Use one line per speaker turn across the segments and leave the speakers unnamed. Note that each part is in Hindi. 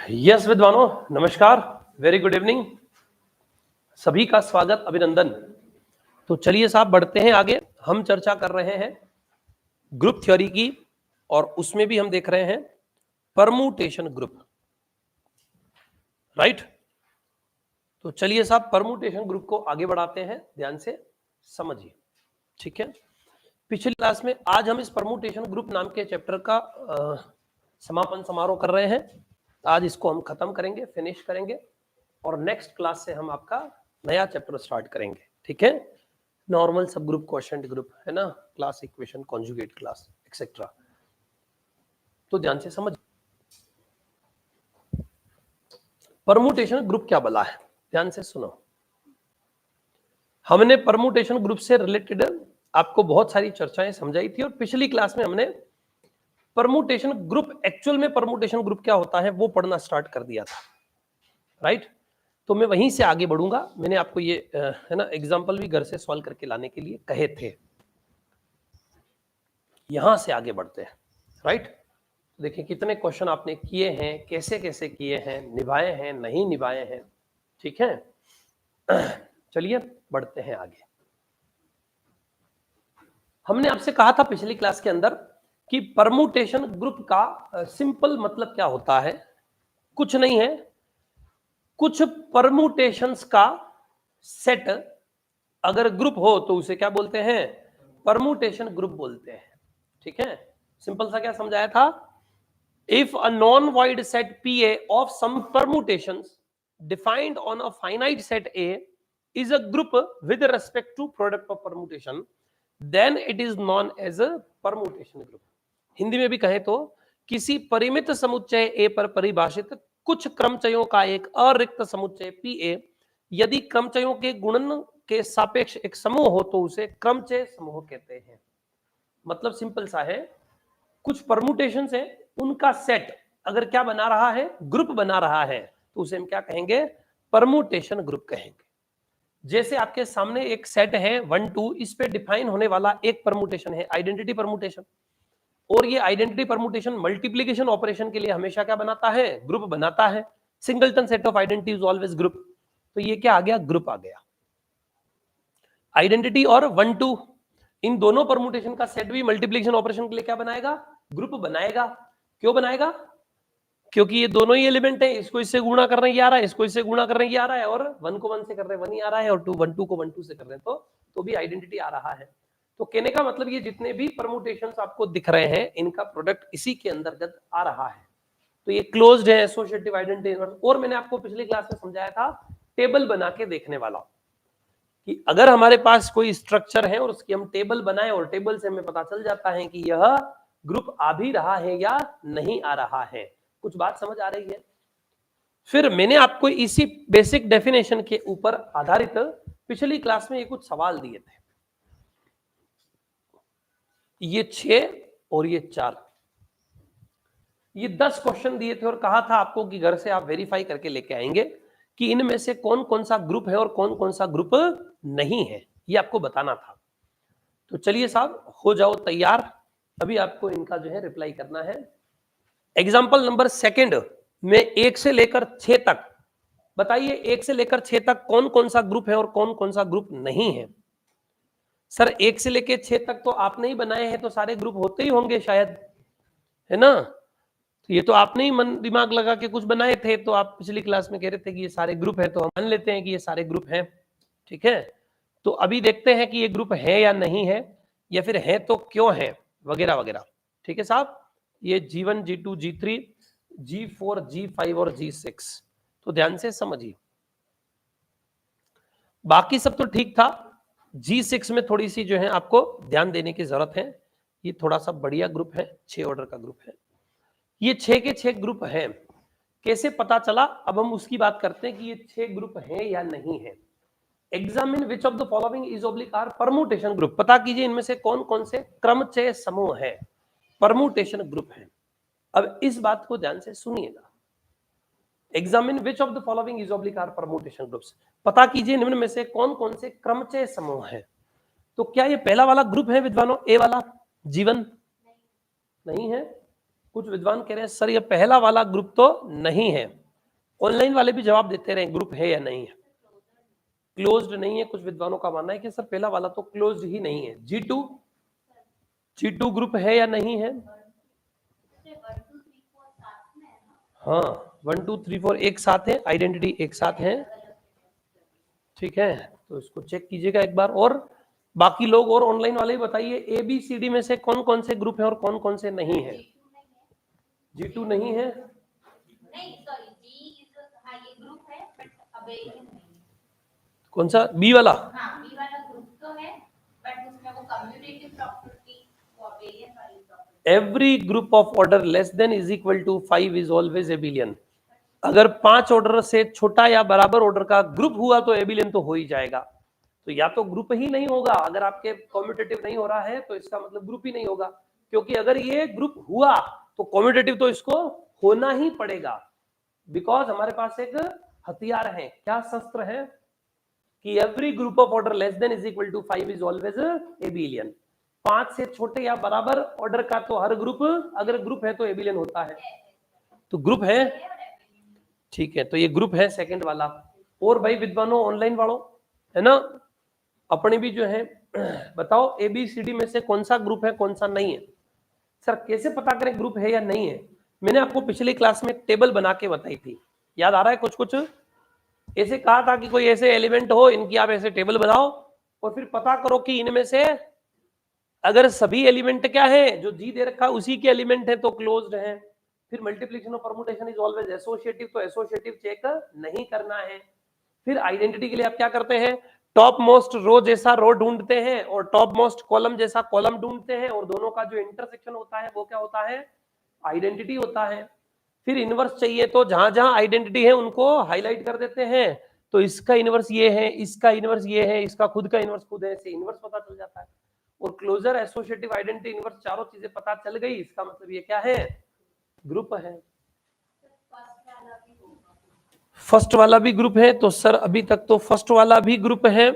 यस विद्वानों, नमस्कार, वेरी गुड इवनिंग, सभी का स्वागत, अभिनंदन। तो चलिए साहब बढ़ते हैं आगे। हम चर्चा कर रहे हैं ग्रुप थ्योरी की और उसमें भी हम देख रहे हैं परमुटेशन ग्रुप, राइट। तो चलिए साहब परमुटेशन ग्रुप को आगे बढ़ाते हैं, ध्यान से समझिए, ठीक है। पिछली क्लास में आज हम इस परमुटेशन ग्रुप नाम के चैप्टर का समापन समारोह कर रहे हैं। आज इसको हम खत्म करेंगे, फिनिश करेंगे और नेक्स्ट क्लास से हम आपका नया चैप्टर स्टार्ट करेंगे, ठीक है। नॉर्मल सब ग्रुप, क्वोशिएंट ग्रुप, है ना, class equation, conjugate class etcetera. तो ध्यान से समझ, परमुटेशन ग्रुप क्या बला है, ध्यान से सुनो। हमने परमुटेशन ग्रुप से रिलेटेड आपको बहुत सारी चर्चाएं समझाई थी और पिछली क्लास में हमने परमुटेशन ग्रुप, एक्चुअल में परमुटेशन ग्रुप क्या होता है वो पढ़ना स्टार्ट कर दिया था, राइट। तो मैं वहीं से आगे बढ़ूंगा। मैंने आपको ये है ना एग्जांपल भी घर से सॉल्व करके लाने के लिए कहे थे। यहां से आगे बढ़ते हैं, राइट। देखिए कितने क्वेश्चन आपने किए हैं, कैसे कैसे किए हैं, निभाए हैं, नहीं निभाए हैं, ठीक है। चलिए बढ़ते हैं आगे। हमने आपसे कहा था पिछली क्लास के अंदर कि परमुटेशन ग्रुप का सिंपल मतलब क्या होता है, कुछ नहीं है, कुछ परमुटेशंस का सेट अगर ग्रुप हो तो उसे क्या बोलते हैं, परमुटेशन ग्रुप बोलते हैं, ठीक है। सिंपल सा क्या समझाया था, if a non void set PA of some permutations defined on a finite set A is a group with respect to product of permutation, then it is known as a permutation group. Hindi में भी कहें तो किसी परिमित समुच्चय A पर परिभाषित कुछ क्रमचयों का एक अरिक्त समुच्चय PA यदि क्रमचयों के गुणन के सापेक्ष एक समूह हो तो उसे क्रमचय समूह कहते हैं। मतलब सिंपल सा है, कुछ परमुटेशंस है, उनका सेट अगर क्या बना रहा है, ग्रुप बना रहा है, तो उसे हम क्या कहेंगे, परमुटेशन ग्रुप कहेंगे। जैसे आपके सामने एक सेट है 1 2, इस पे डिफाइन होने वाला एक परमुटेशन है आइडेंटिटी परमुटेशन, और ये आइडेंटिटी परमुटेशन मल्टीप्लिकेशन ऑपरेशन के लिए हमेशा क्या बनाता है, ग्रुप बनाता है। Singleton set of identities always group, तो ये क्या आ गया, ग्रुप आ गया। आइडेंटिटी और 1 2 इन दोनों परमुटेशन का सेट भी मल्टीप्लिकेशन ऑपरेशन के लिए क्या बनाएगा, ग्रुप बनाएगा। क्यों बनाएगा, क्योंकि ये दोनों ही एलिमेंट है, इसको इससे गुणा करने की आ रहा है, इसको इससे गुणा करने की आ रहा है, और 1 को 1 से कर रहे हैं 1 ही आ रहा है, और 1 2 को 1 2 से कर रहे हैं तो भी आइडेंटिटी आ रहा है। तो कहने का मतलब ये जितने भी परमुटेशंस आपको दिख रहे हैं इनका प्रोडक्ट इसी के अंतर्गत आ रहा है, तो ये क्लोज्ड है, एसोसिएटिव आइडेंटिटी। और मैंने आपको पिछली क्लास में समझाया था टेबल बना के देखने वाला, कि अगर हमारे पास कोई स्ट्रक्चर है और उसकी हम टेबल बनाए और टेबल से हमें पता चल जाता है कि यह ग्रुप आ भी रहा है या नहीं आ रहा है। कुछ बात समझ आ रही है। फिर मैंने आपको इसी बेसिक डेफिनेशन के ऊपर आधारित पिछली क्लास में ये कुछ सवाल दिए थे, ये 6 और ये 4, ये 10 क्वेश्चन दिए थे और कहा था आपको कि घर से आप वेरीफाई करके लेके आएंगे कि इनमें से कौन कौन सा ग्रुप है और कौन कौन सा ग्रुप नहीं है, ये आपको बताना था। तो चलिए साहब हो जाओ तैयार, अभी आपको इनका जो है रिप्लाई करना है। एग्जाम्पल नंबर सेकंड में 1 से लेकर 6 तक बताइए, 1 से लेकर 6 तक कौन कौन सा ग्रुप है और कौन कौन सा ग्रुप नहीं है। सर 1 से लेकर 6 तक तो आपने ही बनाए हैं, तो सारे ग्रुप होते ही होंगे शायद, है ना। तो ये तो आपने ही मन दिमाग लगा के कुछ बनाए थे, तो आप पिछली क्लास में कह रहे थे कि ये सारे ग्रुप है, तो हम मान लेते हैं कि ये सारे ग्रुप हैं, ठीक है। तो अभी देखते हैं कि ये ग्रुप है या नहीं है, या फिर है तो क्यों है, वगैरह वगैरह, ठीक है साहब। ये G1 G2 G3 G4 G5 और G6, तो ध्यान से समझिए। बाकी सब तो ठीक था, G6 में थोड़ी सी जो है आपको ध्यान देने की जरूरत है। ये थोड़ा सा बढ़िया ग्रुप है, 6 ऑर्डर का ग्रुप है। ये 6 के 6 ग्रुप हैं, कैसे पता चला, अब हम उसकी बात करते हैं कि ये 6 ग्रुप हैं या नहीं है। Examine which of the following is oblique are permutation group, पता कीजिए इनमें से कौन कौन से क्रमचय समूह है, परमुटेशन ग्रुप है। अब इस बात को ध्यान से सुनिएगा, examine which of the following is oblique are permutation groups, पता कीजिए इनमें में से कौन कौन से क्रमचय समूह है। तो क्या ये पहला वाला ग्रुप है विद्वानों, ए वाला G1? नहीं है। कुछ विद्वान कह रहे हैं सर ये पहला वाला ग्रुप तो नहीं है। ऑनलाइन वाले भी जवाब देते रहे ग्रुप है या नहीं है। क्लोज्ड नहीं है, कुछ विद्वानों का मानना है कि सर पहला वाला तो क्लोज्ड ही नहीं है। G2 ग्रुप है या नहीं है? हाँ 1 2 3 4 एक साथ है, आइडेंटिटी एक साथ है, ठीक है, तो इसको चेक कीजिएगा एक बार। और बाकी लोग और ऑनलाइन वाले बताइए ABCD में से कौन कौन से ग्रुप है और कौन कौन से नहीं है। G2 नहीं है, कौन सा बी वाला?
बी वाला ग्रुप तो है बट उसमें वो कम्यूटेटिव प्रॉपर्टी वो अबेलियन वाली property.
Every group of order less than is equal to 5 is always abelian. अगर 5 ऑर्डर से छोटा या बराबर ऑर्डर का ग्रुप हुआ तो एबिलियन तो हो ही जाएगा। तो या तो ग्रुप ही नहीं होगा, अगर आपके कम्यूटेटिव नहीं हो रहा है तो इसका मतलब ग्रुप ही नहीं होगा, क्योंकि अगर ये ग्रुप हुआ तो कम्यूटेटिव तो इसको होना ही पड़ेगा, बिकॉज हमारे पास एक हथियार है, क्या शस्त्र है कि every group of order less than is equal to 5 is always abelian. 5 से छोटे या बराबर ऑर्डर का तो हर ग्रुप, अगर ग्रुप है तो एबिलियन होता है, तो ग्रुप है, ठीक है, तो ये ग्रुप है सेकंड वाला। और भाई विद्वानों ऑनलाइन वालों है ना, अपने भी जो है बताओ ABCD में से कौन सा ग्रुप है कौन सा नहीं है। सर कैसे पता करें ग्रुप है या नहीं है? मैंने आपको पिछली क्लास में टेबल बना के बताई थी, याद आ रहा है? कुछ कुछ ऐसे कहा था कि कोई ऐसे एलिमेंट हो इनकी आप ऐसे टेबल बनाओ और फिर पता करो कि इनमें से अगर सभी एलिमेंट क्या है जो जी दे रखा है उसी के एलिमेंट है तो क्लोज्ड है। फिर मल्टीप्लिकेशन और परमुटेशन इज ऑलवेज एसोसिएटिव, तो एसोसिएटिव चेक नहीं करना है। फिर आइडेंटिटी के लिए आप क्या करते हैं, टॉप मोस्ट रो जैसा रो ढूंढते हैं और टॉप मोस्ट कॉलम जैसा कॉलम ढूंढते हैं, और दोनों का जो इंटरसेक्शन होता है वो क्या होता है, आइडेंटिटी होता है। फिर इनवर्स चाहिए तो जहां जहां आइडेंटिटी है उनको हाईलाइट कर देते हैं, तो इसका इनवर्स ये है, इसका इनवर्स ये है, इसका खुद का इनवर्स खुद है, इससे इनवर्स पता चल जाता है। और क्लोजर, एसोसिएटिव, आइडेंटिटी, इनवर्स चारों चीजें पता चल गई, इसका मतलब ये क्या है, ग्रुप है। फर्स्ट वाला भी ग्रुप है, तो सर अभी तक तो फर्स्ट वाला भी ग्रुप है,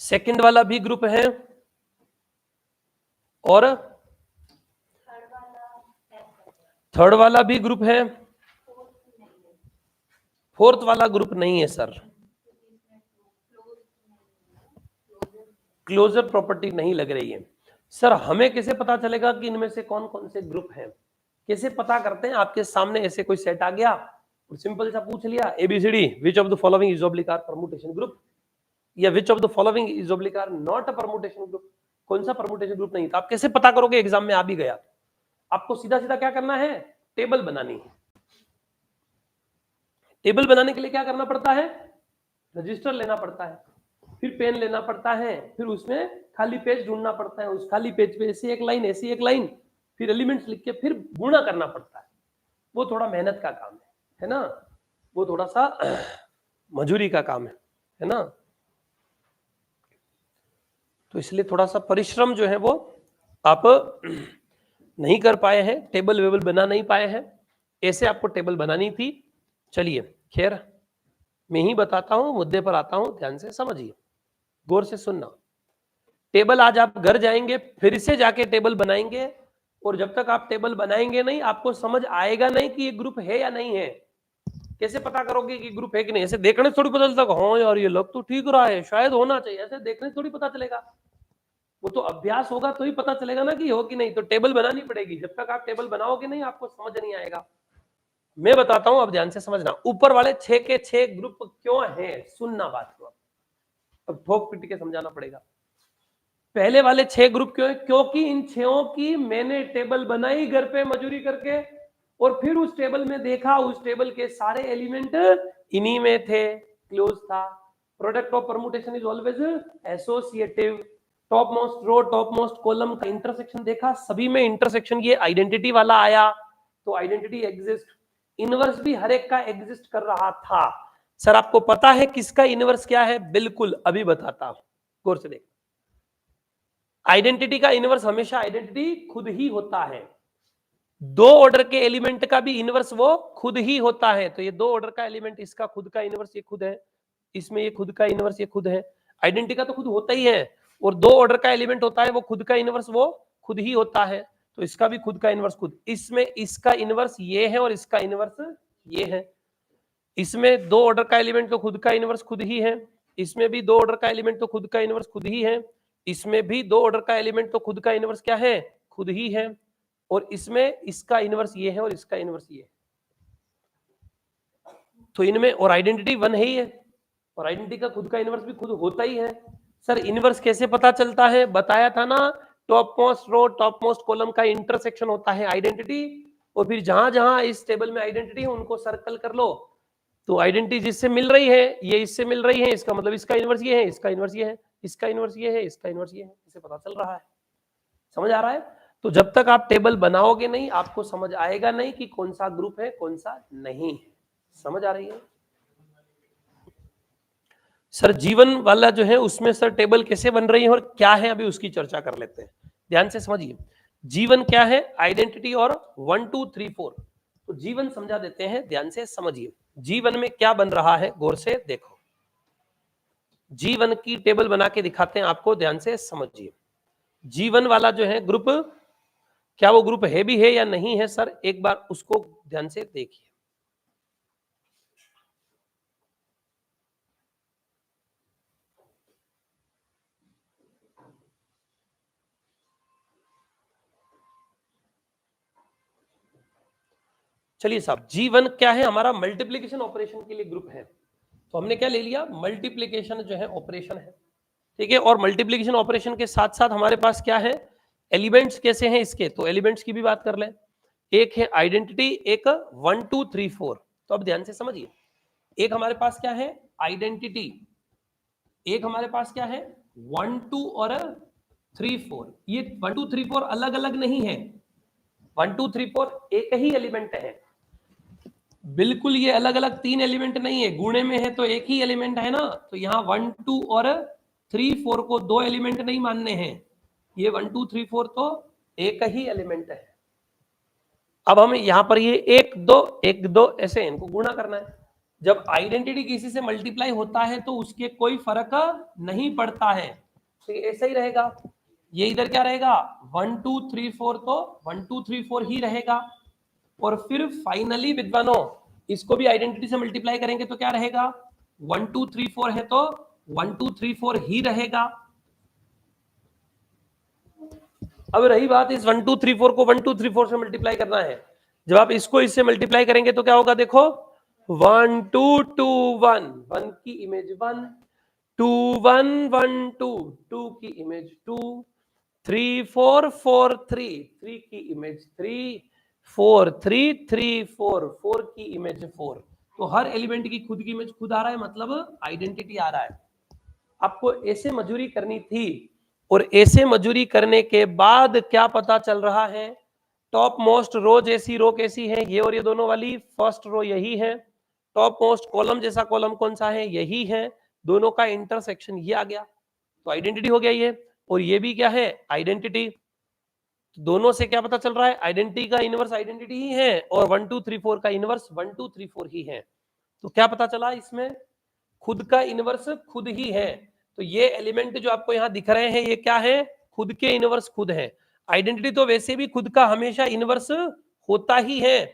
सेकंड वाला भी ग्रुप है, और थर्ड वाला भी ग्रुप है, फोर्थ वाला ग्रुप नहीं है सर, क्लोजर प्रॉपर्टी नहीं लग रही है। सर हमें कैसे पता चलेगा कि इनमें से कौन कौन से ग्रुप हैं? कैसे पता करते हैं? आपके सामने ऐसे कोई सेट आ गया और सिंपल सा पूछ लिया ABCD which of the following is oblique permutation group, या which of the following is oblique not a permutation group, कौन सा परमुटेशन ग्रुप नहीं था। आप कैसे पता करोगे? एग्जाम में आ भी गया, आपको सीधा सीधा क्या करना है, टेबल बनानी है। टेबल बनाने के लिए क्या करना पड़ता है, रजिस्टर लेना पड़ता है, फिर पेन लेना पड़ता है, फिर उसमें खाली पेज ढूंढना पड़ता है, उस खाली पेज पे ऐसी एक लाइन ऐसी एक लाइन, फिर एलिमेंट्स लिख के फिर गुणा करना पड़ता है। वो थोड़ा मेहनत का काम है ना, वो थोड़ा सा मजूरी का काम है ना, तो इसलिए थोड़ा सा परिश्रम जो है वो आप नहीं कर पाए हैं, टेबल वेबल बना नहीं पाए हैं, ऐसे आपको टेबल बनानी थी। चलिए खैर मैं ही बताता हूं, मुद्दे पर आता हूं, ध्यान से समझिए, गौर से सुनना। टेबल आज आप घर जाएंगे फिर से जाके टेबल बनाएंगे, और जब तक आप टेबल बनाएंगे नहीं आपको समझ आएगा नहीं कि ये ग्रुप है या नहीं है। कैसे पता करोगे कि ग्रुप है कि नहीं? ऐसे देखने से थोड़ी पता चलता, हाँ यार ये लग तो ठीक रहा है, शायद होना चाहिए, ऐसे देखने से थोड़ी पता चलेगा। वो तो अभ्यास होगा तो ही पता चलेगा ना कि हो कि नहीं। तो टेबल बनानी पड़ेगी, जब तक आप टेबल बनाओगे नहीं आपको समझ नहीं आएगा। मैं बताता हूं, अब ध्यान से समझना। ऊपर वाले 6 के 6 ग्रुप क्यों हैं, सुनना बात को, अब ठोक पिट के समझाना पड़ेगा। पहले वाले 6 ग्रुप क्यों है? क्योंकि इन 6 की मैंने टेबल बनाई घर पे मजूरी करके, और फिर उस टेबल में देखा उस टेबल के सारे एलिमेंट इन्हीं में थे, क्लोज था। Product of permutation is always associative. Top most row top most column का इंटरसेक्शन देखा, सभी में इंटरसेक्शन ये आइडेंटिटी वाला आया, तो आइडेंटिटी एग्जिस्ट। इनवर्स भी हर एक का एग्जिस्ट कर रहा था। सर आपको पता है किसका इनवर्स क्या है? बिल्कुल अभी बताता हूं, गौर से देख। आइडेंटिटी का इनवर्स हमेशा आइडेंटिटी खुद ही होता है, 2 ऑर्डर के एलिमेंट का भी इनवर्स वो खुद ही होता है। तो ये 2 ऑर्डर का एलिमेंट, इसका खुद का इनवर्स ये खुद है, इसमें ये खुद का इनवर्स ये खुद है। आइडेंटिटी का तो खुद होता ही है, और 2 ऑर्डर का एलिमेंट होता है वो खुद का इनवर्स वो खुद ही होता है, तो इसका भी खुद का इनवर्स खुद। इसमें इसका इनवर्स ये है और इसका इनवर्स ये है। इसमें 2 ऑर्डर का एलिमेंट तो खुद का इनवर्स खुद ही है, इसमें भी 2 ऑर्डर का एलिमेंट तो खुद का इनवर्स खुद ही है, इसमें भी 2 ऑर्डर का एलिमेंट तो खुद का इनवर्स क्या है, खुद ही है, और इसमें इसका इनवर्स ये है और इसका इनवर्स ये है। तो इनमें और आइडेंटिटी 1 है ही है, और आइडेंटिटी का खुद का इनवर्स भी खुद होता ही है। सर इनवर्स कैसे पता चलता है? बताया था ना, top most row top most column का इंटरसेक्शन होता है आइडेंटिटी, और फिर जहां जहां इस टेबल में आइडेंटिटी है उनको सर्कल कर लो। तो आइडेंटिटी जिससे मिल रही है ये इससे मिल रही है, इसका मतलब इसका इनवर्स ये है, इसका इनवर्स ये है, इसका इनवर्स ये है, इसका इनवर्स ये है, इसे पता चल रहा है। समझ आ रहा है? तो जब तक आप टेबल बनाओगे नहीं आपको समझ आएगा नहीं कि कौन सा ग्रुप है कौन सा नहीं है। समझ आ रही है? सर जीवन वाला जो है उसमें सर टेबल कैसे बन रही है और क्या है अभी उसकी चर्चा कर लेते हैं। ध्यान से समझिए, जीवन क्या है, आइडेंटिटी और 1 2 3 4। तो जीवन समझा देते हैं, ध्यान से समझिए जीवन में क्या बन रहा है, गौर से देखो। जीवन की टेबल बना के दिखाते हैं आपको, ध्यान से समझिए। जीवन वाला जो है ग्रुप, क्या वो ग्रुप है भी है या नहीं है सर, एक बार उसको ध्यान से देखिए। चलिए साहब, जीवन क्या है, हमारा मल्टीप्लीकेशन ऑपरेशन के लिए ग्रुप है। तो हमने क्या ले लिया, मल्टीप्लीकेशन जो है ऑपरेशन है, ठीक है। और मल्टीप्लीकेशन ऑपरेशन के साथ साथ हमारे पास क्या है, एलिमेंट्स कैसे हैं इसके, तो एलिमेंट्स की भी बात कर लें। एक है आइडेंटिटी, एक 1 2 3 4। तो अब ध्यान से समझिए, एक हमारे पास क्या है आइडेंटिटी, एक हमारे पास क्या है 1 2 और 3 4। ये 1 2 3 4 अलग अलग नहीं है, 1 2 3 4 एक ही एलिमेंट है, बिल्कुल ये अलग अलग 3 एलिमेंट नहीं है। गुणे में है तो एक ही एलिमेंट है ना, तो यहाँ 1 2 और 3 4 को 2 एलिमेंट नहीं मानने हैं, ये 1 2 3 4 तो एक ही एलिमेंट है। अब हमें यहाँ पर ये 1 2 ऐसे इनको गुणा करना है। जब आइडेंटिटी किसी से मल्टीप्लाई होता है तो उसके कोई फर्क नहीं पड़ता है, तो ये ऐसा ही रहेगा। ये इधर क्या रहेगा 1 2 3 4, तो 1 2 3 4 ही रहेगा। और फिर फाइनली विद्वानों इसको भी आइडेंटिटी से मल्टीप्लाई करेंगे तो क्या रहेगा 1 2 3 4 है तो 1 2 3 4 ही रहेगा। अब रही बात इस 1 2 3 4 को 1 2 3 4 से मल्टीप्लाई करना है। जब आप इसको इससे मल्टीप्लाई करेंगे तो क्या होगा, देखो 1 2 2 1, 1 की इमेज 1, 2 1 1 2, 2 की इमेज 2, 3 4 4 3, 3 की इमेज 3, 4 3 3 4, 4 की इमेज 4। तो हर एलिमेंट की खुद की इमेज खुद आ रहा है, मतलब आइडेंटिटी आ रहा है। आपको ऐसे मजूरी करनी थी, और ऐसे मजूरी करने के बाद क्या पता चल रहा है, टॉप मोस्ट रो जैसी रो कैसी है, ये और ये दोनों वाली, फर्स्ट रो यही है, टॉप मोस्ट कॉलम जैसा कॉलम कौन सा है, यही है, दोनों का इंटरसेक्शन ये आ गया, तो आइडेंटिटी हो गया ये, और ये भी क्या है आइडेंटिटी। दोनों से क्या पता चल रहा है, आइडेंटिटी का इनवर्स आइडेंटिटी ही है, और 1 2 3 4 का इनवर्स 1 2 3 4 ही है। तो क्या पता चला, इसमें खुद का इनवर्स खुद ही है। तो ये एलिमेंट जो आपको यहाँ दिख रहे हैं ये क्या है, खुद के इनवर्स खुद है। आइडेंटिटी तो वैसे भी खुद का हमेशा इनवर्स होता ही है,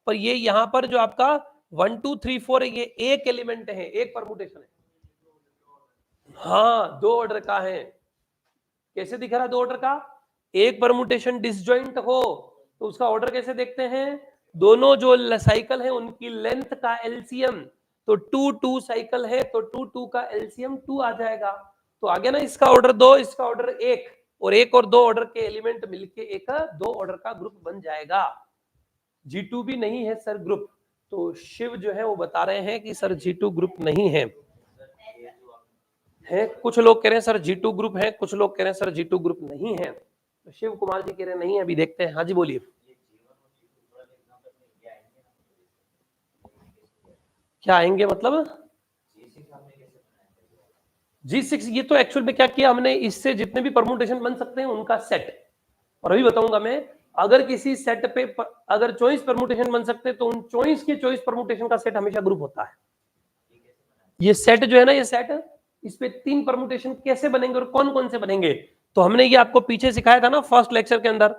पर ये यहाँ पर जो आपका 1 2 3 4 है, ये एक एलिमेंट है, एक परमुटेशन है। हाँ 2 ऑर्डर का है। कैसे दिख रहा है 2 ऑर्डर का, एक परमुटेशन डिसजॉइंट हो तो उसका ऑर्डर कैसे देखते हैं, दोनों जो साइकिल है उनकी लेंथ का एलसीएम, तो 2 2 साइकिल है तो 2 2 का एलसीएम 2 आ जाएगा। तो आ गया ना, इसका ऑर्डर 2, इसका ऑर्डर 1, और 1 और 2 ऑर्डर के एलिमेंट मिलके एक 2 ऑर्डर का ग्रुप बन जाएगा। G2 भी नहीं है सर ग्रुप, तो शिव जो है वो बता रहे हैं कि सर G2 ग्रुप नहीं है। कुछ लोग कह रहे हैं सर G2 ग्रुप है, कुछ लोग कह रहे हैं सर G2 ग्रुप नहीं है। तो शिव कुमार जी कह रहे हैं नहीं है, अभी देखते हैं। हाँ जी बोलिए, क्या आएंगे मतलब G6, ये तो एक्चुअल में क्या किया हमने, इससे जितने भी परमुटेशन बन सकते हैं उनका सेट, और अभी बताऊंगा मैं, अगर किसी सेट पे अगर 24 परमुटेशन बन सकते हैं तो उन 24 के 24 परमुटेशन का सेट हमेशा ग्रुप होता है। ये सेट जो है ना, ये सेट इस पे 3 परमुटेशन कैसे बनेंगे और कौन कौन से बनेंगे, तो हमने ये आपको पीछे सिखाया था ना फर्स्ट लेक्चर के अंदर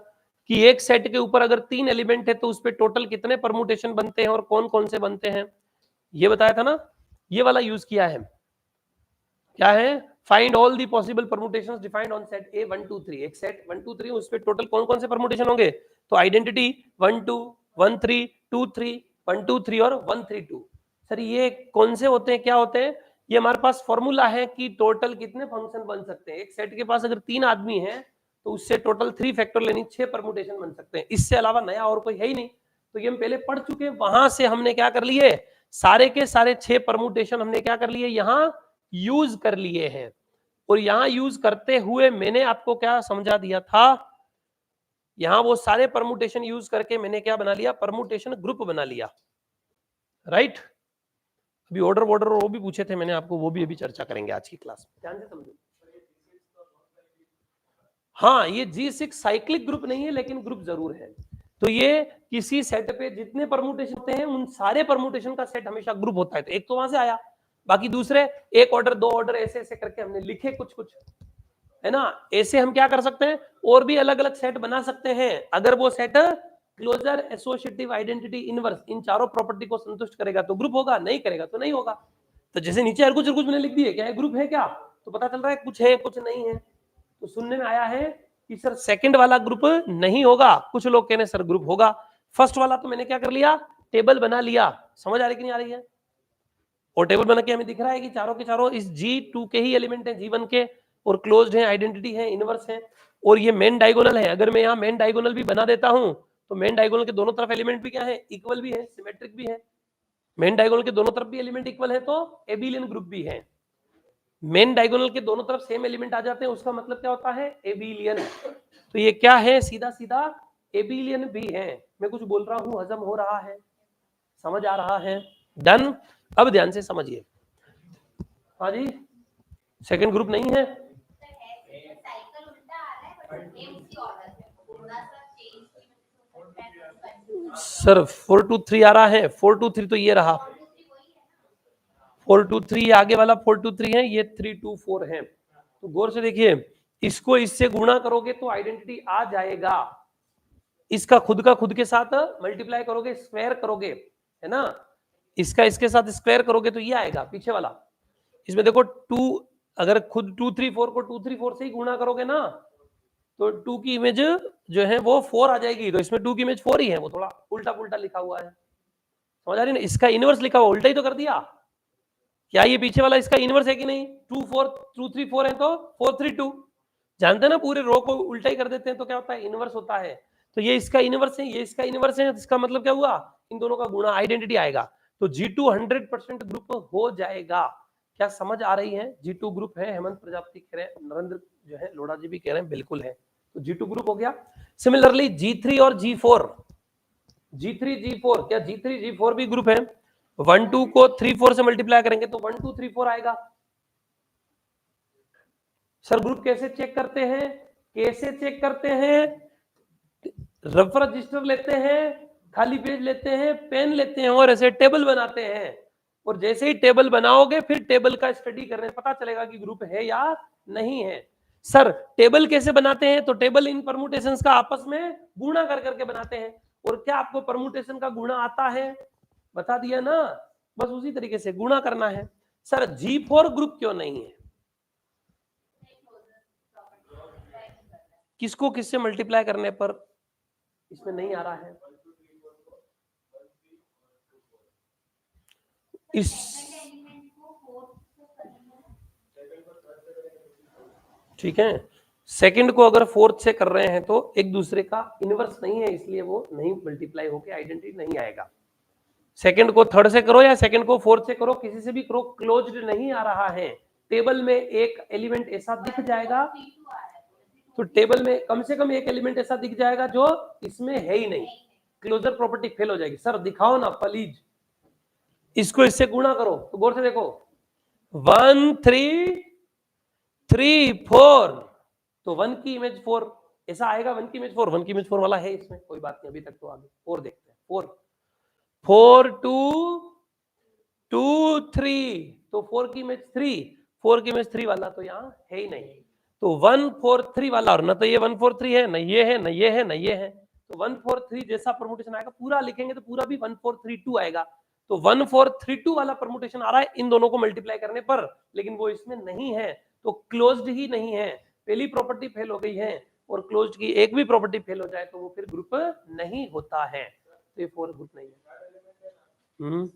कि एक सेट के ऊपर अगर 3 एलिमेंट है तो उस पे टोटल कितने परमुटेशन बनते हैं और कौन कौन से बनते हैं, ये बताया था ना। ये वाला यूज किया है, क्या है, find all the possible permutations defined on set ए 1 2 3, एक सेट 1 2 3 उस पे टोटल कौन कौन से परमुटेशन होंगे, तो आइडेंटिटी 1 2 1 3 2 3 1 2 3 और 1 3 2। सर ये कौन से होते हैं, क्या होते हैं, ये हमारे पास फॉर्मूला है कि टोटल कितने फंक्शन बन सकते हैं। एक सेट के पास अगर 3 आदमी हैं तो उससे टोटल 3 फैक्टर लेनी 6 परमुटेशन बन सकते हैं, इससे अलावा नया और कोई है ही नहीं। तो ये हम पहले पढ़ चुके हैं, वहां से हमने क्या कर लिए, सारे के सारे 6 परमुटेशन हमने क्या कर लिए, यहां यूज कर लिए हैं। और यहां यूज करते हुए मैंने आपको क्या समझा दिया था, यहां वो सारे परमुटेशन यूज करके मैंने क्या बना लिया, परमुटेशन ग्रुप बना लिया, राइट। अभी ऑर्डर वो भी पूछे थे मैंने आपको, वो भी अभी चर्चा करेंगे आज की क्लास में, ध्यान से समझो। हाँ, ये G6 साइक्लिक ग्रुप नहीं है लेकिन ग्रुप जरूर है। तो ये किसी सेट पे जितने परमुटेशन होते हैं उन सारे परमुटेशन का सेट हमेशा ग्रुप होता है। तो एक तो वहां से आया, बाकी दूसरे एक ऑर्डर 2 ऑर्डर ऐसे ऐसे करके हमने लिखे कुछ कुछ, है ना। ऐसे हम क्या कर सकते हैं, और भी अलग अलग सेट बना सकते हैं अगर वो set closure associative identity inverse इन चारों प्रॉपर्टी को संतुष्ट करेगा तो ग्रुप होगा, नहीं करेगा तो नहीं होगा। तो जैसे नीचे हर कुछ मैंने लिख दिए, क्या है ग्रुप है क्या, तो पता चल रहा है कुछ है कुछ नहीं है। तो सुनने में आया है कि सर सेकंड वाला ग्रुप नहीं होगा, कुछ लोग कह रहे हैं सर ग्रुप होगा। फर्स्ट वाला तो मैंने क्या कर लिया, टेबल बना लिया, समझ आ रही कि नहीं आ रही है। और टेबल बना के हमें दिख रहा है कि चारों के चारों इस G2 के ही एलिमेंट हैं, G1 के, और क्लोज्ड है, आइडेंटिटी है, इनवर्स है, और ये मेन डायगोनल है। अगर मैं यहाँ मेन डायगोनल भी बना देता हूं तो मेन डायगोनल के दोनों तरफ एलिमेंट भी क्या है, इक्वल भी है, सिमेट्रिक भी है। मेन डायगोनल के दोनों तरफ भी एलिमेंट इक्वल है तो एबिलियन ग्रुप भी है। मेन डायगोनल के दोनों तरफ सेम एलिमेंट आ जाते हैं उसका मतलब क्या होता है, एबिलियन। तो ये क्या है, सीधा सीधा एबिलियन भी है। मैं कुछ बोल रहा हूं, हजम हो रहा है, समझ आ रहा है, डन। अब ध्यान से समझिए, हाँ जी, सेकंड ग्रुप नहीं है,
साइकिल उल्टा आ रहा है बट ये उसी ऑर्डर में थोड़ा सा चेंज की वजह से
सर 4 2 3 आ रहा है, 4 2 3 तो ये रहा, 4 2 3 आगे वाला 4 2 3 है, ये 3 2 4 है। तो गौर से देखिए, इसको इससे गुणा करोगे तो आइडेंटिटी आ जाएगा, इसका खुद का खुद के साथ मल्टीप्लाई करोगे, स्क्वायर करोगे, है ना, इसका इसके साथ स्क्वायर करोगे तो ये आएगा पीछे वाला। इसमें देखो 2, अगर खुद 2 3 4 को 2 3 4 से ही गुणा करोगे ना तो 2 की इमेज जो है वो 4 आ जाएगी, तो इसमें 2 की इमेज 4 ही है, वो थोड़ा उल्टा पुल्टा लिखा हुआ है, समझ आ रही ना। इसका इनवर्स लिखा हुआ, उल्टा ही तो कर दिया। क्या ये पीछे वाला इसका इनवर्स है कि नहीं, 2 4 2 3 4 है तो 4 3 2, जानते हैं ना, पूरे रो को उल्टा ही कर देते हैं तो क्या होता है, इनवर्स होता है। तो ये इसका इनवर्स है, ये इसका इनवर्स है, इसका मतलब क्या हुआ, इन दोनों का गुणा, आइडेंटिटी आएगा, तो G2 100% ग्रुप हो जाएगा। क्या समझ आ रही है, G2 ग्रुप है, हेमंत प्रजापति कह रहे हैं, नरेंद्र जो है लोढ़ा जी भी कह रहे हैं बिल्कुल है, तो G2 ग्रुप हो गया। सिमिलरली G3 और G4, G3 G4, क्या G3 G4 भी ग्रुप है। 1 2 को 3 4 से मल्टीप्लाई करेंगे तो 1 2 3 4 आएगा। सर ग्रुप कैसे चेक करते हैं, कैसे चेक करते हैं, रफ रजिस्टर लेते हैं, खाली पेज लेते हैं, पेन लेते हैं और ऐसे टेबल बनाते हैं, और जैसे ही टेबल बनाओगे फिर टेबल का स्टडी करने पता चलेगा कि ग्रुप है या नहीं है। सर टेबल कैसे बनाते हैं, तो टेबल इन परमुटेशंस का आपस में गुणा कर करके बनाते हैं। और क्या आपको परमुटेशन का गुणा आता है, बता दिया ना, बस उसी तरीके से गुणा करना है। सर G4 ग्रुप क्यों नहीं है, किसको किससे मल्टीप्लाई करने पर इसमें नहीं आ रहा है, इस ठीक है, सेकंड को अगर फोर्थ से कर रहे हैं तो एक दूसरे का इनवर्स नहीं है, इसलिए वो नहीं मल्टीप्लाई होके आइडेंटिटी नहीं आएगा। सेकंड को थर्ड से करो या सेकंड को फोर्थ से करो, किसी से भी करो, क्लोज्ड नहीं आ रहा है। टेबल में एक एलिमेंट ऐसा दिख जाएगा, तो टेबल में कम से कम एक एलिमेंट ऐसा दिख जाएगा जो इसमें है ही नहीं, क्लोजर प्रॉपर्टी फेल हो जाएगी। सर दिखाओ ना प्लीज, इसको इससे गुणा करो, तो गौर से देखो 1 3 3 4, तो 1 की इमेज 4 ऐसा आएगा, 1 की इमेज 4, 1 की इमेज 4 वाला है इसमें, कोई बात नहीं, अभी तक तो आगे 4 देखते हैं। 4 4 2 2 3, तो 4 की इमेज 3, 4 की इमेज 3 वाला तो यहाँ है ही नहीं, तो 1 4 3 वाला, और ना तो ये 1 4 3 है, ना ये है, ना ये है, ना ये है, तो 1 4 3 जैसा परमुटेशन आएगा पूरा लिखेंगे तो पूरा भी 1 4 3 2 आएगा। तो 1 4 3 2 वाला परमुटेशन आ रहा है इन दोनों को मल्टीप्लाई करने पर, लेकिन वो इसमें नहीं है, तो क्लोज्ड ही नहीं है। पहली प्रॉपर्टी फेल हो गई है, और क्लोज्ड की एक भी प्रॉपर्टी फेल हो जाए तो वो फिर ग्रुप नहीं होता है, तो ये 4 ग्रुप नहीं है।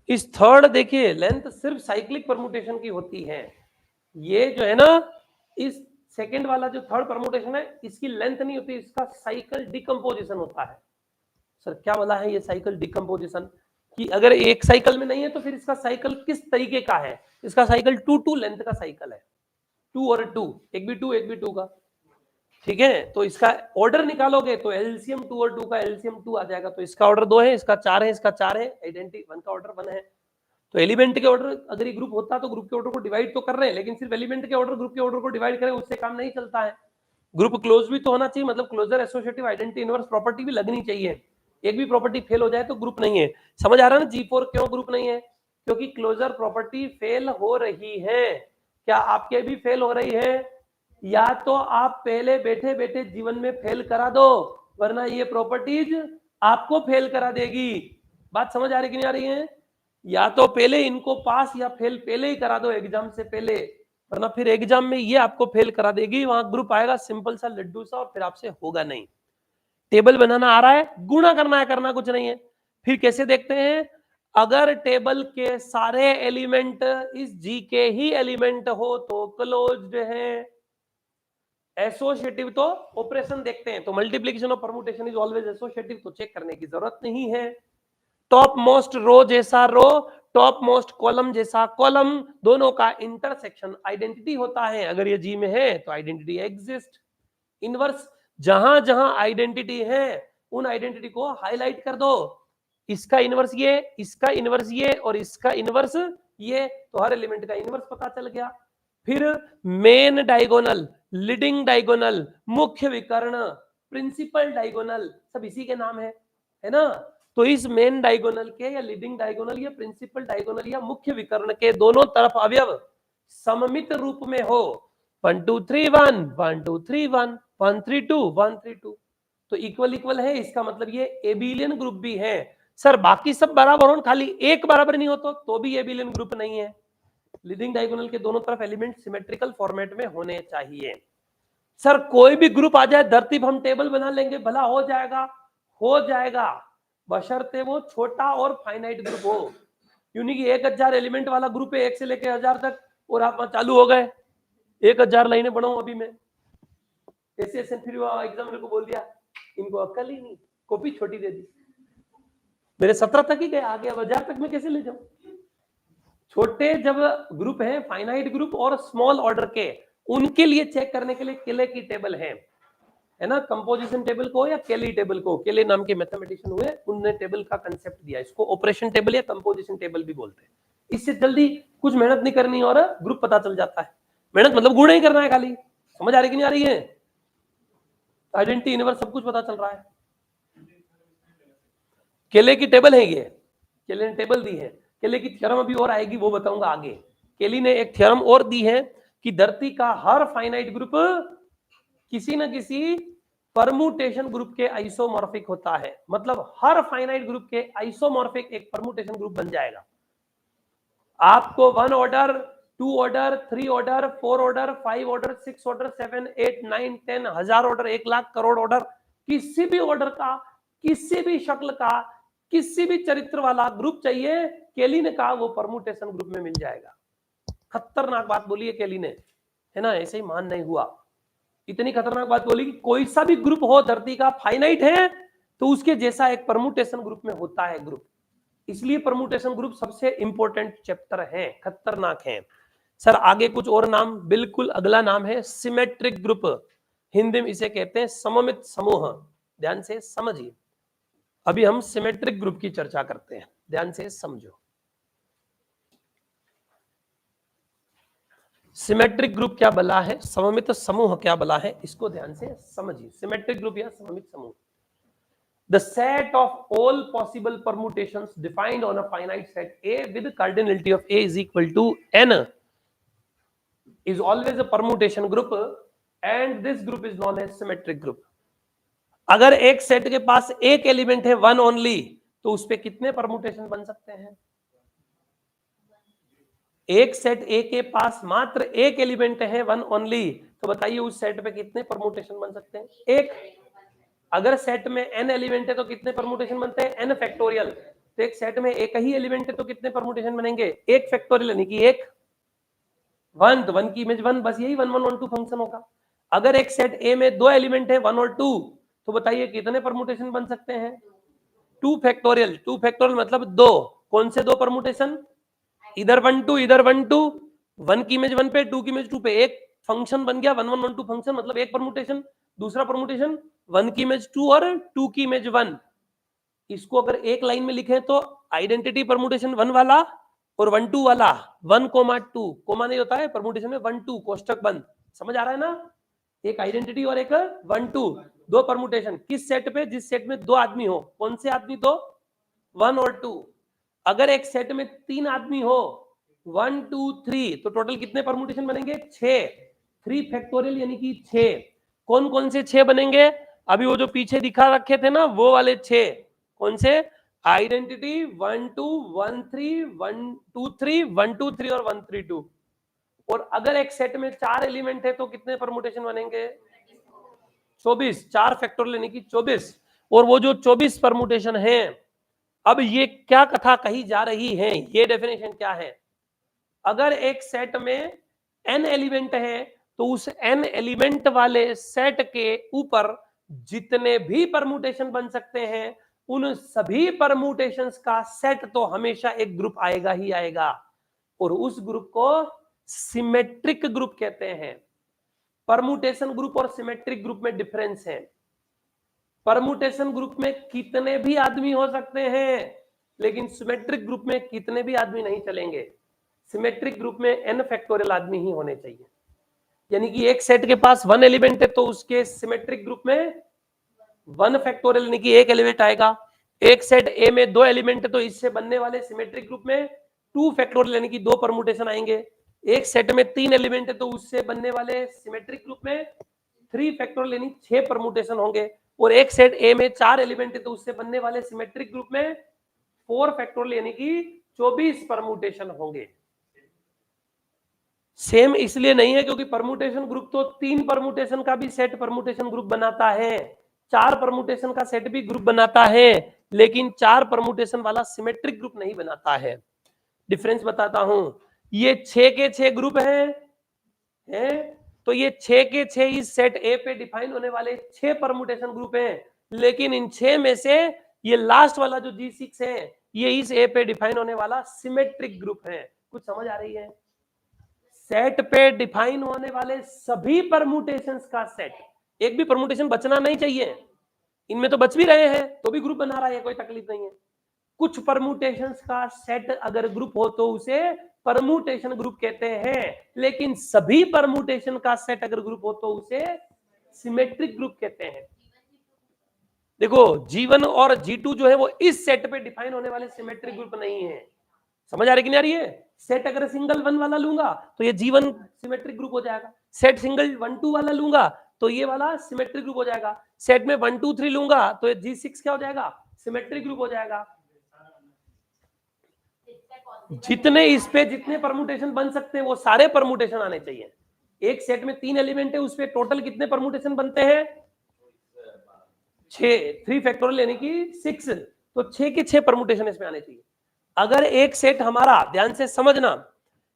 इस थर्ड देखिए लेंथ सिर्फ साइक्लिक परमुटेशन की होती है, ये जो है ना इस सेकंड वाला जो थर्ड परमुटेशन है इसकी लेंथ नहीं होती, इसका साइकिल डिकम्पोजिशन होता है। सर क्या बोला है ये साइकिल डिकम्पोजिशन, कि अगर एक साइकिल में नहीं है तो फिर इसका साइकिल किस तरीके का है, इसका साइकिल 2 लेंथ का साइकिल है, 2 और 2, एक भी 2 एक भी 2 का, ठीक है। तो इसका ऑर्डर निकालोगे तो एलसीएम 2 और 2 का एलसीएम 2 आ जाएगा, तो इसका ऑर्डर 2 है, इसका 4 है, इसका 4 है, आइडेंटिटी 1 का ऑर्डर 1 है। तो एलिमेंट के ऑर्डर अगर ये ग्रुप होता तो ग्रुप के ऑर्डर को डिवाइड तो कर रहे हैं, लेकिन सिर्फ एलिमेंट के ऑर्डर ग्रुप के ऑर्डर को डिवाइड करें उससे काम नहीं चलता है, ग्रुप क्लोज भी तो होना चाहिए, मतलब closure associative identity inverse property भी लगनी चाहिए, एक भी प्रॉपर्टी फेल हो जाए तो ग्रुप नहीं है। समझ आ रहा है ना G4 क्यों ग्रुप नहीं है, क्योंकि क्लोजर प्रॉपर्टी फेल हो रही है। क्या आपके भी फेल हो रही है, या तो आप पहले बैठे बैठे जीवन में फेल करा दो, वरना ये प्रॉपर्टीज आपको फेल करा देगी। बात समझ आ रही कि नहीं आ रही है, या तो पहले इनको पास या फेल पहले ही करा दो एग्जाम से पहले, वरना फिर एग्जाम में ये आपको फेल करा देगी, वहां ग्रुप आएगा सिंपल सा लड्डू सा और फिर आपसे होगा नहीं। टेबल बनाना आ रहा है, गुणा करना है, करना कुछ नहीं है। फिर कैसे देखते हैं, अगर टेबल के सारे एलिमेंट इस जी के ही एलिमेंट हो तो क्लोज्ड है, एसोसिएटिव तो ऑपरेशन देखते हैं, तो मल्टीप्लिकेशन और परमुटेशन इज ऑलवेज एसोसिएटिव, तो चेक करने की जरूरत नहीं है। टॉप मोस्ट रो जैसा रो, टॉप मोस्ट कॉलम जैसा कॉलम, दोनों का इंटरसेक्शन आइडेंटिटी होता है, अगर ये जी में है तो आइडेंटिटी एग्जिस्ट। इनवर्स जहां जहां आइडेंटिटी है उन आइडेंटिटी को हाईलाइट कर दो, इसका इनवर्स ये, इसका इनवर्स ये और इसका इनवर्स ये, तो हर एलिमेंट का इनवर्स पता चल गया। फिर मेन डायगोनल, लीडिंग डायगोनल, मुख्य विकर्ण, प्रिंसिपल डायगोनल, सब इसी के नाम है ना। तो इस मेन डायगोनल के या लीडिंग डायगोनल या प्रिंसिपल डायगोनल या मुख्य विकर्ण के दोनों तरफ अवयव सममित रूप में हो, 1 2 3 1 1 2 3 1 1 3 2 1 3 2, तो इक्वल इक्वल है, इसका मतलब ये एबिलियन ग्रुप भी है। सर बाकी सब बराबर हो, खाली एक बराबर नहीं हो तो भी एबिलियन ग्रुप नहीं है। लीडिंग डायगोनल के दोनों तरफ एलिमेंट सिमेट्रिकल फॉर्मेट में होने चाहिए। सर कोई भी ग्रुप आ जाए धरती पर हम टेबल बना लेंगे, भला हो जाएगा बशर्ते वो छोटा और फाइनाइट ग्रुप हो, यूनी कि 1000 एलिमेंट वाला ग्रुप है, 1 से लेकर 1000 तक, और आप चालू हो गए 1000 लाइनें बनाऊं अभी मैं, ऐसे फिर एग्जामिनर को बोल दिया इनको अक्ल ही नहीं, कॉपी छोटी दे दी, मेरे 17 तक ही गए, आगे अब 1000 तक मैं कैसे ले जाऊं। छोटे जब ग्रुप है फाइनाइट ग्रुप और स्मॉल ऑर्डर के, उनके लिए चेक करने के लिए केले की टेबल है ना, कंपोजिशन टेबल को या केली टेबल को, केले नाम के मैथमेटिशियन हुए, उन्होंने टेबल का कंसेप्ट दिया, इसको ऑपरेशन टेबल या कंपोजिशन टेबल भी बोलते हैं। इससे जल्दी कुछ मेहनत नहीं करनी और ग्रुप पता चल जाता है, मेहनत मतलब गुणा ही करना है खाली। समझ आ रही कि नहीं आ रही है, आइडेंटिटी इनवर्स सब कुछ पता चल रहा है। केले की टेबल है ये, केले ने टेबल दी है, केले की थ्योरम अभी और आएगी वो बताऊंगा आगे। केली ने एक थ्योरम और दी है कि धरती का हर फाइनाइट ग्रुप किसी न किसी परमुटेशन ग्रुप के आइसोमॉर्फिक होता है, मतलब हर फाइनाइट ग्रुप के आइसोमॉर्फिक एक परमुटेशन ग्रुप बन जाएगा। आपको 1 order 2 order 3 order 4 order 5 order 6 order 7 8 9 10 1000 order 1 lakh crore order, किसी भी ऑर्डर का, किसी भी शक्ल का, किसी भी चरित्र वाला ग्रुप चाहिए, केली ने कहा वो परमुटेशन ग्रुप में मिल जाएगा। खतरनाक बात बोली है केली ने, है ना, ऐसे ही मान नहीं हुआ, इतनी खतरनाक बात बोली कि कोई सा भी ग्रुप हो धरती का फाइनाइट है तो उसके जैसा एक परमुटेशन ग्रुप में होता है ग्रुप, इसलिए परमुटेशन ग्रुप सबसे इंपॉर्टेंट चैप्टर है, खतरनाक है। सर आगे कुछ और नाम, बिल्कुल अगला नाम है सिमेट्रिक ग्रुप, हिंदी में इसे कहते हैं सममित समूह, ध्यान से समझिए। अभी हम सिमेट्रिक ग्रुप की चर्चा करते हैं, ध्यान से समझो। सिमेट्रिक ग्रुप क्या बला है, सममित समूह क्या बला है, इसको ध्यान से समझिए। सिमेट्रिक ग्रुप या सममित समूह, the set of all possible permutations defined on a finite set A with cardinality of A is equal to n is always a permutation group and this group is known as symmetric group. अगर एक सेट के पास एक एलिमेंट है वन ओनली तो उस पे कितने परमुटेशन बन सकते हैं? एक सेट ए के पास मात्र एक एलिमेंट है वन ओनली तो बताइए उस सेट पे कितने परमुटेशन बन सकते हैं? एक. अगर सेट में n एलिमेंट है तो कितने परमुटेशन बनते हैं? n factorial. तो एक सेट में एक ही एलिमेंट है तो कितने परमुटेशन बनेंगे? एक फैक्टोरियल यानी कि एक. वन तो वन की इमेज वन, बस यही 1 1 1 2 फंक्शन होगा. अगर एक सेट ए में दो एलिमेंट है वन और टू तो बताइए कितने परमुटेशन बन सकते हैं? 2 फैक्टोरियल. 2 फैक्टोरियल मतलब दो. कौन से दो परमुटेशन? इधर 1 2 इधर 1 2. वन की इमेज वन पे, टू की इमेज टू पे. एक फंक्शन बन गया 1 1 1 2 फंक्शन मतलब एक परमुटेशन. दूसरा परमुटेशन वन की इमेज टू और टू की इमेज वन. इसको अगर एक लाइन में लिखें तो आइडेंटिटी परमुटेशन वन वाला और 1 2 वाला. 1 2 कोमा नहीं होता है परमुटेशन में. 1 2 कोष्टक बंद. समझ आ रहा है ना? एक आइडेंटिटी और एक 1 2. दो परमुटेशन किस सेट पे? जिस सेट में दो आदमी हो. कौन से आदमी? दो. 1 और 2. अगर एक सेट में तीन आदमी हो 1 2 3 तो टोटल कितने परमुटेशन बनेंगे? 6. 3 फैक्टोरियल यानी कि 6. कौन कौन से 6 बनेंगे? अभी वो जो पीछे दिखा रखे थे ना वो वाले 6. कौन से? आइडेंटिटी 1 2 1 3 1 2 3 1 2 3 और 1 3 2. और अगर एक सेट में चार एलिमेंट है तो कितने परमुटेशन बनेंगे? 24. 4 फैक्टोरियल यानी कि 24. और वो जो 24 परमुटेशन है, अब ये क्या कथा कही जा रही है, ये डेफिनेशन क्या है? अगर एक सेट में n एलिमेंट है तो उस n एलिमेंट वाले सेट के ऊपर जितने भी परमुटेशन बन सकते हैं उन सभी परमुटेशंस का सेट तो हमेशा एक ग्रुप आएगा ही आएगा और उस ग्रुप को सिमेट्रिक ग्रुप कहते हैं. परमुटेशन ग्रुप और सिमेट्रिक ग्रुप में डिफरेंस है. परमुटेशन ग्रुप में कितने भी आदमी हो सकते हैं लेकिन सिमेट्रिक ग्रुप में कितने भी आदमी नहीं चलेंगे. सिमेट्रिक ग्रुप में n फैक्टोरियल आदमी ही होने चाहिए. यानी कि एक सेट के पास वन एलिमेंट है तो उसके सिमेट्रिक ग्रुप में 1 फैक्टोरियल यानी कि एक एलिमेंट आएगा. एक सेट ए में दो एलिमेंट है तो इससे बनने वाले सिमेट्रिक ग्रुप में 2 फैक्टोरियल यानी कि दो परमुटेशन आएंगे. एक सेट में 3 एलिमेंट है तो उससे बनने वाले सिमेट्रिक ग्रुप में 3 फैक्टोरियल यानी 6 परमुटेशन होंगे. और एक सेट ए में 4 एलिमेंट है तो उससे बनने वाले सिमेट्रिक ग्रुप में 4 फैक्टोरियल यानी कि 24 परमुटेशन होंगे. सेम इसलिए नहीं है क्योंकि परमुटेशन ग्रुप तो 3 परमुटेशन का भी सेट परमुटेशन ग्रुप बनाता है, 4 परमुटेशन का सेट भी ग्रुप बनाता है, लेकिन 4 परमुटेशन वाला सिमेट्रिक ग्रुप नहीं बनाता है. डिफरेंस बताता हूं. ये 6 के 6 ग्रुप हैं तो ये 6 के 6 इस सेट ए पे डिफाइन होने वाले 6 परमुटेशन ग्रुप हैं. लेकिन इन 6 में से ये लास्ट वाला जो G6 है ये इस ए पे डिफाइन होने वाला सिमेट्रिक ग्रुप है. कुछ समझ आ रही है? सेट पे डिफाइन होने वाले सभी परमुटेशंस का सेट. एक भी परमुटेशन बचना नहीं चाहिए. इनमें तो बच भी रहे हैं तो भी ग्रुप बना रहा है, कोई तकलीफ नहीं है. कुछ परमुटेशंस का सेट अगर ग्रुप हो तो उसे परमुटेशन ग्रुप कहते हैं, लेकिन सभी परमुटेशन का सेट अगर ग्रुप हो तो उसे सिमेट्रिक ग्रुप कहते हैं. देखो G1 और G2 जो है वो इस सेट पे डिफाइन होने वाले सिमेट्रिक ग्रुप नहीं है. समझ आ रही कि नहीं आ रही है? सेट अगर सिंगल 1 वाला लूंगा तो ये G1 सिमेट्रिक ग्रुप हो जाएगा. सेट सिंगल 1 2 वाला लूंगा तो ये वाला सिमेट्रिक ग्रुप हो जाएगा. सेट में 1 2 3 लूंगा तो ये G6 क्या हो जाएगा? सिमेट्रिक ग्रुप हो जाएगा. जितने इस पे जितने परमुटेशन बन सकते हैं वो सारे परमुटेशन आने चाहिए. एक सेट में 3 एलिमेंट है उस पे टोटल कितने परमुटेशन बनते हैं? 6. 3 फैक्टोरियल यानी कि 6. तो 6 के 6 परमुटेशन इसमें आने चाहिए. अगर एक सेट हमारा, ध्यान से समझना,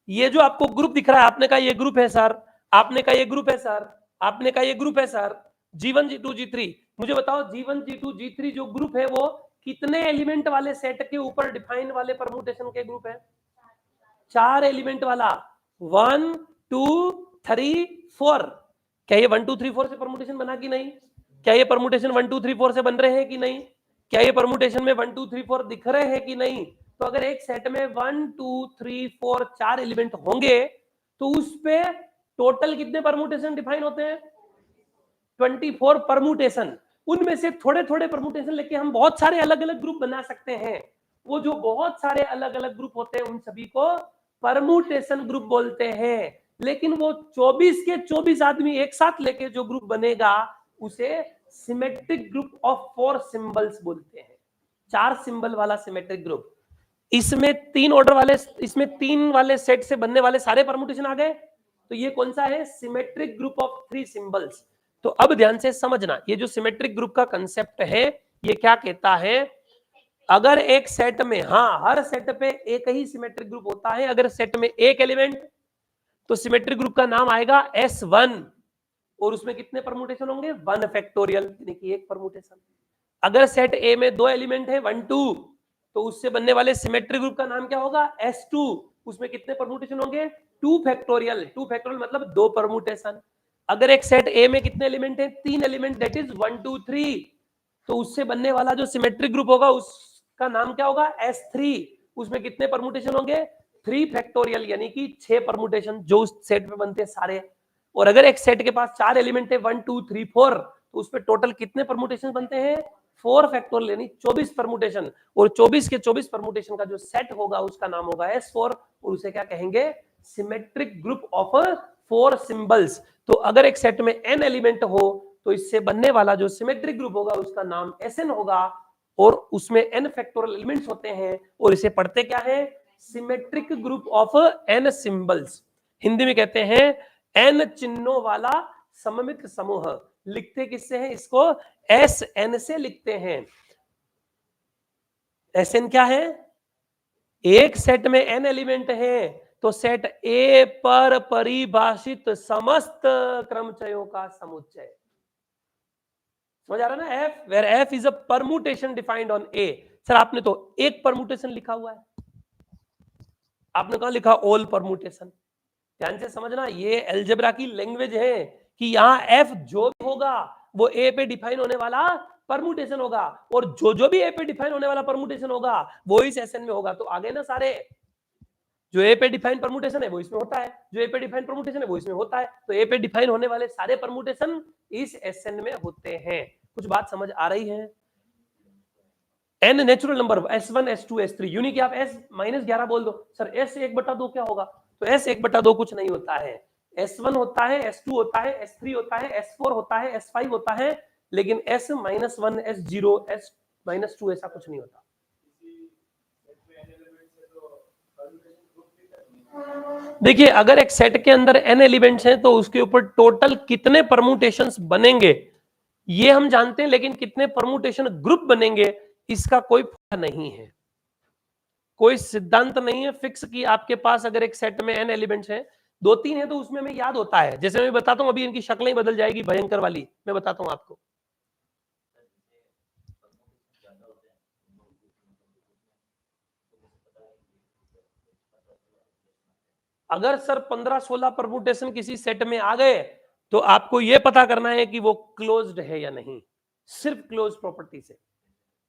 ये जो आपको ग्रुप दिख रहा है, आपने कहा ये ग्रुप है सर, आपने कहा ये ग्रुप है सर, आपने कहा ये ग्रुप है सर, G1 G2 G3. मुझे बताओ G1 G2 G3 जो ग्रुप है वो कितने एलिमेंट वाले सेट के ऊपर डिफाइन वाले परमुटेशन के ग्रुप है? 4 एलिमेंट वाला. 1 2 3 4. क्या ये 1 2 3 4 से परमुटेशन बना कि नहीं? क्या ये परमुटेशन 1 2 3 4 से बन रहे हैं कि नहीं? क्या ये परमुटेशन में 1 2 3 4 दिख रहे हैं कि नहीं? तो अगर एक सेट में 1 2 3 4 4 एलिमेंट होंगे तो उस पे टोटल कितने परमुटेशन डिफाइन होते हैं? 24 परमुटेशन. उनमें से थोड़े थोड़े परमुटेशन लेके हम बहुत सारे अलग अलग ग्रुप बना सकते हैं। वो जो बहुत सारे अलग अलग ग्रुप होते हैं उन सभी को परमुटेशन ग्रुप बोलते हैं। लेकिन वो 24 के 24 आदमी एक साथ लेके जो ग्रुप बनेगा उसे सिमेट्रिक ग्रुप ऑफ 4 सिंबल्स बोलते हैं। 4 सिंबल वाला सिमेट्रिक ग्रुप। इसमें 3 ऑर्डर वाले, इसमें 3 वाले सेट से बनने वाले सारे परमुटेशन आ गए। तो ये कौन सा है? Symmetric group of 3 symbols. तो अब ध्यान से समझना, ये जो सिमेट्रिक ग्रुप का कंसेप्ट है ये क्या कहता है? अगर एक सेट में, हाँ, हर सेट पे एक ही सिमेट्रिक ग्रुप होता है। अगर सेट में एक एलिमेंट, तो सिमेट्रिक ग्रुप का नाम आएगा S1 और उसमें कितने परमुटेशन होंगे? 1 फैक्टोरियल, यानी कि 1 परमुटेशन। अगर सेट ए में 2 एलिमेंट है 1 2, तो उससे बनने वाले सिमेट्रिक ग्रुप का नाम क्या होगा? S2। उसमें कितने परमुटेशन होंगे? 2 फैक्टोरियल। 2 फैक्टोरियल मतलब 2 परमुटेशन। अगर एक सेट ए में कितने एलिमेंट है? 3 एलिमेंट, दैट इज 1 2 3, तो उससे बनने वाला जो सिमेट्रिक ग्रुप होगा उसका नाम क्या होगा? S3। उसमें कितने परमुटेशन होंगे? 3 फैक्टोरियल, यानी कि 6 परमुटेशन जो उस सेट में बनते हैं सारे। और अगर एक सेट के पास 4 एलिमेंट है 1 2 3 4, तो उसमें टोटल कितने परमुटेशन बनते हैं? 4 फैक्टोरियल, यानी 24 परमुटेशन। और 24 के 24 परमुटेशन का जो सेट होगा उसका नाम होगा S4 और उसे क्या कहेंगे? Symmetric group of 4 symbols. तो अगर एक सेट में n एलिमेंट हो तो इससे बनने वाला जो सिमेट्रिक ग्रुप होगा उसका नाम Sn होगा और उसमें n फैक्टोरियल एलिमेंट्स होते हैं और इसे पढ़ते क्या है? Symmetric group of n symbols. Hindi में कहते हैं n चिन्हों वाला सममित समूह। लिखते किससे हैं इसको? Sn से लिखते हैं। Sn क्या है? एक सेट में n एलिमेंट है तो सेट ए पर परिभाषित समस्त क्रमचयों का समुच्चय। समझ आ रहा है ना? F, where F is a permutation defined on A। Sir आपने तो एक परमुटेशन लिखा हुआ है, आपने कहा लिखा ऑल परमुटेशन। ध्यान से समझना, ये अलजेब्रा की लैंग्वेज है कि यहाँ F जो भी होगा वो A पे डिफाइन होने वाला परमुटेशन होगा और जो भी A पे डिफाइन होने वाला परमुटेशन होगा वो इस SN में होगा। तो आगे ना सारे, जो ए पे डिफाइन परमुटेशन है वो इसमें होता है, जो ए पे डिफाइन परमुटेशन है वो इसमें होता है। तो ए पे डिफाइन होने वाले सारे परमुटेशन इस एसएन में होते हैं। कुछ बात समझ आ रही है? N natural number S1 S2 S3, unique कि आप S-11 बोल दो। सर S 1/2 क्या होगा? तो S 1/2 कुछ नहीं होता है। S1 होता है, S2 होता है, S3 होता है, S4 होता है, S5 होता है, लेकिन S-1 S0 S-2 ऐसा कुछ नहीं होता। देखिए अगर एक सेट के अंदर n एलिमेंट्स हैं तो उसके ऊपर टोटल कितने परमुटेशंस बनेंगे ये हम जानते हैं, लेकिन कितने परमुटेशन ग्रुप बनेंगे इसका कोई पता नहीं है, कोई सिद्धांत नहीं है फिक्स कि आपके पास अगर एक सेट में n एलिमेंट्स हैं, 2-3 है तो उसमें हमें याद होता है। जैसे मैं बताता हूं, अभी इनकी शक्लें बदल जाएगी भयंकर वाली, मैं बताता हूं आपको। अगर सर 15-16 परमुटेशन किसी सेट में आ गए तो आपको यह पता करना है कि वो क्लोज्ड है या नहीं, सिर्फ क्लोज प्रॉपर्टी से।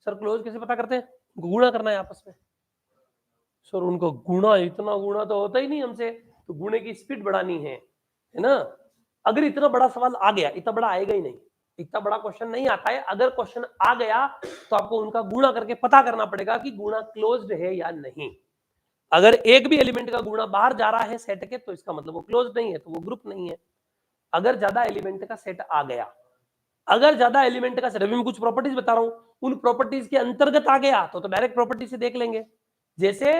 सर क्लोज कैसे पता करते हैं? गुणा करना है आपस में। सर उनको गुणा, इतना गुणा तो होता ही नहीं हमसे, तो गुणे की स्पीड बढ़ानी है ना? अगर इतना बड़ा सवाल आ गया, इतना बड़ा आएगा ही नहीं, इतना बड़ा क्वेश्चन नहीं आता है। अगर क्वेश्चन आ गया तो आपको उनका गुणा करके पता करना पड़ेगा कि गुणा क्लोज्ड है या नहीं। अगर एक भी एलिमेंट का गुणा बाहर जा रहा है सेट के तो इसका मतलब वो क्लोज नहीं है, तो वो ग्रुप नहीं है। अगर ज्यादा एलिमेंट का सेट आ गया, अगर ज्यादा एलिमेंट का सेट, अभी मैं कुछ प्रॉपर्टीज बता रहा हूं, उन प्रॉपर्टीज के अंतर्गत आ गया तो डायरेक्ट प्रॉपर्टी से देख लेंगे। जैसे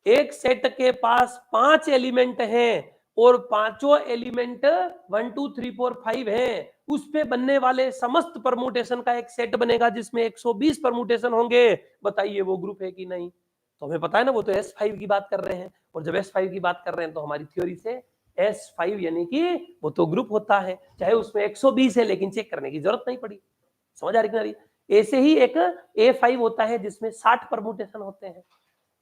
एक सेट के पास 5 एलिमेंट हैं और पांचों एलिमेंट 1 2 3 4 5 हैं, उस पे बनने वाले समस्त परमुटेशन का एक सेट बनेगा जिसमें 120 परमुटेशन होंगे। बताइए वो ग्रुप है कि नहीं? तो हमें पता है ना, वो तो S5 की बात कर रहे हैं, और जब S5 की बात कर रहे हैं तो हमारी थ्योरी से S5 यानी कि वो तो ग्रुप होता है, चाहे उसमें 120 है, लेकिन चेक करने की जरूरत नहीं पड़ी। समझ आ रही? ऐसे ही एक A5 होता है जिसमें 60 परमुटेशन होते हैं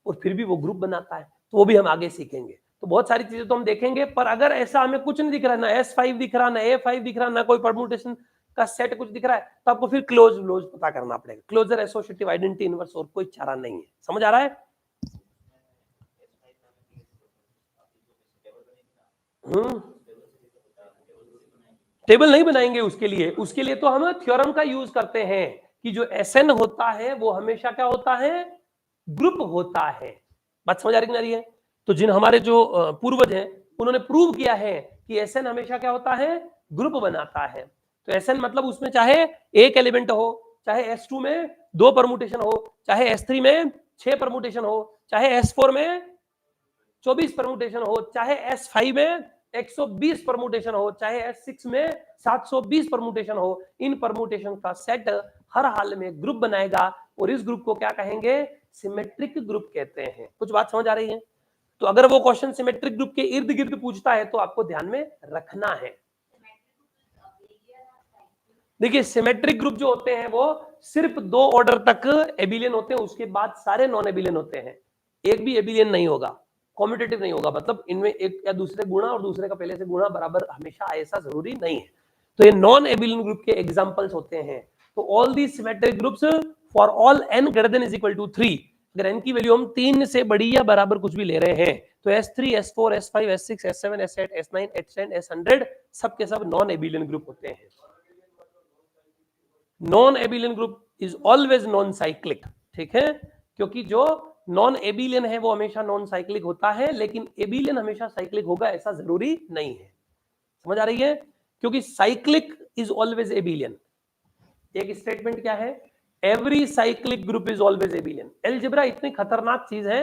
और फिर भी वो ग्रुप बनाता है, तो वो भी हम आगे सीखेंगे। तो बहुत सारी चीजें तो हम देखेंगे, पर अगर ऐसा हमें कुछ नहीं दिख रहा, ना S5 दिख रहा, ना A5 दिख रहा, ना कोई परमुटेशन का सेट कुछ दिख रहा है, तो आपको फिर क्लोज पता करना पड़ेगा। क्लोजर एसोसिएटिव आइडेंटिटी इनवर्स, और कोई चारा नहीं है। समझ आ रहा है? टेबल नहीं बनाएंगे उसके लिए तो हम थ्योरम का यूज करते हैं कि जो Sn होता है वो हमेशा क्या होता है, ग्रुप होता है। बात समझ आ रही कि नहीं आ रही है? तो जिन हमारे जो पूर्वज हैं उन्होंने प्रूव किया है कि Sn हमेशा क्या होता है, ग्रुप बनाता है। तो Sn मतलब उसमें चाहे एक एलिमेंट हो, चाहे S2 में 2 परमुटेशन हो, चाहे S3 में 6 परमुटेशन हो, चाहे S4 में 24 परमुटेशन हो, चाहे S5 में 120 परमुटेशन हो, चाहे S6 में 720 परमुटेशन हो, इन परमुटेशन का सेट हर हाल में ग्रुप बनाएगा और इस ग्रुप को क्या कहेंगे, सिमेट्रिक ग्रुप कहते हैं। कुछ बात समझ आ रही है? तो अगर वो क्वेश्चन सिमेट्रिक ग्रुप के इर्द गिर्द पूछता है तो आपको ध्यान में रखना है। देखिए सिमेट्रिक ग्रुप जो होते हैं वो सिर्फ 2 ऑर्डर तक एबिलियन होते हैं, उसके बाद सारे नॉन एबिलियन होते हैं। एक भी एबिलियन नहीं होगा, कॉम्यूटेटिव नहीं होगा, मतलब इनमें एक या दूसरे गुणा और दूसरे का पहले से गुणा बराबर हमेशा ऐसा जरूरी नहीं है। तो ये नॉन एबिलियन ग्रुप के एग्जांपल्स होते हैं। तो all the symmetric groups for all n greater than is equal to 3, अगर n की वैल्यू हम 3 से बड़ी या बराबर कुछ भी ले रहे हैं तो S3, S4, S5, S6, S7, S8, S9, S10, S100 सब के सब नॉन एबिलियन ग्रुप होते हैं। Non abelian group is always non cyclic, ठीक है, क्योंकि जो नॉन एबिलियन है वो हमेशा नॉन साइक्लिक होता है, लेकिन एबिलियन हमेशा साइक्लिक होगा ऐसा जरूरी नहीं है। समझ आ रही है? क्योंकि साइक्लिक इज ऑलवेज एबिलियन। एक स्टेटमेंट क्या है, every cyclic group is always एबिलियन। Algebra इतनी खतरनाक चीज है,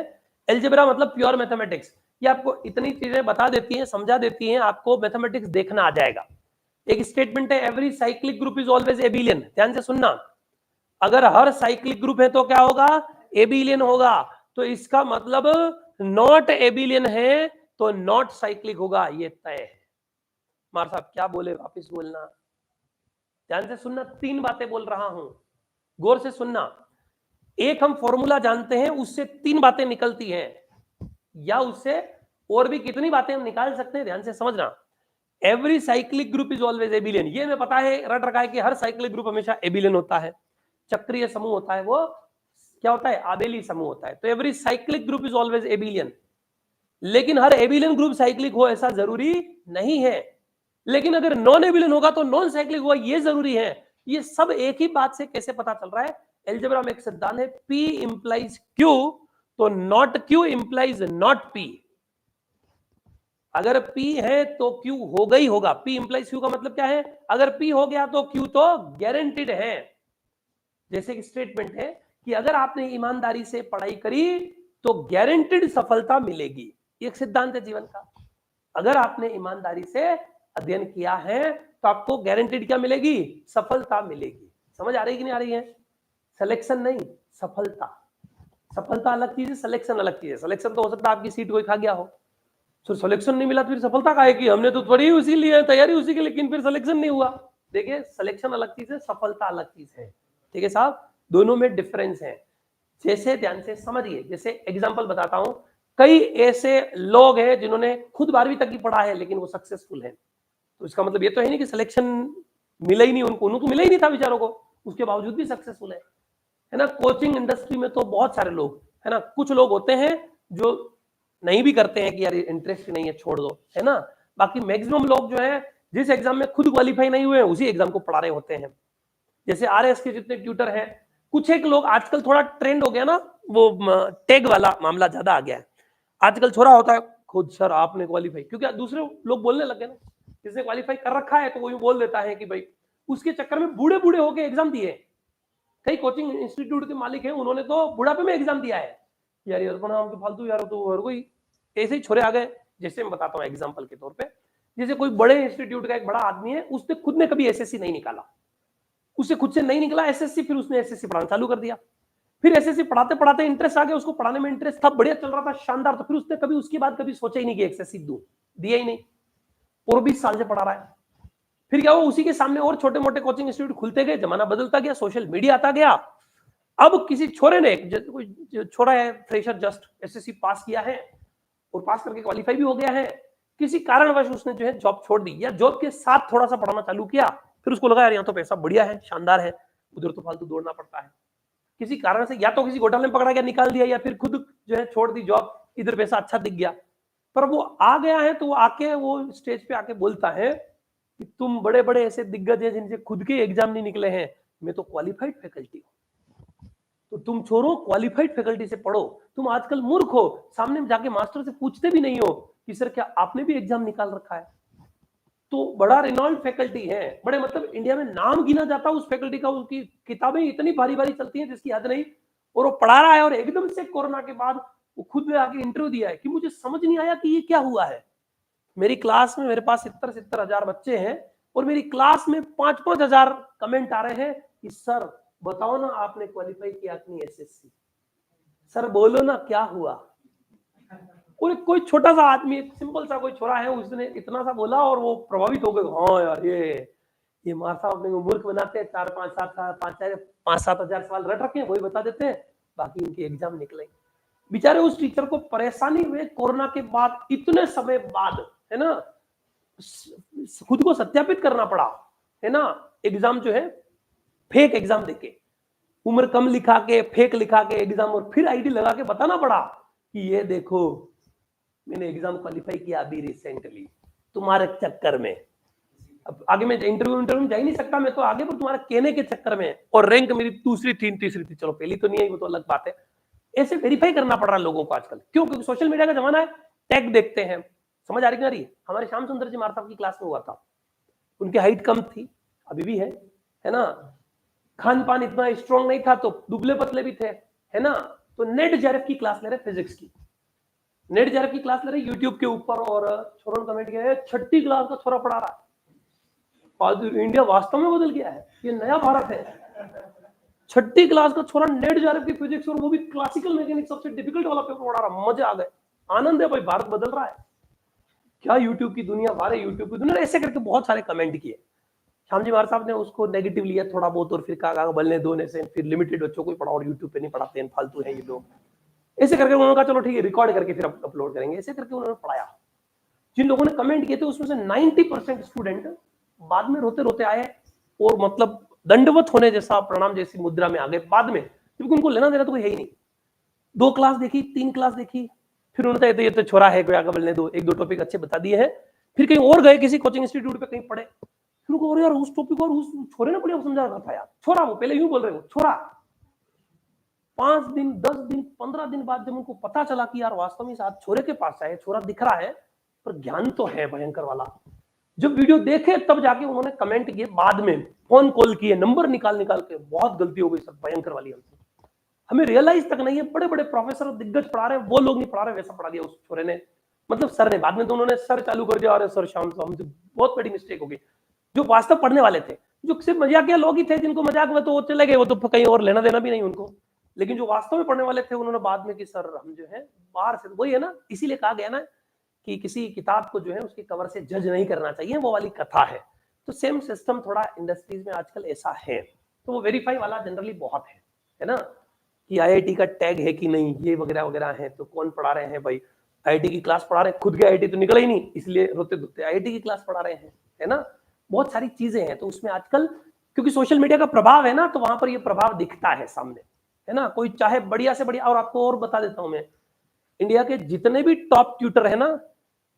एलजेब्रा मतलब प्योर मैथमेटिक्स, ये आपको इतनी चीजें बता देती है, समझा देती है, आपको मैथमेटिक्स देखना आ जाएगा। एक स्टेटमेंट है every cyclic group is always एबिलियन, ध्यान से सुनना, अगर हर साइक्लिक ग्रुप है तो क्या होगा, एबिलियन होगा। तो इसका मतलब नॉट एबिलियन है तो नॉट साइक्लिक होगा, ये तय है। मार साहब क्या बोले, वापिस बोलना, ध्यान से सुनना, 3 बातें बोल रहा हूं, गौर से सुनना। एक हम फॉर्मूला जानते हैं, उससे 3 बातें निकलती हैं, या उससे और भी कितनी बातें हम निकाल सकते हैं, ध्यान से समझना। Every cyclic group is always एबिलियन, ये मैं पता है, रट रखा है कि हर साइक्लिक ग्रुप हमेशा एबिलियन होता है। चक्रीय समूह होता है वो क्या होता है, आबेली समूह होता है। तो every cyclic group is always एबिलियन, लेकिन हर एबिलियन ग्रुप साइक्लिक हो ऐसा जरूरी नहीं है। लेकिन अगर नॉन एबिलियन होगा तो नॉन साइक्लिक हुआ ये जरूरी है। ये सब एक ही बात से कैसे पता चल रहा है, एलजेब्रा में एक सिद्धांत है, P इंप्लाइज Q, तो not Q implies not P। अगर P है तो Q होगा ही होगा। P इंप्लाइज Q का मतलब क्या है, अगर P हो गया तो Q तो गारंटीड है। जैसे एक स्टेटमेंट है कि अगर आपने ईमानदारी से पढ़ाई करी तो गारंटीड सफलता मिलेगी, एक सिद्धांत है जीवन का। अगर आपने ईमानदारी से अध्ययन किया है तो आपको गारंटीड क्या मिलेगी, सफलता मिलेगी। समझ आ रही कि नहीं आ रही है? सिलेक्शन नहीं, सफलता। सफलता अलग चीज है, सिलेक्शन अलग चीज है। सिलेक्शन तो हो सकता है आपकी सीट कोई खा गया हो, तो सिलेक्शन नहीं मिला तो फिर सफलता काहे की, हमने तो पढ़ी उसी लिए, तैयारी उसी की, लेकिन फिर सिलेक्शन नहीं हुआ। देखिए सिलेक्शन अलग चीज है, सफलता अलग चीज है, ठीक है साहब, दोनों में डिफरेंस है। जैसे ध्यान से समझिए, जैसे एग्जांपल बताता हूं, कई ऐसे लोग हैं जिन्होंने खुद 12वीं तक की पढ़ा है लेकिन वो सक्सेसफुल है, तो इसका मतलब ये तो है नहीं कि सिलेक्शन मिला ही नहीं उनको मिला ही नहीं था बेचारों को, उसके बावजूद भी सक्सेसफुल है ना। कोचिंग इंडस्ट्री में तो बहुत सारे लोग है ना, कुछ लोग होते हैं जो नहीं भी करते हैं कि यार इंटरेस्ट नहीं है छोड़ दो, है ना। बाकी मैक्सिमम लोग जो है जिस एग्जाम में खुद क्वालिफाई नहीं हुए उसी एग्जाम को पढ़ा रहे होते हैं। जैसे आरएस के जितने ट्यूटर हैं, कुछ एक लोग, आजकल थोड़ा ट्रेंड हो गया ना, वो टैग वाला मामला ज्यादा आ गया है। आजकल छोरा होता है खुद, सर आपने क्वालिफाई, क्योंकि दूसरे लोग बोलने लगे ना, जिसने क्वालिफाई कर रखा है तो वो बोल देता है कि भाई, उसके चक्कर में बूढ़े बूढ़े होके एग्जाम दिए। कई कोचिंग इंस्टीट्यूट के मालिक हैं, उन्होंने तो बुढ़ापे में एग्जाम दिया है। यार ये तो फालतू यार, तो हर कोई ऐसे ही छोरे आ गए। जैसे मैं बताता हूँ एग्जाम्पल के तौर पे, जैसे कोई बड़े इंस्टीट्यूट का एक बड़ा आदमी है, उसने खुद ने कभी एसएससी नहीं निकाला, उससे खुद से नहीं निकला एसएससी, फिर उसने एसएससी पढ़ाना चालू कर दिया। फिर एसएससी पढ़ाते पढ़ाते इंटरेस्ट आ गया, उसको पढ़ाने में इंटरेस्ट था, बढ़िया चल रहा था, शानदार, तो फिर उसने कभी उसके बाद कभी सोचा ही नहीं कि एसएससी दूं, दिया ही नहीं, और 20 साल से पढ़ा रहा है। फिर क्या हुआ, उसी के सामने और छोटे मोटे कोचिंग इंस्टीट्यूट खुलते गए, जमाना बदलता गया, सोशल मीडिया आता गया। अब किसी छोरे ने, कोई छोरा है फ्रेशर, जस्ट एसएससी पास किया है और पास करके क्वालिफाई भी हो गया है, किसी कारणवश उसने जो है जॉब छोड़ दी, या जॉब के साथ थोड़ा सा पढ़ाना चालू किया, फिर उसको लगा यार यहाँ तो पैसा बढ़िया है, शानदार है, उधर तो फालतू दौड़ना पड़ता है। किसी कारण से या तो किसी घोटाले में पकड़ा गया, निकाल दिया, या फिर खुद जो है छोड़ दी जॉब, इधर पैसा अच्छा दिख गया। पर वो आ गया है तो वो आके वो स्टेज पे आके बोलता है कि तुम बड़े बड़े ऐसे दिग्गज हैं जिनसे खुद के एग्जाम नहीं निकले हैं, मैं तो क्वालिफाइड फैकल्टी हूँ। तो तुम छोड़ो, क्वालिफाइड फैकल्टी से पढ़ो। तुम आजकल मूर्ख हो, सामने जाके मास्टर से पूछते भी नहीं हो कि सर क्या आपने भी एग्जाम निकाल रखा है। तो बड़ा रिनॉल्ड फैकल्टी है, बड़े मतलब इंडिया में नाम गिना जाता उस फैकल्टी का, उसकी किताबें इतनी भारी भारी चलती हैं जिसकी हद नहीं, और वो पढ़ा रहा है। और एकदम से कोरोना के बाद वो खुद ने आके इंटरव्यू दिया है कि मुझे समझ नहीं आया कि ये क्या हुआ है। मेरी क्लास में मेरे पास 70 हजार बच्चे हैं और मेरी क्लास में 5-5 हजार कमेंट आ रहे हैं कि सर बताओ ना आपने क्वालिफाई किया कि नहीं एसएससी, सर बोलो ना क्या हुआ। और कोई छोटा सा आदमी, एक सिंपल सा कोई छोरा है, उसने इतना सा बोला और वो प्रभावित हो गए, हाँ यार ये मार साहब अपने को मूर्ख बनाते हैं, 4-5-7 हजार सवाल रट रखे हैं वही बता देते हैं, बाकी इनके एग्जाम निकले। बेचारे उस टीचर को परेशानी हुए कोरोना के बाद, इतने समय बाद, है ना, खुद को सत्यापित करना पड़ा, है ना, एग्जाम जो है फेक एग्जाम देके, उम्र कम लिखा के फेक लिखा के एग्जाम, और फिर आईडी लगा के बताना पड़ा कि ये देखो मैंने एग्जाम क्वालिफाई किया अभी रिसेंटली तुम्हारे चक्कर में। अब आगे मैं इंटरव्यू में जा ही नहीं सकता मैं तो आगे, पर तुम्हारे कहने के चक्कर में, और रैंक मेरी दूसरी थी तीसरी थी, चलो पहली तो नहीं है वो तो अलग बात है। ऐसे वेरीफाई करना पड़ रहा है लोगों को आजकल, क्यों? क्योंकि सोशल मीडिया का जमाना है, टैग देखते हैं। समझ आ रही रही? हमारे श्याम सुंदर जी मार साहब की क्लास में हुआ था, उनकी हाइट कम थी, अभी भी है ना, खान पान इतना स्ट्रॉन्ग नहीं था तो दुबले पतले भी थे, है ना। तो नेट जेआरएफ की क्लास ले रहे, फिजिक्स की नेट जेआरएफ की क्लास ले रहे यूट्यूब के ऊपर, और छोरों कमेंट किया है 6ठी क्लास का छोरा पढ़ा रहा है, इंडिया वास्तव में बदल गया है, ये नया भारत है। 6ठी क्लास का छोरा नेट जेआरएफ की फिजिक्स, और वो भी क्लासिकल मैकेनिक्स, सबसे डिफिकल्ट वाला पेपर पढ़ा रहा, मजे आ गए, आनंद है भाई, भारत बदल रहा है क्या, यूट्यूब की दुनिया, बारे यूट्यूब की दुनिया। ऐसे करके बहुत सारे कमेंट किए, श्याम जी मार साहब ने उसको नेगेटिव लिया थोड़ा बहुत, और फिर कहा बलने दो ने से, फिर लिमिटेड बच्चों को ही पढ़ाओ और यूट्यूब पे नहीं पढ़ाते हैं, फालतू है ये लोग। ऐसे करके उन्होंने कहा चलो ठीक है रिकॉर्ड करके फिर अपलोड करेंगे, ऐसे करके उन्होंने पढ़ाया। जिन लोगों ने कमेंट किए थे उसमें से 90% स्टूडेंट बाद में रोते रोते आए, और मतलब दंडवत होने जैसा, प्रणाम जैसी मुद्रा में आ गए बाद में, क्योंकि उनको लेना देना तो कोई है ही नहीं। 2 क्लास देखी, 3 क्लास देखी, फिर उन्होंने ये तो छोरा है कोई, आगे बोलने दो, 1-2 टॉपिक अच्छे बता दिए हैं, फिर कहीं और गए किसी कोचिंग इंस्टीट्यूट पे कहीं पढ़े, फिर उनको यार उस टॉपिक और उस छोरे ने बढ़िया समझा रखा था यार, छोरा, वो पहले यूं बोल रहे हो छोरा। 5 दिन 10 दिन 15 दिन बाद जब उनको पता चला कि यार वास्तव में साथ छोरे के पास आए, छोरा दिख रहा है पर ज्ञान तो है भयंकर वाला, जब वीडियो देखे तब जाके उन्होंने कमेंट किए, बाद में फोन कॉल किए, नंबर निकाल के, बहुत गलती हो गई सर भयंकर वाली हमसे, हमें रियलाइज तक नहीं है, बड़े बड़े प्रोफेसर दिग्गज पढ़ा रहे हैं, वो लोग नहीं पढ़ा रहे, वैसा पढ़ा दिया उस छोरे ने, मतलब सर ने। बाद में तो उन्होंने सर चालू कर दिया, अरे सर शाम से हमसे बहुत बड़ी मिस्टेक हो गई। जो वास्तव पढ़ने वाले थे, जो सिर्फ मजाकिया लोग ही थे, जिनको मजाक में तो वो चले गए, वो तो कहीं और लेना देना भी नहीं उनको, लेकिन जो वास्तव में पढ़ने वाले थे उन्होंने बाद में कि सर हम जो है बाहर से, वही है ना, इसीलिए कहा गया ना कि किसी किताब को जो है उसकी कवर से जज नहीं करना चाहिए, वो वाली कथा है। तो सेम सिस्टम थोड़ा इंडस्ट्रीज में आजकल ऐसा है, तो वो वेरीफाई वाला जनरली बहुत है ना, कि आईआईटी का टैग है कि नहीं, ये वगैरह वगैरह है, तो कौन पढ़ा रहे हैं भाई, आईआईटी की क्लास पढ़ा रहे हैं, खुद के आईआईटी तो निकला ही नहीं, इसलिए रोते धोते आईआईटी की क्लास पढ़ा रहे हैं, है ना, बहुत सारी चीजें हैं। तो उसमें आजकल क्योंकि सोशल मीडिया का प्रभाव है ना, तो वहां पर ये प्रभाव दिखता है सामने, है ना। कोई चाहे बढ़िया से बढ़िया, और आपको और बता देता हूं मैं, इंडिया के जितने भी टॉप ट्यूटर है ना,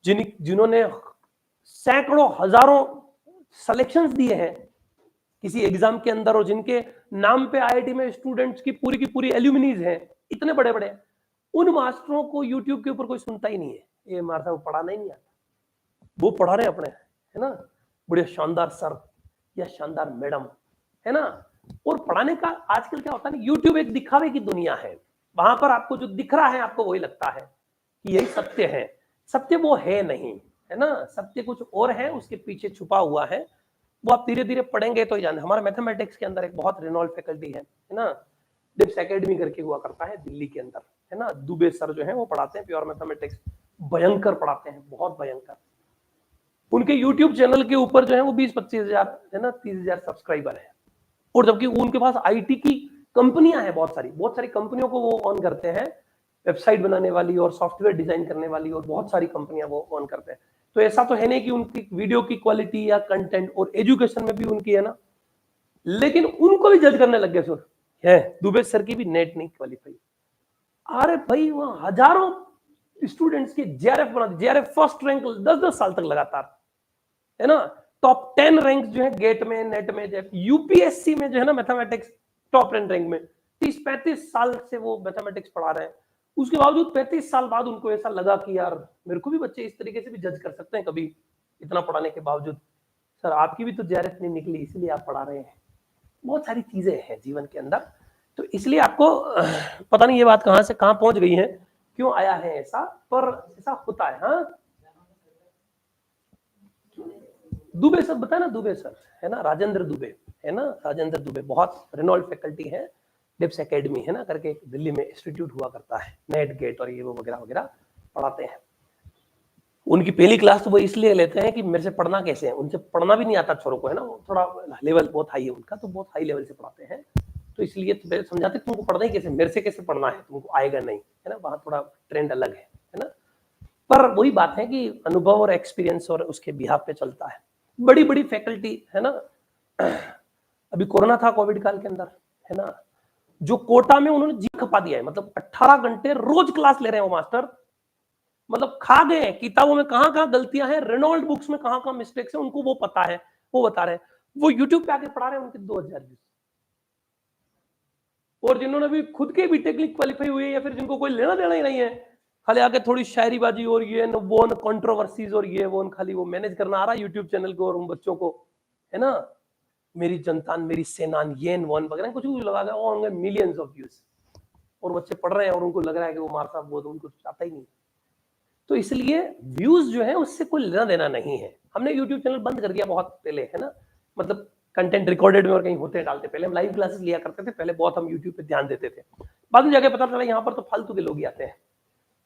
जिन्होंने सैकड़ों हजारों सिलेक्शंस दिए हैं किसी एग्जाम के अंदर, और जिनके नाम पे आईआईटी में स्टूडेंट्स की पूरी एल्यूमिनीज हैं, इतने बड़े बड़े, उन मास्टरों को यूट्यूब के ऊपर कोई सुनता ही नहीं है, ये मास्टर को पढ़ाना ही नहीं आता, वो पढ़ा रहे अपने, है ना, बड़े शानदार सर या शानदार मैडम, है ना। और पढ़ाने का आजकल क्या होता है ना, यूट्यूब एक दिखावे की दुनिया है, वहां पर आपको जो दिख रहा है आपको वही लगता है कि यही सत्य है, सत्य वो है नहीं, है ना, सत्य कुछ और है, उसके पीछे छुपा हुआ है, वो आप धीरे धीरे पढ़ेंगे तो ही जाने। हमारे मैथमेटिक्स के अंदर एक बहुत रिनॉल्ड फैकल्टी है ना, डिप्स एकेडमी करके हुआ करता है दिल्ली के अंदर, है ना, दुबे सर जो है वो पढ़ाते हैं प्योर मैथमेटिक्स, भयंकर पढ़ाते हैं, बहुत भयंकर। उनके यूट्यूब चैनल के ऊपर जो है वो 20-25 हजार, है ना, 30 हजार सब्सक्राइबर है, और जबकि उनके पास आईटी की कंपनियां हैं, बहुत सारी कंपनियों को वो ऑन करते हैं, वेबसाइट बनाने वाली और सॉफ्टवेयर डिजाइन करने वाली, और बहुत सारी कंपनियां वो ऑन करते हैं। तो ऐसा तो है नहीं कि उनकी वीडियो की क्वालिटी या कंटेंट और एजुकेशन में भी उनकी है ना, लेकिन उनको भी जज करने लग गए सर, है दुबे सर की भी नेट नहीं क्वालिफाई। अरे भाई वहां हजारों स्टूडेंट्स के जेआरएफ बना दी, जेआरएफ फर्स्ट रैंक 10-10 साल तक लगातार, है ना, टॉप 10 रैंक जो है गेट में, नेट में, यूपीएससी में जो है ना मैथमेटिक्स टॉप 10 रैंक में। 30-35 साल से वो मैथमेटिक्स पढ़ा रहे हैं। उसके बावजूद 35 साल बाद उनको ऐसा लगा कि यार मेरे को भी बच्चे इस तरीके से भी जज कर सकते हैं कभी, इतना पढ़ाने के बावजूद। सर आपकी भी तो जेआरएफ नहीं निकली, इसलिए आप पढ़ा रहे हैं। बहुत सारी चीजें हैं जीवन के अंदर, तो इसलिए आपको पता नहीं ये बात कहां से कहां पहुंच गई है, क्यों आया है ऐसा, पर ऐसा होता है। हाँ, दुबे सर बताया ना, दुबे सर है ना, राजेंद्र दुबे है ना, राजेंद्र दुबे बहुत रेनॉल्ड फैकल्टी है, डिप्स एकेडमी है ना करके एक दिल्ली में इंस्टीट्यूट हुआ करता है, नेट गेट और ये वो वगैरह वगैरह पढ़ाते हैं। उनकी पहली क्लास तो वो इसलिए लेते हैं कि मेरे से पढ़ना कैसे है, उनसे पढ़ना भी नहीं आता छोरों को है ना, वो थोड़ा लेवल बहुत हाई है उनका, तो बहुत हाई लेवल से पढ़ाते हैं, तो इसलिए तो समझाते तुमको पढ़ना ही कैसे, मेरे से कैसे पढ़ना है, तुमको आएगा नहीं है ना, वहां थोड़ा ट्रेंड अलग है ना। पर वही बात है कि अनुभव और एक्सपीरियंस और उसके बिहाफ पे चलता है। बड़ी बड़ी फैकल्टी है ना, अभी कोरोना था कोविड काल के अंदर है ना, जो कोटा में उन्होंने जी खपा दिया है, मतलब 18 घंटे रोज क्लास ले रहे हैं वो मास्टर, मतलब खा गए किताबों में कहां कहां गलतियां हैं, रेनॉल्ड बुक्स में कहां कहां मिस्टेक्स है, उनको वो पता है, वो बता रहे हैं, वो यूट्यूब पे आके पढ़ा रहे हैं, उनके 2000 व्यूज। और जिन्होंने भी खुद के बीटेक क्वालिफाई हुए या फिर जिनको कोई लेना देना ही नहीं है, खाली आके थोड़ी शायरीबाजी और ये वो कंट्रोवर्सीज और ये वो खाली वो मैनेज करना आ रहा है यूट्यूब चैनल को और उन बच्चों को है ना, मेरी जनतान मेरी सेनान येन वन वगैरह कुछ भी लगा गया और होंगे मिलियंस ऑफ व्यूज, और बच्चे पढ़ रहे हैं और उनको लग रहा है कि वो मार साहब वो तो उनको आता ही नहीं। तो इसलिए व्यूज जो है उससे कोई लेना देना नहीं है। हमने यूट्यूब चैनल बंद कर दिया बहुत पहले है ना, मतलब कंटेंट रिकॉर्डेड में और कहीं होते डालते, पहले हम लाइव क्लासेस लिया करते थे, पहले बहुत हम यूट्यूब पे ध्यान देते थे, बाद में जाके पता चला यहाँ पर तो फालतू के लोग ही आते हैं,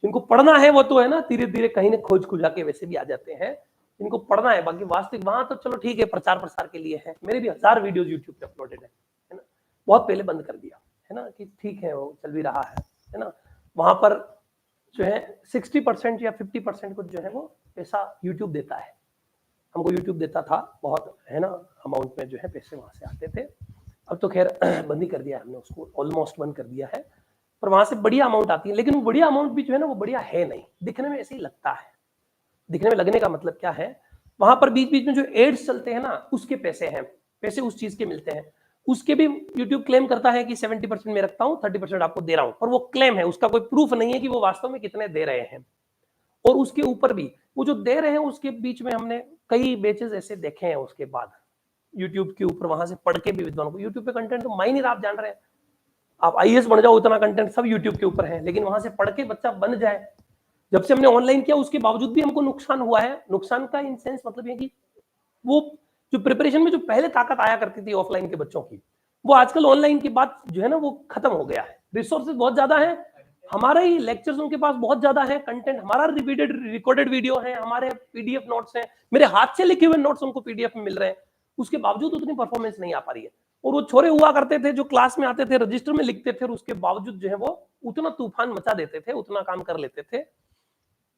जिनको पढ़ना है वो तो है ना धीरे धीरे कहीं ना खोज खुजा के वैसे भी आ जाते हैं, जिनको पढ़ना है बाकी वास्तविक वहां तो चलो ठीक है प्रचार प्रसार के लिए है, मेरे भी 1000 वीडियोस यूट्यूब पे अपलोडेड है ना, बहुत पहले बंद कर दिया है ना कि ठीक है वो चल भी रहा है ना, वहां पर जो है 60% या 50% कुछ जो है वो पैसा यूट्यूब देता है, हमको यूट्यूब देता था बहुत है ना अमाउंट में जो है पैसे वहां से आते थे, अब तो खैर बंद ही कर दिया हमने उसको, ऑलमोस्ट बंद कर दिया है, पर वहां से बढ़िया अमाउंट आती है, लेकिन वो बढ़िया अमाउंट भी जो है ना वो बढ़िया है नहीं, दिखने में ऐसे ही लगता है, दिखने में लगने का मतलब क्या है, वहां पर बीच बीच में जो एड्स चलते हैं ना उसके पैसे हैं, पैसे उस चीज के मिलते हैं, उसके भी यूट्यूब क्लेम करता है कि 70% मैं रखता हूं 30% आपको दे रहा हूं, पर वो क्लेम है, उसका कोई प्रूफ नहीं है कि वो वास्तव में कितने दे रहे हैं। और उसके ऊपर भी वो जो दे रहे हैं उसके बीच में हमने कई बेचेस ऐसे देखे हैं उसके बाद यूट्यूब के ऊपर, वहां से पढ़ के भी विद्वानों को, यूट्यूब पे कंटेंट तो मायने आप जान रहे हैं, आप आईएएस बन जाओ उतना कंटेंट सब यूट्यूब के ऊपर है, लेकिन वहां से पढ़ के बच्चा बन जाए, जब से हमने ऑनलाइन किया उसके बावजूद भी हमको नुकसान हुआ है, नुकसान का इन सेंस मतलब ये कि वो जो प्रिपरेशन में जो पहले ताकत आया करती थी ऑफलाइन के बच्चों की, वो आजकल ऑनलाइन की बात जो है ना वो खत्म हो गया है, रिसोर्सेज बहुत ज्यादा है, हमारे ही लेक्चर्स उनके पास बहुत ज्यादा है, कंटेंट हमारा रिपीटेड रिकॉर्डेड वीडियो है, हमारे पीडीएफ नोट्स हैं, मेरे हाथ से लिखे हुए नोट्स उनको पीडीएफ में मिल रहे हैं, उसके बावजूद उतनी परफॉर्मेंस नहीं आ पा रही है। और वो छोरे हुआ करते थे जो क्लास में आते थे रजिस्टर में लिखते थे और उसके बावजूद जो है वो उतना तूफान मचा देते थे, उतना काम कर लेते थे।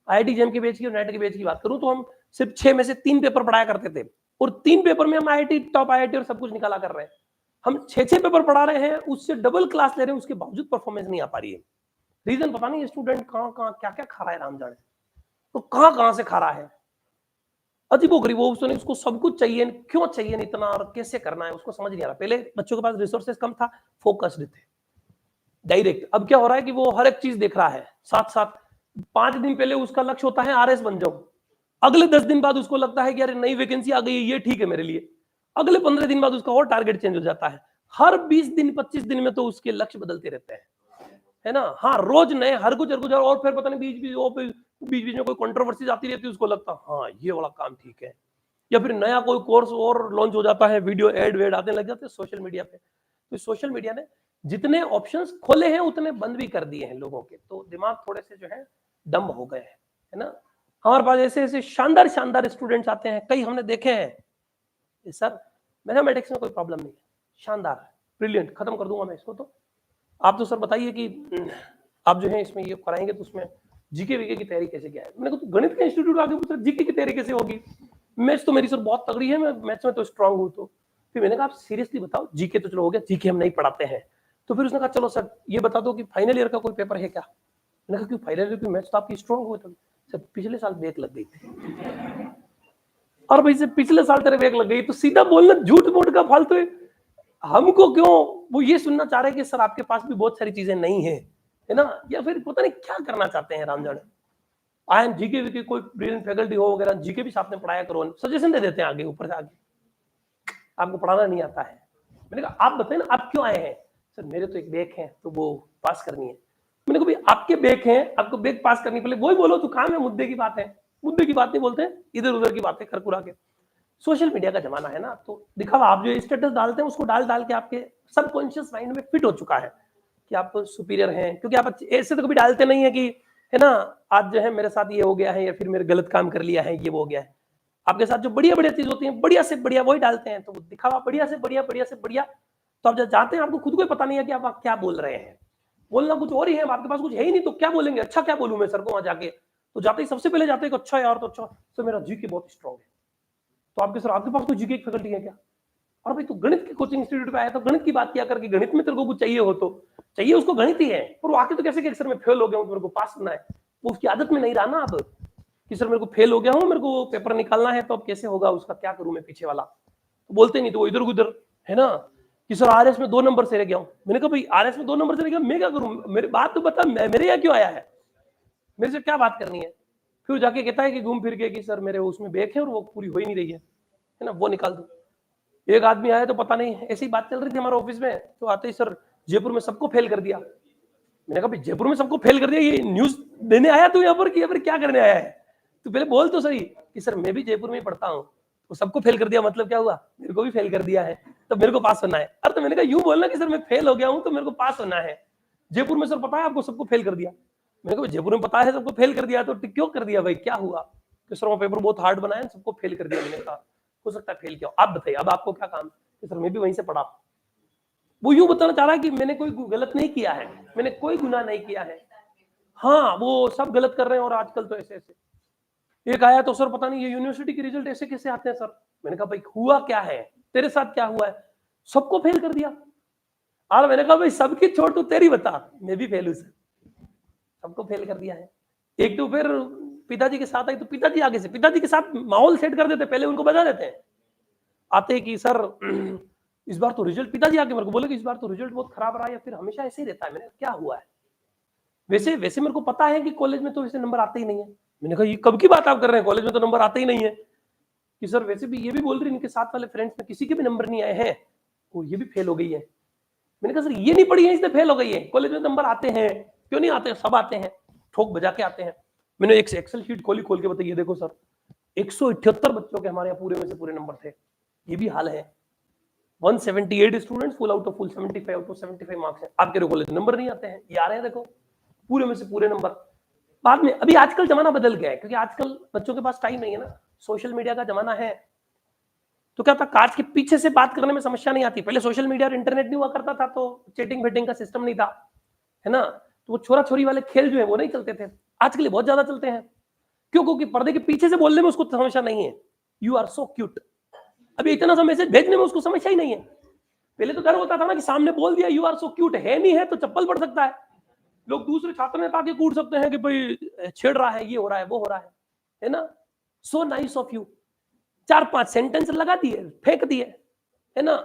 आईआईटी जेम के बैच की और नेट के बैच की बात करूं तो हम सिर्फ 6 में से 3 पेपर पढ़ाया करते थे और 3 पेपर में हम आईआईटी टॉप आईआईटी और सब कुछ निकाला कर रहे हैं, हम 6 पेपर पढ़ा रहे हैं, उससे डबल क्लास ले रहे हैं, उसके बावजूद परफॉर्मेंस नहीं आ पा रही है। रीजन पता नहीं स्टूडेंट कहां कहां क्या क्या खा रहा है राम जाने, तो कहां कहां से खा रहा है, अजीबोगरीब, वो उसको सब कुछ चाहिए, क्यों चाहिए इतना और कैसे करना है उसको समझ नहीं आ रहा। पहले बच्चों के पास रिसोर्सेज कम था, फोकस्ड थे डायरेक्ट, अब क्या हो रहा है कि वो हर एक चीज देख रहा है, साथ साथ 5 दिन पहले उसका लक्ष्य होता है आरएस बन जाऊं, अगले 10 दिन बाद उसको लगता है कि यार नई वैकेंसी आ गई है ये ठीक है मेरे लिए, अगले 15 दिन बाद उसका और टारगेट चेंज हो जाता है, हर 20 दिन 25 दिन में तो उसके लक्ष्य बदलते रहते हैं है ना, हाँ रोज नए हर कुछ और फिर पता नहीं बीच बीच में कोई कंट्रोवर्सीज आती रहती है, उसको लगता है हाँ ये वाला काम ठीक है, या फिर नया कोई कोर्स और लॉन्च हो जाता है, वीडियो एड वेड आने लग जाते हैं सोशल मीडिया पे, तो सोशल मीडिया ने जितने ऑप्शंस खोले हैं उतने बंद भी कर दिए हैं लोगों के, तो दिमाग थोड़े से जो है डम हो गए हैं है ना। हमारे पास ऐसे ऐसे शानदार शानदार स्टूडेंट्स आते हैं, कई हमने देखे हैं, सर मैथमेटिक्स में कोई प्रॉब्लम नहीं है, शानदार ब्रिलियंट, खत्म कर दूंगा मैं इसको, तो आप तो सर बताइए कि आप जो है इसमें ये कराएंगे तो उसमें जीके वीके की तैयारी कैसे क्या है, मैंने कहा गणित का इंस्टीट्यूट आगे पूछा जीके की तैयारी कैसे होगी, मैथ्स तो मेरी सर बहुत तगड़ी है, मैं मैथ्स में तो स्ट्रांग हूँ, तो फिर मैंने कहा आप सीरियसली बताओ, जीके तो चलो हो गया, जीके हम नहीं पढ़ाते हैं, तो फिर उसने कहा चलो सर ये बता दो कि फाइनल ईयर का कोई पेपर है क्या, मैंने कहा क्यों फाइनल ईयर की मैथ्स तो आपकी स्ट्रांग हुए, तो सर पिछले साल ब्रेक लग गई थी, और भाई से पिछले साल तेरे बैग लग गई, तो सीधा बोलना झूठ मूठ का फालतू है। हमको क्यों वो ये सुनना चाह रहे हैं कि सर आपके पास भी बहुत सारी चीजें नहीं है ना, या फिर पता नहीं क्या करना चाहते हैं राम जाने। आए जीके वीके कोई ब्रिलियंट फैकल्टी हो वगैरह, जीके भी साथ में पढ़ाया करो, सजेशन दे देते हैं आगे ऊपर से आगे, आपको पढ़ाना नहीं आता है। मैंने कहा आप बताइए ना आप क्यों आए हैं? सर मेरे तो एक बैक है तो वो पास करनी है। मैंने कहा भाई आपके बैक हैं, आपको बैक पास करनी, पहले वही बोलो तो काम है, मुद्दे की बात है। मुद्दे की बात नहीं बोलते, इधर उधर की बातें खरखुरा के। सोशल मीडिया का जमाना है ना, तो दिखावा, आप जो स्टेटस डालते हैं उसको डाल डाल के आपके सबकॉन्शियस माइंड में फिट हो चुका है कि आप सुपीरियर हैं, क्योंकि आप ऐसे तो कभी डालते नहीं है कि है ना आज जो है मेरे साथ ये हो गया है या फिर मेरे गलत काम कर लिया है ये वो हो गया है। आपके साथ जो बढ़िया बढ़िया चीज होती है बढ़िया से बढ़िया वही डालते हैं, तो दिखावा बढ़िया से बढ़िया बढ़िया से बढ़िया। तो आप जब जाते हैं आपको खुद को पता नहीं है कि आप क्या बोल रहे हैं, बोलना कुछ और ही है, आपके पास कुछ है ही नहीं, तो क्या बोलेंगे? अच्छा क्या बोलूं मैं सर को वहां जाके? तो जाते ही सबसे पहले जाते हैं अच्छा यार, तो अच्छा सर मेरा जीके बहुत स्ट्रॉन्ग है। तो आपके सर आपके पास तो जीके की फैकल्टी है क्या? और भाई तू गणित की कोचिंग इंस्टीट्यूट पे आया तो गणित की बात किया करके, गणित में तेरे को कुछ चाहिए हो तो चाहिए उसको गणित ही है, और वो आके तो कैसे कि सर मैं फेल हो गया हूं तो मेरे को पास करना है, वो उसकी आदत में नहीं रहा ना अब कि सर मेरे को फेल हो गया हूं, मेरे को पेपर निकालना है, तो अब कैसे होगा उसका, क्या करूं मैं पीछे वाला। तो बोलते नहीं, तो वो इधर उधर है ना कि सर आरएस में 2 नंबर से रह गया हूं। मैंने कहा भाई आरएस में 2 नंबर से रह गया, मैं क्या करूं? मेरी बात तो बता, मेरे यहाँ क्यों आया है, मेरे से क्या बात करनी है? फिर जाके कहता है कि घूम फिर के कि सर मेरे उसमें बैक है और वो पूरी हो ही नहीं रही है ना, वो निकाल दो। एक आदमी आया तो पता नहीं ऐसी बात चल रही थी हमारे ऑफिस में, तो आते ही सर जयपुर में सबको फेल कर दिया। मैंने कहा भाई जयपुर में सबको फेल कर दिया, ये न्यूज देने आया तू यहाँ पर कि फिर क्या करने आया है? तो पहले बोल तो सही कि सर मैं भी जयपुर में ही पढ़ता हूँ, तो सबको फेल कर दिया मतलब क्या हुआ? मेरे को भी फेल कर दिया है, तो मेरे को पास होना है। अरे तो मैंने कहा यूं बोलना कि सर मैं फेल हो गया हूँ तो मेरे को पास होना है। जयपुर में सर पता है आपको सबको फेल कर दिया। मैंने कहा जयपुर में पता है सबको फेल कर दिया, तो क्यों कर दिया भाई, क्या हुआ? कि सर वो पेपर बहुत हार्ड बनाया, सबको फेल कर दिया। मैंने कहा हो सकता है फेल किया, आप बताइए अब आपको क्या काम? कि सर मैं भी वहीं से पढ़ा। वो यूं बताना चाह रहा है कि मैंने कोई गलत नहीं किया है, मैंने कोई गुनाह नहीं किया है। हाँ वो सब गलत कर रहे हैं, और आजकल तो ऐसे ऐसे। एक आया तो सर पता नहीं ये यूनिवर्सिटी के रिजल्ट ऐसे कैसे आते हैं सर। मैंने कहा भाई हुआ क्या है, तेरे साथ क्या हुआ है? सबको फेल कर दिया। और मैंने कहा भाई सबकी छोड़ तू तेरी बता, मैं भी फेल हूं सर, सबको फेल कर दिया है। एक तो फिर पिताजी के साथ आई, तो पिताजी आगे से पिताजी के साथ माहौल सेट कर देते, पहले उनको बता देते हैं आते कि सर इस बार तो रिजल्ट, पिताजी आके मेरे को बोले कि इस बार तो रिजल्ट बहुत खराब रहा है, या फिर हमेशा ऐसे ही रहता है। मैंने क्या हुआ है? वैसे वैसे मेरे को पता है कि कॉलेज में तो वैसे नंबर आते ही नहीं है। मैंने कहा ये कब की बात आप कर रहे हैं, कॉलेज में तो नंबर आते ही नहीं है। कि सर वैसे भी ये भी बोल रही है इनके साथ वाले फ्रेंड्स में किसी के भी नंबर नहीं आए हैं, वो ये भी फेल हो गई है। मैंने कहा सर ये नहीं पढ़ी है इसलिए फेल हो गई है, कॉलेज में नंबर आते हैं, क्यों नहीं आते? सब आते हैं, ठोक बजा के आते हैं। मैंने एक एक्सेल शीट खोल के बताइए, देखो सर 178 बच्चों के हमारे यहाँ पूरे में से पूरे नंबर थे, ये भी हाल है। 178 students, full out of full 75 out of 75 marks है। आपके कॉलेज नंबर नहीं आते हैं, ये आ रहे हैं देखो पूरे में से पूरे नंबर। बाद में अभी आजकल जमाना बदल गया है, क्योंकि आजकल बच्चों के पास टाइम नहीं है ना, सोशल मीडिया का जमाना है। तो क्या था, कांच के पीछे से बात करने में समस्या नहीं आती। पहले सोशल मीडिया और इंटरनेट नहीं हुआ करता था, तो चैटिंग वेटिंग का सिस्टम नहीं था, है ना, तो वो छोरा छोरी वाले खेल जो है वो नहीं चलते थे। आज के लिए बहुत ज्यादा चलते हैं। क्यों? क्योंकि पर्दे के पीछे से बोलने में उसको समस्या नहीं है, यू आर सो क्यूट, अभी इतना सा मैसेज भेजने में उसको समस्या ही नहीं है। पहले तो डर होता था ना कि सामने बोल दिया यू आर सो क्यूट, है नहीं है तो चप्पल पड़ सकता है, लोग दूसरे छात्र ने ताकि कूट सकते हैं कि भाई छेड़ रहा है, ये हो रहा है वो हो रहा है ना। सो नाइस ऑफ यू, 4-5 सेंटेंस लगा दिए, फेंक दिए, है ना,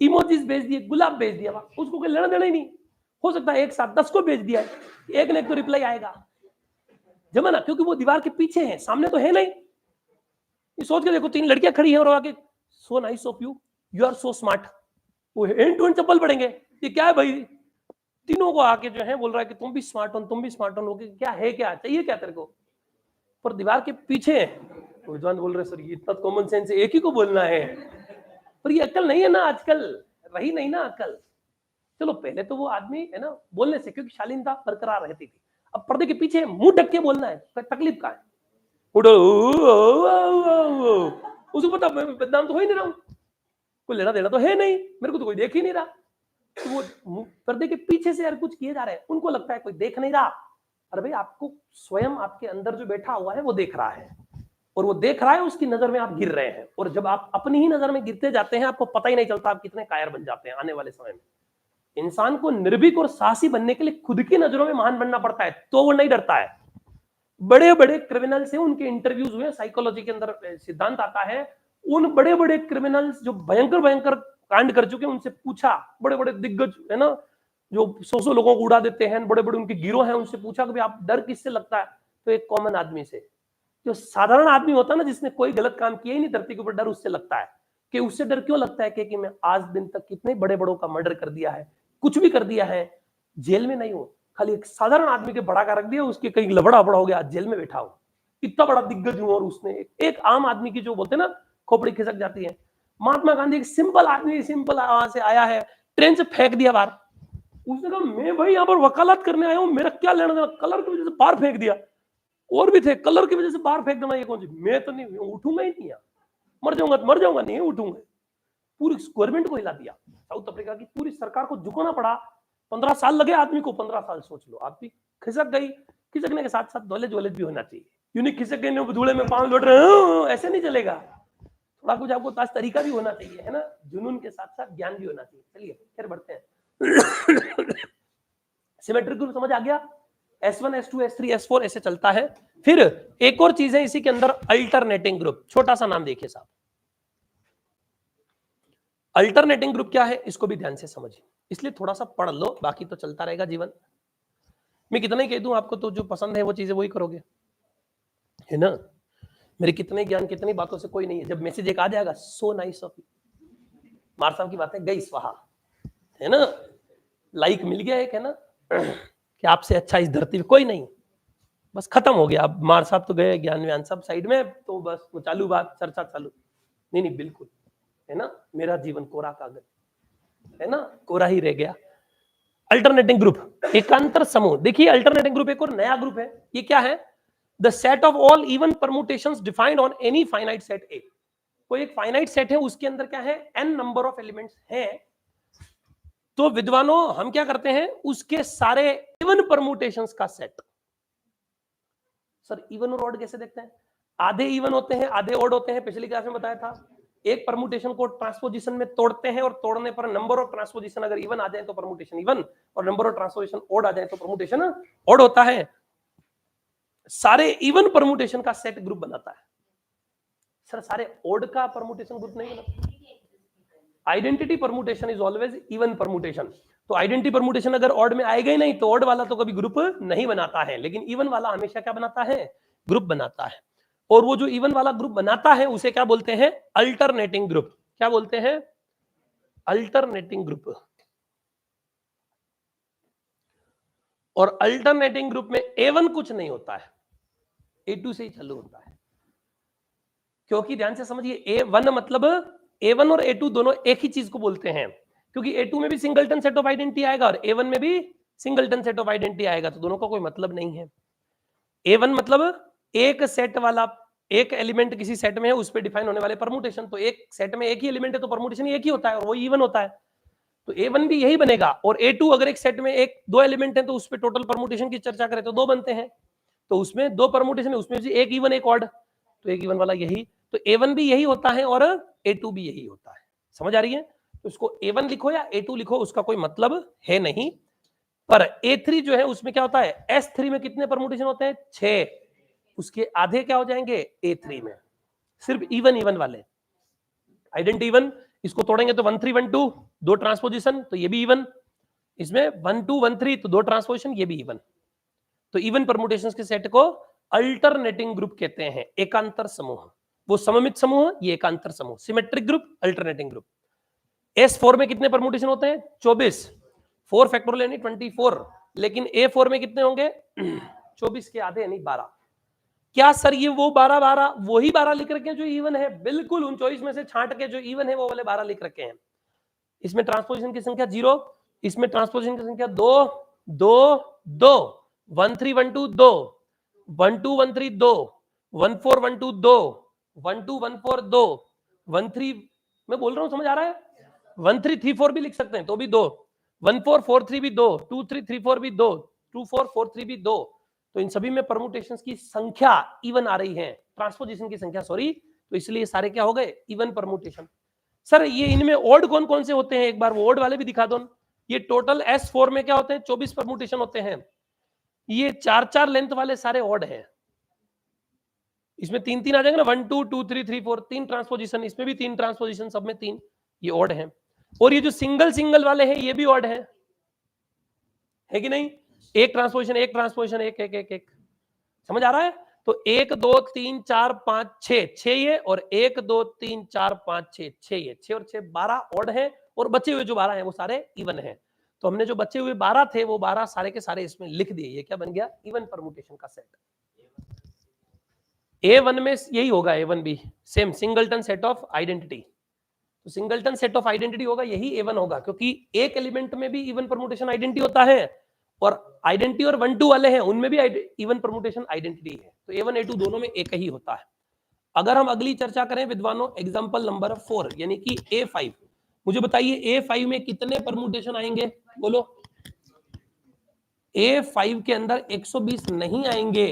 इमोजीज भेज दिए, गुलाब भेज दिया, उसको कोई लेना देना ही नहीं। हो सकता है एक साथ 10 को भेज दिया, एक ने एक तो रिप्लाई आएगा जमाना, क्योंकि वो दीवार के पीछे है, सामने तो है नहीं। ये सोच के देखो 3 लड़कियां खड़ी हैं और आगे so nice of you, you are so smart, वो एंड टू एंड चप्पल पड़ेंगे। ये क्या है भाई, तीनों को आके जो है बोल रहा है कि तुम भी स्मार्ट हो, तुम भी स्मार्ट हो, क्या है, क्या चाहिए क्या तेरे को? पर दीवार के पीछे तो विद्वान बोल रहे सर ये इतना कॉमन सेंस है, एक ही को बोलना है, पर ये अक्ल नहीं है ना, आजकल रही नहीं ना अक्ल। चलो पहले तो वो आदमी है ना बोलने से क्योंकि शालीनता बरकरार रहती थी, अब पर्दे के पीछे मुंह ढक के बोलना है, तकलीफ का है। उसको पता मैं बदनाम तो हो ही नहीं रहा हूं, कोई लेना देना तो है नहीं, मेरे को तो कोई देख ही नहीं रहा। तो वो पर्दे के पीछे से यार कुछ किए जा रहे हैं, उनको लगता है कोई देख नहीं रहा। अरे भाई आपको स्वयं आपके अंदर जो बैठा हुआ है वो देख रहा है, और वो देख रहा है, उसकी नजर में आप गिर रहे हैं, और जब आप अपनी ही नजर में गिरते जाते हैं आपको पता ही नहीं चलता आप कितने कायर बन जाते हैं आने वाले समय में। इंसान को निर्भीक और साहसी बनने के लिए खुद की नजरों में महान बनना पड़ता है, तो वो नहीं डरता है। बड़े बड़े क्रिमिनल से उनके इंटरव्यूज हुए, साइकोलॉजी के अंदर सिद्धांत आता है, उन बड़े बड़े क्रिमिनल्स जो भयंकर भयंकर कांड कर चुके हैं उनसे पूछा, बड़े बड़े दिग्गज है ना, जो 100 लोगों को उड़ा देते हैं, बड़े बड़े उनके गिरोह हैं, उनसे पूछा कि आप डर किससे लगता है? तो एक कॉमन आदमी से, जो साधारण आदमी होता है ना, जिसने कोई गलत काम किया ही नहीं धरती के ऊपर, डर उससे लगता है। कि उससे डर क्यों लगता है? कि मैं आज दिन तक कितने बड़े बड़ों का मर्डर कर दिया है, कुछ भी कर दिया है, जेल में नहीं हो, खाली एक साधारण आदमी के बड़ा का रख दिया, उसके कहीं लबड़ा बड़ा हो गया, जेल में बैठा हो, इतना बड़ा दिग्गज हूं, और उसने एक आम आदमी की, जो बोलते हैं ना खोपड़ी खिसक जाती है। महात्मा गांधी एक सिंपल आदमी, सिंपल वहां से आया है, ट्रेन से फेंक दिया बाहर। उसने कहा मैं भाई यहाँ पर वकालत करने आया हूँ, मेरा क्या लेना देना, कलर की वजह से बाहर फेंक दिया। और भी थे, कलर की वजह से बाहर फेंक देना ये कौन सी, मैं तो नहीं उठूंगा ही नहीं, मर जाऊंगा तो मर जाऊंगा, नहीं उठूंगा। पूरी गवर्नमेंट को हिला दिया, साउथ अफ्रीका की पूरी सरकार को झुकाना पड़ा। 15 साल लगे आदमी को, 15 साल सोच लो, आदमी खिसक गई। खिसकने के साथ साथ नॉलेज वॉलेज भी होना चाहिए, यूनिक खिसक गई धूले में पांव लौट रहे, ऐसे नहीं चलेगा। थोड़ा कुछ आपको पास तरीका भी होना चाहिए, है ना, जुनून के साथ साथ ज्ञान भी होना चाहिए। चलिए फिर बढ़ते हैं। सिमेट्रिक ग्रुप समझ आ गया, S1 S2 S3 S4 ऐसे चलता है। फिर एक और चीज है इसी के अंदर, अल्टरनेटिंग ग्रुप। छोटा सा नाम देखिए साहब, अल्टरनेटिंग ग्रुप क्या है, इसको भी ध्यान से समझिए, इसलिए थोड़ा सा पढ़ लो, बाकी तो चलता रहेगा जीवन। मैं कितना ही कह दूं आपको, तो जो पसंद है वो चीजें वही करोगे, है ना। मेरे कितने ज्ञान कितनी बातों से कोई नहीं है। जब मैसेज एक आ जाएगा, सो नाइस ऑफ यू, मार साहब की बातें गई स्वाहा, है ना, लाइक मिल गया एक, है ना, कि आपसे अच्छा इस धरती पे कोई नहीं, बस खत्म हो गया। अब मार साहब तो गए, ज्ञान व्यान सब साइड में, तो बस वो चालू बात, चर्चा चालू। नहीं नहीं बिल्कुल, है ना, मेरा जीवन कोरा कागज, है ना, कोरा ही रह गया। अल्टरनेटिंग ग्रुप, एकांतर समूह। देखिए अल्टरनेटिंग ग्रुप एक और नया ग्रुप है। ये क्या है? The set of all even permutations defined on any finite set ए। कोई एक फाइनाइट सेट है, उसके अंदर क्या है, n नंबर ऑफ एलिमेंट्स हैं, तो विद्वानों हम क्या करते हैं, उसके सारे इवन परमुटेशंस का सेट। सर इवन और ऑड कैसे देखते हैं? आधे इवन होते हैं, आधे ऑड होते हैं, पिछली क्लास में बताया था। एक परमुटेशन को ट्रांसपोजिशन में तोड़ते हैं, और तोड़ने पर नंबर ऑफ ट्रांसपोजिशन अगर इवन आ जाए तो परमुटेशन इवन, और नंबर ऑफ ट्रांसपोजिशन ऑड आ जाए तो परमुटेशन ऑड होता है। सारे इवन परमुटेशन का सेट ग्रुप बनाता है। सर सारे ऑड का परमुटेशन ग्रुप नहीं बनाता। Identity permutation is always even permutation. तो आइडेंटिटी परमुटेशन अगर ऑड में आएगा ही नहीं, तो ऑड वाला तो कभी ग्रुप नहीं बनाता है, लेकिन इवन वाला हमेशा क्या बनाता है, ग्रुप बनाता है। और वो जो इवन वाला ग्रुप बनाता है उसे क्या बोलते हैं, अल्टरनेटिंग ग्रुप। क्या बोलते हैं? Alternating group. और अल्टरनेटिंग ग्रुप में A1 कुछ नहीं होता है, A2 से ही चालू होता है। क्योंकि ध्यान से समझिए, A1 मतलब A1 और A2 दोनों एक ही चीज को बोलते हैं, क्योंकि A2 में भी सिंगलटन सेट ऑफ आइडेंटिटी आएगा और A1 में भी सिंगलटन सेट ऑफ आइडेंटिटी आएगा, तो दोनों का कोई मतलब नहीं है। A1 मतलब एक सेट वाला, एक एलिमेंट किसी सेट में है, उस पर डिफाइन होने वाले परमुटेशन। तो एक सेट में एक ही एलिमेंट है तो परमुटेशन एक ही होता है, और वो इवन होता है। तो A1 भी यही बनेगा। और A2 अगर एक सेट में एक दो एलिमेंट है तो उस पर टोटल परमुटेशन की चर्चा करें तो दो बनते हैं, तो उसमें दो परमुटेशन है, उसमें भी एक इवन एक ऑड, तो एक इवन वाला यही। तो A1 भी यही होता है और A2 भी यही होता है। समझ आ रही है? तो उसको A1 लिखो या A2 लिखो, उसका कोई मतलब है नहीं। पर A3 जो है उसमें क्या होता है, S3 में कितने परमुटेशन होते हैं? 6। उसके आधे क्या हो जाएंगे A3 में, सिर्फ इवन इवन वाले। आइडेंटिटी इवन, इसको तोड़ेंगे तो 1 3 1 2, दो ट्रांसपोजिशन, तो ये भी इवन। इसमें 1 2 1 3, तो दो ट्रांसपोजिशन, ये भी इवन। तो इवन परमुटेशंस के सेट को अल्टरनेटिंग ग्रुप कहते हैं, एकांतर समूह। वो सममित समूह, ये एकांतर समूह। Symmetric group, alternating group. S4 में कितने परमुटेशन होते हैं? 24। 4 फैक्टोरियल यानी 24, लेकिन A4 में कितने होंगे? 24 के आधे यानी 12। क्या सर ये वो 12 12 वही 12 लिख रखे हैं जो इवन है? बिल्कुल, उन 24 में से छांट के जो इवन है वो वाले 12 लिख रखे हैं। इसमें ट्रांसपोजिशन की संख्या 0, इसमें ट्रांसपोजिशन की संख्या 2 2 2, 1 3 1 2 2, 1 2 1 3 2, 1 4 1 2 2, 1 2 1 4 2, 1 3, मैं बोल रहा हूं समझ आ रहा है? 1 3 3 4 भी लिख सकते हैं तो भी 2, 1 4 4 3 भी 2, 2 3 3 4 भी 2, 2 4 4 3 भी 2। तो इन सभी में परमुटेशंस की संख्या इवन आ रही है, ट्रांसपोजिशन की संख्या सॉरी, तो इसलिए सारे क्या हो गए, इवन परमुटेशन। सर ये इनमें ओड कौन कौन से होते हैं, एक बार वो ओड वाले भी दिखा दो। ये टोटल S4 में क्या होते हैं, 24 परमुटेशन होते हैं। ये 4 4 लेंथ वाले सारे ओड हैं, इसमें 3 3 आ जाएंगे ना, 1 2 2 3 3 4, 3 ट्रांसपोजिशन, इसमें भी 3 ट्रांसपोजिशन, सब में 3, ये ऑड है। और ये जो सिंगल सिंगल वाले हैं ये भी ऑड है कि नहीं? एक ट्रांसपोजिशन एक ट्रांसपोजिशन एक एक एक एक, समझ आ रहा है? तो 1 2 3 4 5 6 6 ये, और 1 2 3 4 5 6 6 ये, 6 और 6 12 ऑड है, और बचे हुए जो 12 हैं वो सारे इवन हैं। तो हमने जो बचे हुए 12 थे वो 12 सारे के सारे इसमें लिख दिए। ये क्या बन गया? इवन परमुटेशन का सेट। A1 में यही होगा, A1 भी same singleton set of identity. तो सिंगलटन सेट ऑफ आइडेंटिटी होगा यही A1 होगा, क्योंकि एक एलिमेंट में भी इवन परमुटेशन आइडेंटिटी होता है, और आइडेंटिटी और 1 2 वाले हैं उनमें भी इवन परमुटेशन आइडेंटिटी है। तो A1 A2 दोनों में एक ही होता है। अगर हम अगली चर्चा करें विद्वानों, एग्जांपल नंबर 4 यानी कि A5, मुझे बताइए A5 में कितने परमुटेशन आएंगे? बोलो। A5 के अंदर 120 नहीं आएंगे,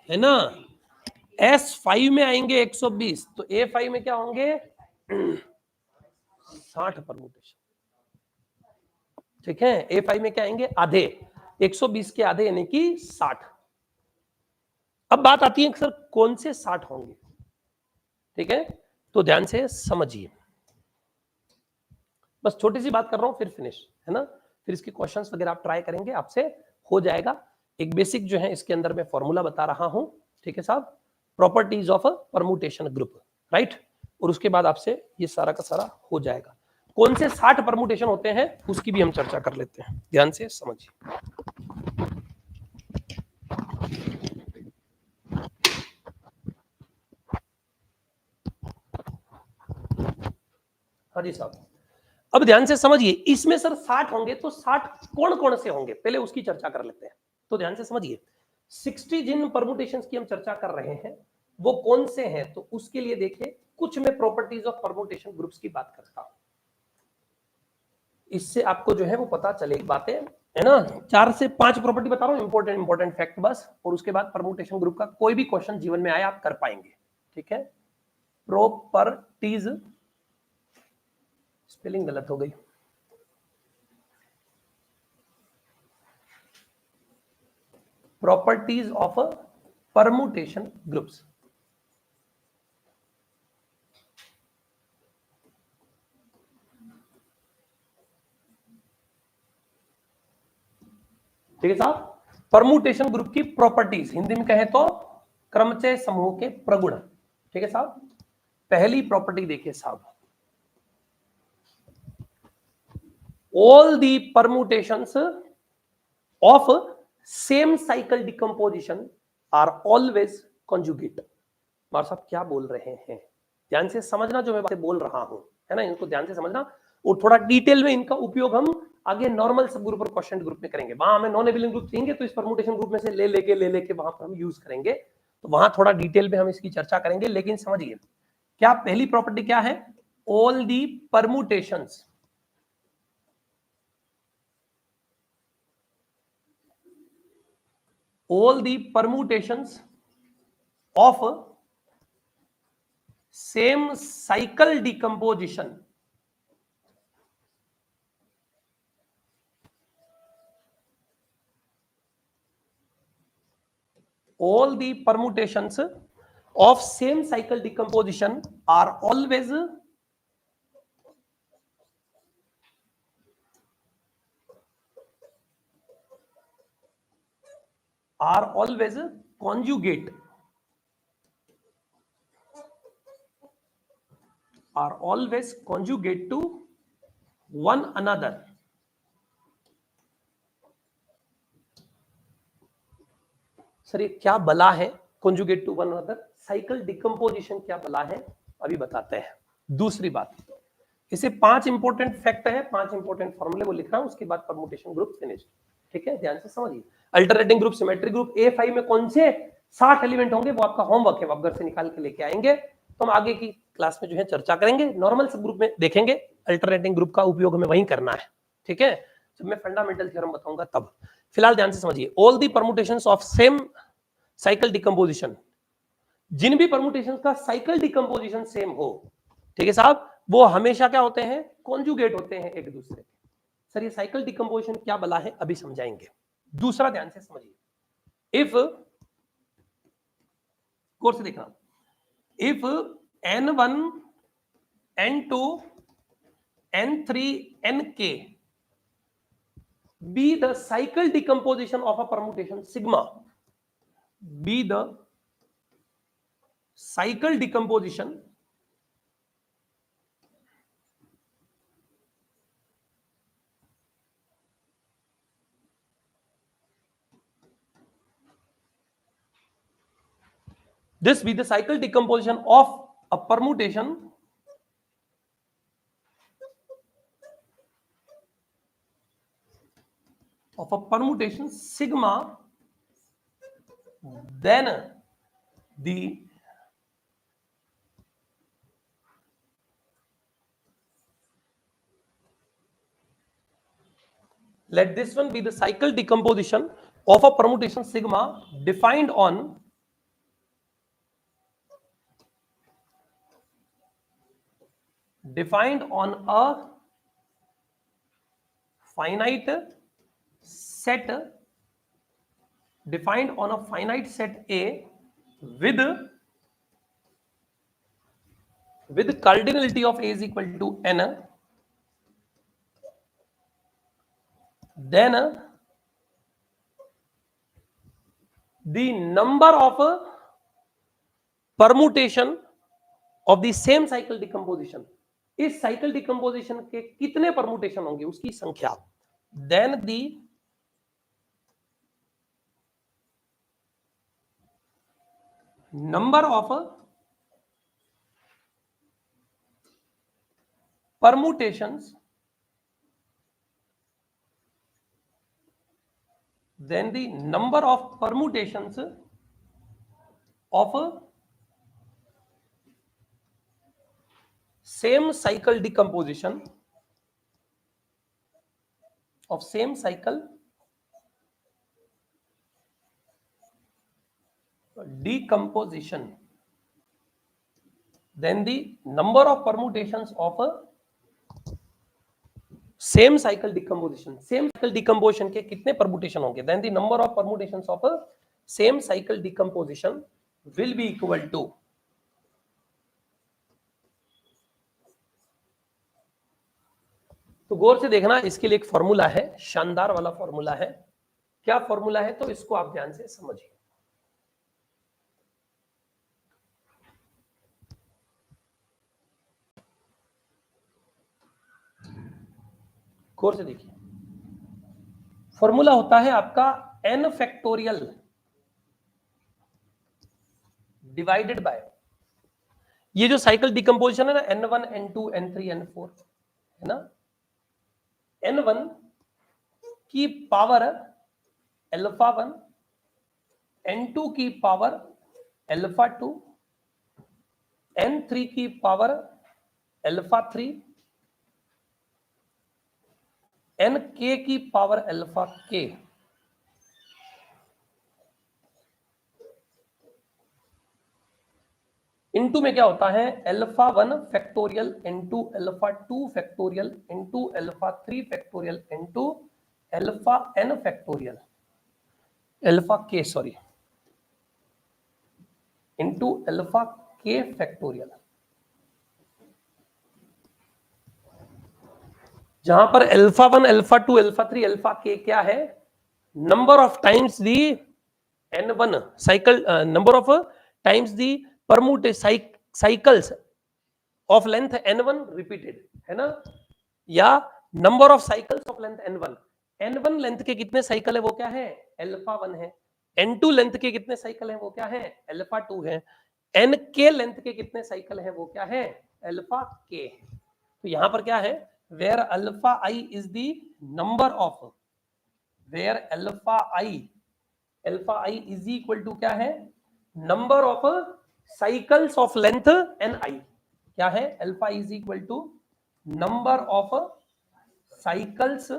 है ना? S5 में आएंगे 120, तो A5 में क्या होंगे? 60 परमुटेशन। ठीक है, A5 में क्या आएंगे? आधे, 120 के आधे यानी कि 60। अब बात आती है सर कौन से 60 होंगे? ठीक है, तो ध्यान से समझिए, बस छोटी सी बात कर रहा हूं फिर फिनिश, है ना? फिर इसके क्वेश्चंस वगैरह आप ट्राई करेंगे, आपसे हो जाएगा। एक बेसिक जो है इसके अंदर मैं फॉर्मूला बता रहा हूं, ठीक है साहब, properties of a permutation group, right? और उसके बाद आपसे ये सारा का सारा हो जाएगा। कौन से 60 परमुटेशन होते हैं उसकी भी हम चर्चा कर लेते हैं, ध्यान से समझिए। हाँ जी साहब, अब ध्यान से समझिए, इसमें सर 60 होंगे, तो 60 कौन कौन से होंगे पहले उसकी चर्चा कर लेते हैं। तो ध्यान से समझिए, 60 जिन परमुटेशंस की हम चर्चा कर रहे हैं वो कौन से हैं, तो उसके लिए देखिए कुछ मैं प्रॉपर्टीज ऑफ परमुटेशन ग्रुप्स की बात करता हूं, इससे आपको जो है वो पता चलेगी बातें, है ना? 4 से 5 प्रॉपर्टी बता रहा हूं, इंपॉर्टेंट फैक्ट बस, और उसके बाद परमुटेशन ग्रुप का कोई भी क्वेश्चन जीवन में आए आप कर पाएंगे। ठीक है, प्रॉपर्टीज, स्पेलिंग गलत हो गई, प्रॉपर्टीज ऑफ परमुटेशन ग्रुप्स। ठीक है साहब, परमुटेशन ग्रुप की प्रॉपर्टीज, हिंदी में कहें तो क्रमचय समूह के प्रगुण। ठीक है साहब, पहली प्रॉपर्टी देखिए साहब, all the permutations of same cycle decomposition are always conjugate. मार साहब क्या बोल रहे हैं? ध्यान से समझना जो मैं बातें बोल रहा हूं, है ना, इनको ध्यान से समझना, और थोड़ा डिटेल में इनका उपयोग हम आगे नॉर्मल सब ग्रुप और क्वेश्चन ग्रुप में करेंगे। वहां हमें नॉन एबिलियंट ग्रुप चाहिए तो इस परमुटेशन ग्रुप में से ले लेके वहां पर हम यूज करेंगे, तो वहां थोड़ा डिटेल में हम इसकी चर्चा करेंगे। लेकिन समझिए क्या पहली प्रॉपर्टी क्या है? All the permutations of same cycle decomposition all the permutations of same cycle decomposition are always conjugate, are always conjugate to one another। Sir ये क्या बला है conjugate to one another? Cycle decomposition क्या बला है अभी बताते हैं। दूसरी बात, इसे 5 इंपॉर्टेंट फैक्ट है, 5 इंपॉर्टेंट फॉर्मूले वो लिख रहा हूं, उसके बाद परमुटेशन ग्रुप फिनिश। ठीक है, ध्यान से समझिए। Alternating group, symmetric group, A5 में कौन से 60 एलिमेंट होंगे वो आपका होमवर्क है, आप घर से निकाल के लेके आएंगे, तो हम आगे की क्लास में जो है चर्चा करेंगे। नॉर्मल सब ग्रुप में देखेंगे, अल्टरनेटिंग ग्रुप का उपयोग हमें वहीं करना है। ठीक है, जब मैं फंडामेंटल थ्योरम बताऊंगा तब। फिलहाल ध्यान से समझिए, all the permutations of same cycle decomposition, जिन भी परमुटेशन का साइकिल डिकम्पोजिशन सेम हो, ठीक है साहब, वो हमेशा क्या होते हैं? कॉन्जुगेट होते हैं एक दूसरे के। सर ये साइकिल डिकम्पोजिशन क्या बला है अभी समझाएंगे। दूसरा ध्यान से समझिए, इफ कोर्स देखना, if n1 n2 n3 nk be the cycle decomposition of a permutation sigma, be the cycle decomposition this be the cycle decomposition of a permutation sigma, then the let this one be the cycle decomposition of a permutation sigma defined on a finite set, defined on a finite set A with cardinality of A is equal to n, then the number of permutation of the same cycle decomposition, इस साइकिल डिकम्पोजिशन के कितने परमुटेशन होंगे उसकी संख्या, then the number of permutations, then the number of permutations of same cycle decomposition of same cycle decomposition, then the number of permutations of a same cycle decomposition, same cycle decomposition के कितने परमुटेशन होंगे, then the number of permutations of a same cycle decomposition will be equal to, तो गौर से देखना, इसके लिए एक फॉर्मूला है, शानदार वाला फॉर्मूला है। क्या फॉर्मूला है, तो इसको आप ध्यान से समझिए। गौर से देखिए, फॉर्मूला होता है आपका n फैक्टोरियल डिवाइडेड बाय, ये जो साइकिल डिकम्पोजिशन है ना, n1 n2 n3 n4 है ना, n1 की पावर अल्फा 1, n2 की पावर अल्फा 2, n3 की पावर अल्फा 3, nk की पावर अल्फा k, इनटू में क्या होता है, alpha 1 factorial into alpha 2 factorial into alpha 3 factorial into alpha n factorial, alpha k sorry, into alpha k factorial, जहां पर alpha 1 alpha 2 alpha 3 alpha k क्या है, number of times the n1 cycle, number of times the permuted cycles of length n1 repeated है ना, या number of cycles of length n1, n1 length के कितने साइकिल है वो क्या है, अल्फा 1 है, n2 लेंथ के कितने साइकिल है वो क्या है, अल्फा 2 है, nk लेंथ के कितने साइकिल है वो क्या है, अल्फा k। तो यहां पर क्या है, where alpha i is the number of, where alpha i is equal to क्या है, number of cycles of length n i, क्या है, alpha is equal to number of cycles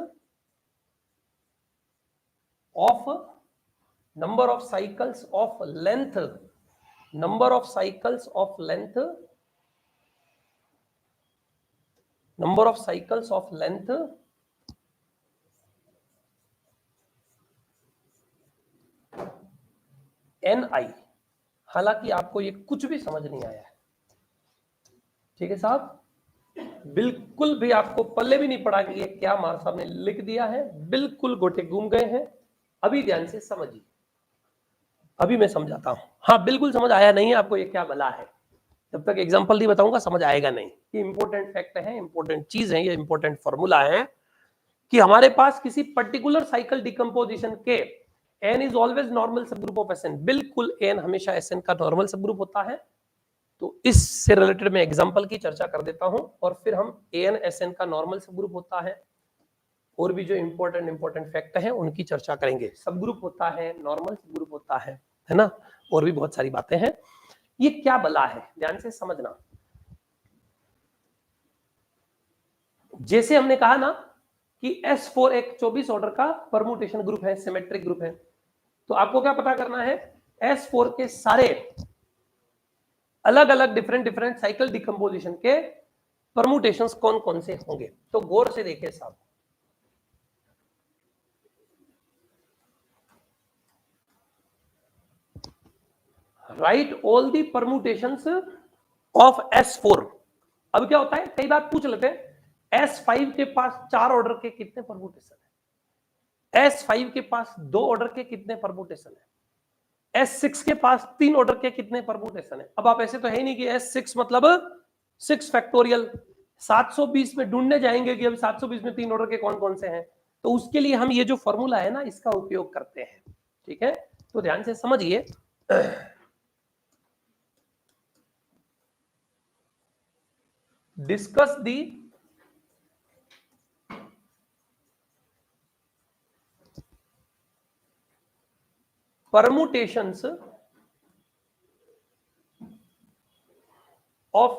of, number of cycles of length, number of cycles of length, number of cycles of length n i. हालांकि आपको ये कुछ भी समझ नहीं आया है, ठीक है साहब, बिल्कुल भी आपको पल्ले भी नहीं पड़ा कि ये क्या मार साहब ने लिख दिया है, बिल्कुल गोटे घूम गए हैं। अभी ध्यान से समझिए, अभी मैं समझाता हूं। हाँ बिल्कुल समझ आया नहीं है आपको ये क्या बला है, जब तक एग्जांपल नहीं बताऊंगा समझ आएगा नहीं। ये इंपॉर्टेंट फैक्ट है, इंपॉर्टेंट चीज है, ये इंपॉर्टेंट फॉर्मूला है कि हमारे पास किसी पर्टिकुलर साइकिल डिकम्पोजिशन के n इज ऑलवेज नॉर्मल सब ग्रुप ऑफ Sn, बिल्कुल n हमेशा Sn का नॉर्मल सब ग्रुप होता है। तो इससे रिलेटेड मैं एग्जांपल की चर्चा कर देता हूं और फिर हम An Sn का नॉर्मल सब ग्रुप होता है, और भी जो इंपॉर्टेंट फैक्ट है उनकी चर्चा करेंगे। सब ग्रुप होता है, नॉर्मल सब ग्रुप होता है ना, और भी बहुत सारी बातें हैं। ये क्या बला है ध्यान से समझना। जैसे हमने कहा ना कि S4 एक 24 ऑर्डर का परमुटेशन ग्रुप है, सिमेट्रिक ग्रुप है, तो आपको क्या पता करना है, S4 के सारे अलग अलग डिफरेंट साइकिल डिकम्पोजिशन के परमुटेशंस कौन कौन से होंगे। तो गौर से देखिए साहब, right all the permutations of S4। अब क्या होता है, कई बार पूछ लेते हैं S5 के पास 4 ऑर्डर के कितने परमुटेशन है, S5 के पास 2 ऑर्डर के कितने परमुटेशन है, S6 के पास 3 ऑर्डर के कितने परमुटेशन है। अब आप ऐसे तो है ही नहीं कि S6 मतलब 6 फैक्टोरियल 720 में ढूंढने जाएंगे कि अब 720 में 3 ऑर्डर के कौन कौन से हैं। तो उसके लिए हम ये जो फॉर्मूला है ना इसका उपयोग करते हैं, ठीक है। तो ध्यान से समझिए, discuss the permutations of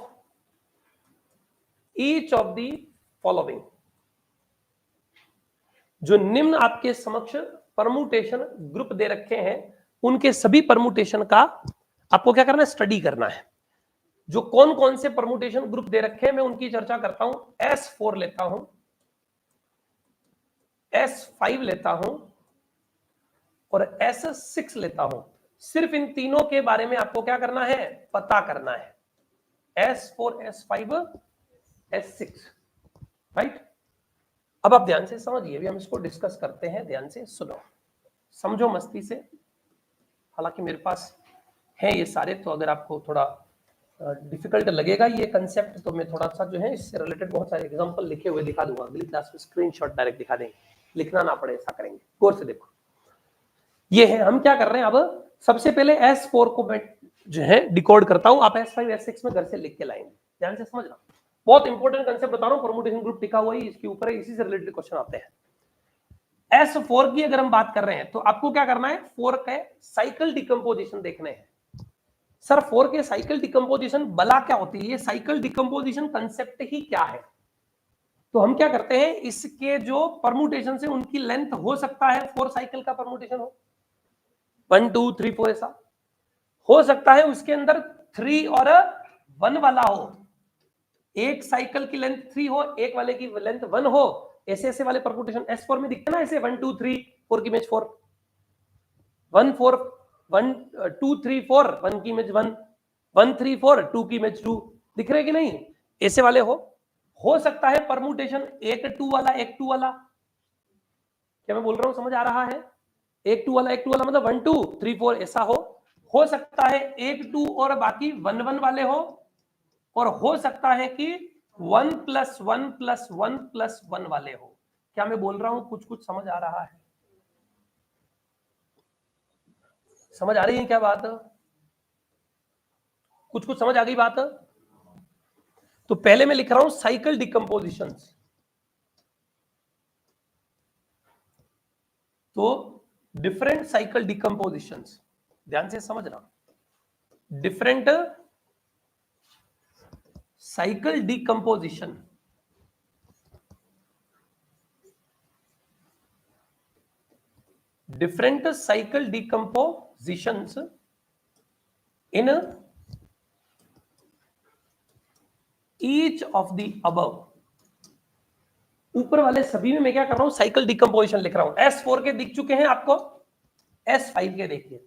each of the following। जो निम्न आपके समक्ष परमुटेशन ग्रुप दे रखे हैं उनके सभी परमुटेशन का आपको क्या करना है, स्टडी करना है। जो कौन कौन से परमुटेशन ग्रुप दे रखे हैं मैं उनकी चर्चा करता हूं। S4 लेता हूं, S5 लेता हूं और S6 लेता हूं। सिर्फ इन तीनों के बारे में आपको क्या करना है, पता करना है। S4, S5, S6, right. अब आप ध्यान से समझिए, अभी हम इसको डिस्कस करते हैं, ध्यान से सुनो, समझो मस्ती से। हालांकि मेरे पास है ये सारे, तो अगर आपको थोड़ा डिफिकल्ट लगेगा ये कंसेप्ट तो मैं थोड़ा सा जो है इससे रिलेटेड बहुत सारे एग्जांपल लिखे हुए दिखा दूंगा अगली क्लास में, स्क्रीनशॉट डायरेक्ट दिखा देंगे, लिखना ना पड़े, ऐसा करेंगे। गौर से देखो, ये है हम क्या कर रहे हैं। अब सबसे पहले S4 को मैं जो है डिकोड करता हूं, आप S5 S6 में घर से लिख के लाएंगे। ध्यान से समझना, बहुत इंपॉर्टेंट कंसेप्ट बता रहा हूं, परमुटेशन ग्रुप टिका हुआ ही इसके ऊपर है, इसी से रिलेटेड क्वेश्चन आते हैं। S4 की अगर हम बात कर रहे हैं तो आपको क्या करना है, 4 के साइकिल डिकम्पोजिशन देखने हैं। सर 4 के साइकिल डिकम्पोजिशन बला क्या होती है, ये साइकिल डिकम्पोजिशन कंसेप्ट ही क्या है। तो हम क्या करते हैं, इसके जो परमुटेशन है उनकी लेंथ हो सकता है 4 साइकिल का परमुटेशन हो, 1 2 3 4 ऐसा हो सकता है। उसके अंदर 3 और 1 वाला हो, एक साइकिल की लेंथ 3 हो, एक वाले की लेंथ 1 हो, ऐसे ऐसे वाले परमुटेशन S4 में दिखते ना, ऐसे 1 2 3 4 की इमेज 4, 1 4 1 2 3 4 1 की इमेज 1 1 3 4 2 की इमेज 2 दिख रहे कि नहीं, ऐसे वाले हो सकता है परमुटेशन एक 2 वाला एक 2 वाला। क्या मैं बोल रहा हूं, समझ आ रहा है, एक 2 वाला एक 2 वाला मतलब 1 2 3 4 ऐसा हो सकता है एक 2 और बाकी 1 1 वाले और हो सकता है कि 1 + 1 + 1 + 1 वाले हो। क्या मैं बोल रहा हूं, कुछ कुछ समझ आ रहा है, समझ आ रही है क्या बात, कुछ कुछ समझ आ गई बात। तो पहले मैं लिख रहा हूं साइकिल डिकम्पोजिशंस। तो डिफरेंट साइकिल डिकम्पोजिशंस, ध्यान से समझना, different cycle decomposition, different cycle decompositions in each of the above। ऊपर वाले सभी में मैं क्या कर रहा हूं, साइकिल डिकम्पोजिशन लिख रहा हूं। S4 के दिख चुके हैं आपको, S5 के देखिए,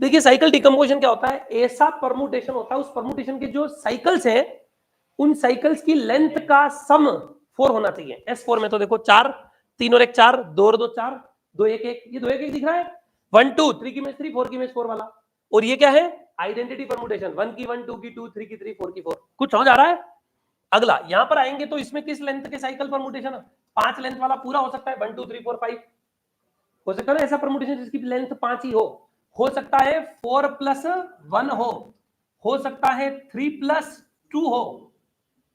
देखिए साइकिल डिकम्पोजिशन क्या होता है, ऐसा परमुटेशन होता है, उस परमुटेशन के जो साइकिल्स हैं उन साइकिल्स की लेंथ का सम 4 होना चाहिए। S4 में तो देखो 4, 3 और 1 4, 2 और 2 4, 2 1 1, ये 2 1 1 दिख रहा है, 1 2, 3 की इमेज 3, 4 की इमेज 4 वाला। और ये क्या है, आइडेंटिटी परमुटेशन, 1 की 1, 2 की 2, 3 की 3, 4 की 4। कुछ समझ आ रहा है? अगला यहां पर आएंगे तो इसमें किस लेंथ के साइकिल परमुटेशन, 5 लेंथ वाला पूरा हो सकता है, 1 2 3 4 5 हो सकता है ना ऐसा परमुटेशन जिसकी लेंथ 5 ही हो सकता है 4 + 1 हो सकता है 3 + 2 हो,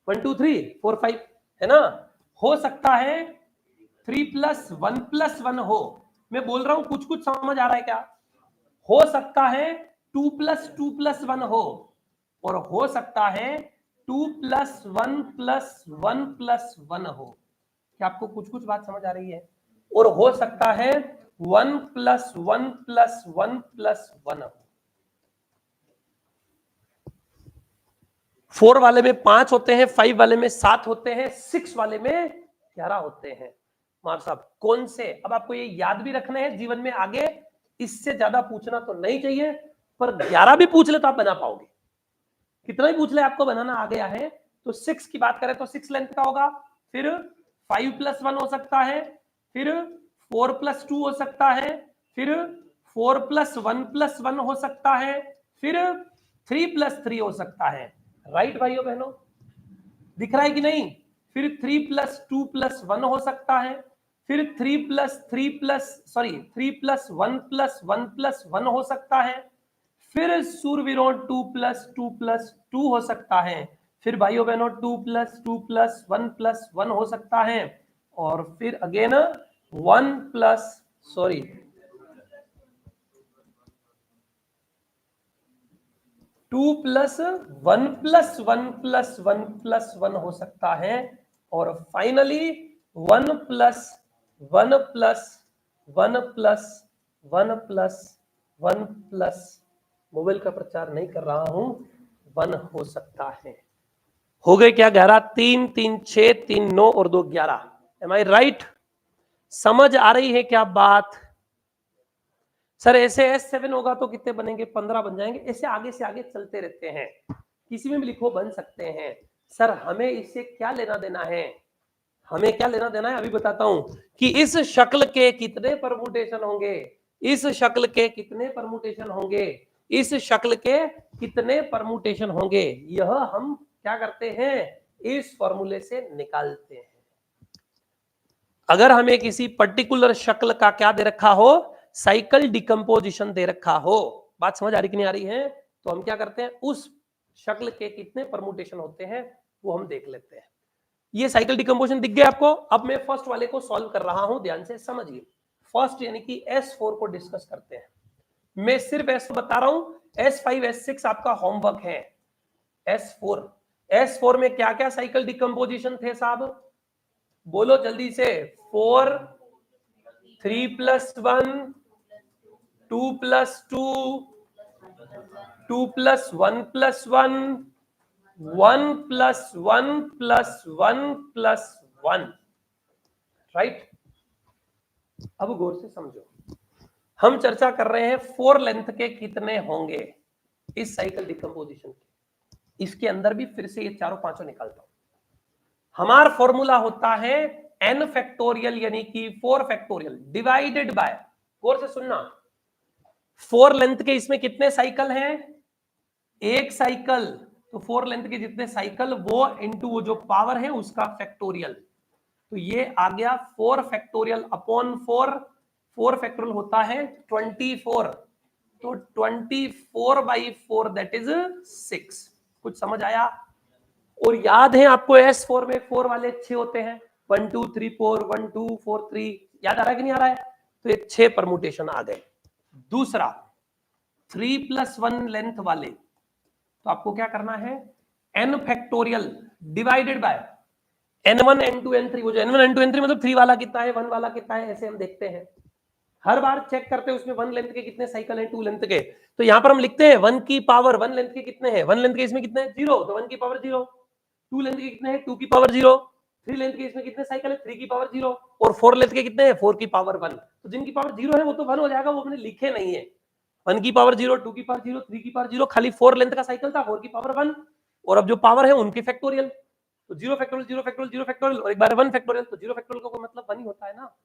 1 2 3 4 5 है ना, हो सकता है 3 + 1 + 1 हो। मैं बोल रहा हूं कुछ कुछ समझ आ रहा है क्या? हो सकता है 2 + 2 + 1 हो, और हो सकता है 2 + 1 + 1 + 1 हो। क्या आपको कुछ कुछ बात समझ आ रही है? और हो सकता है 1 + 1 + 1 + 1 हो। 4 वाले में 5 होते हैं, 5 वाले में 7 होते हैं, 6 वाले में 11 होते हैं। मार साहब कौन से, अब आपको ये याद भी रखना है जीवन में आगे, इससे ज्यादा पूछना तो नहीं चाहिए, पर 11 भी पूछ ले तो आप बना पाओगे, कितना भी पूछ ले आपको बनाना आ गया है। तो 6 की बात करें तो 6 लेंथ का होगा, फिर 5 + 1 हो सकता है, फिर 4 + 2 हो सकता है, फिर 4 + 1 + 1 हो सकता है, फिर 3 + 3 हो सकता है। राइट भाइयों बहनों, दिख रहा है कि नहीं? फिर 3 + 2 + 1 हो सकता है, फिर 3 + 1 + 1 + 1 हो सकता है, फिर सूरवीरों 2 + 2 + 2 हो सकता है, फिर भाइयों बहनों 2 + 2 + 1 + 1 हो सकता है, और फिर अगेन 1 + 2 + 1 + 1 + 1 + 1 हो सकता है, और फाइनली 1 + 1 + 1 + 1 + 1 + मोबाइल का प्रचार नहीं कर रहा हूं, 1 हो सकता है। हो गए क्या 11, 3 3 6 3 9 और 2 11। एम आई राइट? समझ आ रही है क्या बात? सर ऐसे S7 होगा तो कितने बनेंगे, 15 बन जाएंगे। ऐसे आगे से आगे चलते रहते हैं, किसी में भी लिखो बन सकते हैं। सर हमें इससे क्या लेना देना है, हमें क्या लेना देना है अभी बताता हूं, कि इस शक्ल के कितने परमुटेशन होंगे, इस शक्ल के कितने परमुटेशन होंगे, इस शक्ल के कितने परमुटेशन होंगे, यह हम क्या करते हैं, इस फॉर्मूले से निकालते हैं। अगर हमें किसी पर्टिकुलर शक्ल का क्या दे रखा हो, साइकिल डिकम्पोजिशन दे रखा हो, बात समझ आ रही कि नहीं आ रही है, तो हम क्या करते हैं, उस शक्ल के कितने परमुटेशन होते हैं वो हम देख लेते हैं। ये साइकिल डिकम्पोजिशन दिख गया आपको? अब मैं फर्स्ट वाले को सॉल्व कर रहा हूं, ध्यान से समझिए। फर्स्ट यानी कि S4 को डिस्कस करते हैं। मैं सिर्फ S बता रहा हूं, S5 S6 आपका होमवर्क है। S4 में क्या क्या साइकिल डिकम्पोजिशन थे साहब, बोलो जल्दी से। 4, 3 + 1, 2 + 2, 2 + 1 + 1, 1 + 1 + 1 + 1। राइट? अब गौर से समझो, हम चर्चा कर रहे हैं 4 लेंथ के कितने होंगे इस साइकिल डिकम्पोजिशन के। इसके अंदर भी फिर से ये चारों पांचों निकालता हूं। हमारा फॉर्मूला होता है n फैक्टोरियल यानी कि 4 फैक्टोरियल डिवाइडेड बाय, गौर से सुनना, 4 लेंथ के इसमें कितने साइकिल हैं, एक साइकिल, तो 4 लेंथ के जितने साइकिल वो इनटू वो जो पावर है उसका फैक्टोरियल, तो ये आ गया 4 फैक्टोरियल अपॉन 4, 4 फैक्टोरियल होता है 24, तो 24/4 दैट इज 6। कुछ समझ आया? और याद है आपको S4 में 4 वाले 6 होते हैं, 1 2 3 4, 1 2 4 3, याद आ रहा है कि नहीं आ रहा है? तो ये 6 परमुटेशन आ गए। दूसरा 3 + 1 लेंथ वाले, तो आपको क्या करना है, n factorial divided by n1 n2 n3, वो जो n1 n2 n3 मतलब 3 वाला कितना है, 1 वाला कितना है, ऐसे हम देखते हैं। हर बार चेक करते हैं उसमें 1 लेंथ के कितने साइकिल हैं, 2 लेंथ के, तो यहां पर हम लिखते हैं 1 की पावर 1 लेंथ के कितने हैं, 1 लेंथ के इसमें कितने हैं 0, तो 1 की पावर 0, 2 लेंथ के कितने हैं 2 की पावर 0, 3 लेंथ के इसमें कितने साइकिल है 3 की पावर 0, और 4 लेंथ के कितने हैं 4 की पावर 1। तो जिनकी पावर 0 है वो तो 1 हो जाएगा, वो हमने लिखे नहीं है। 1 की पावर 0, 2 की पावर 0, 3 की पावर 0, खाली 4 लेंथ का साइकिल था, 4 की पावर 1, और अब जो पावर है उनकी फैक्टोरियल, तो 0 फैक्टोरियल 0 फैक्टोरियल 0 फैक्टोरियल और एक बार 1 फैक्टोरियल, तो 0 फैक्टोरियल का कोई मतलब 1 ही होता है ना,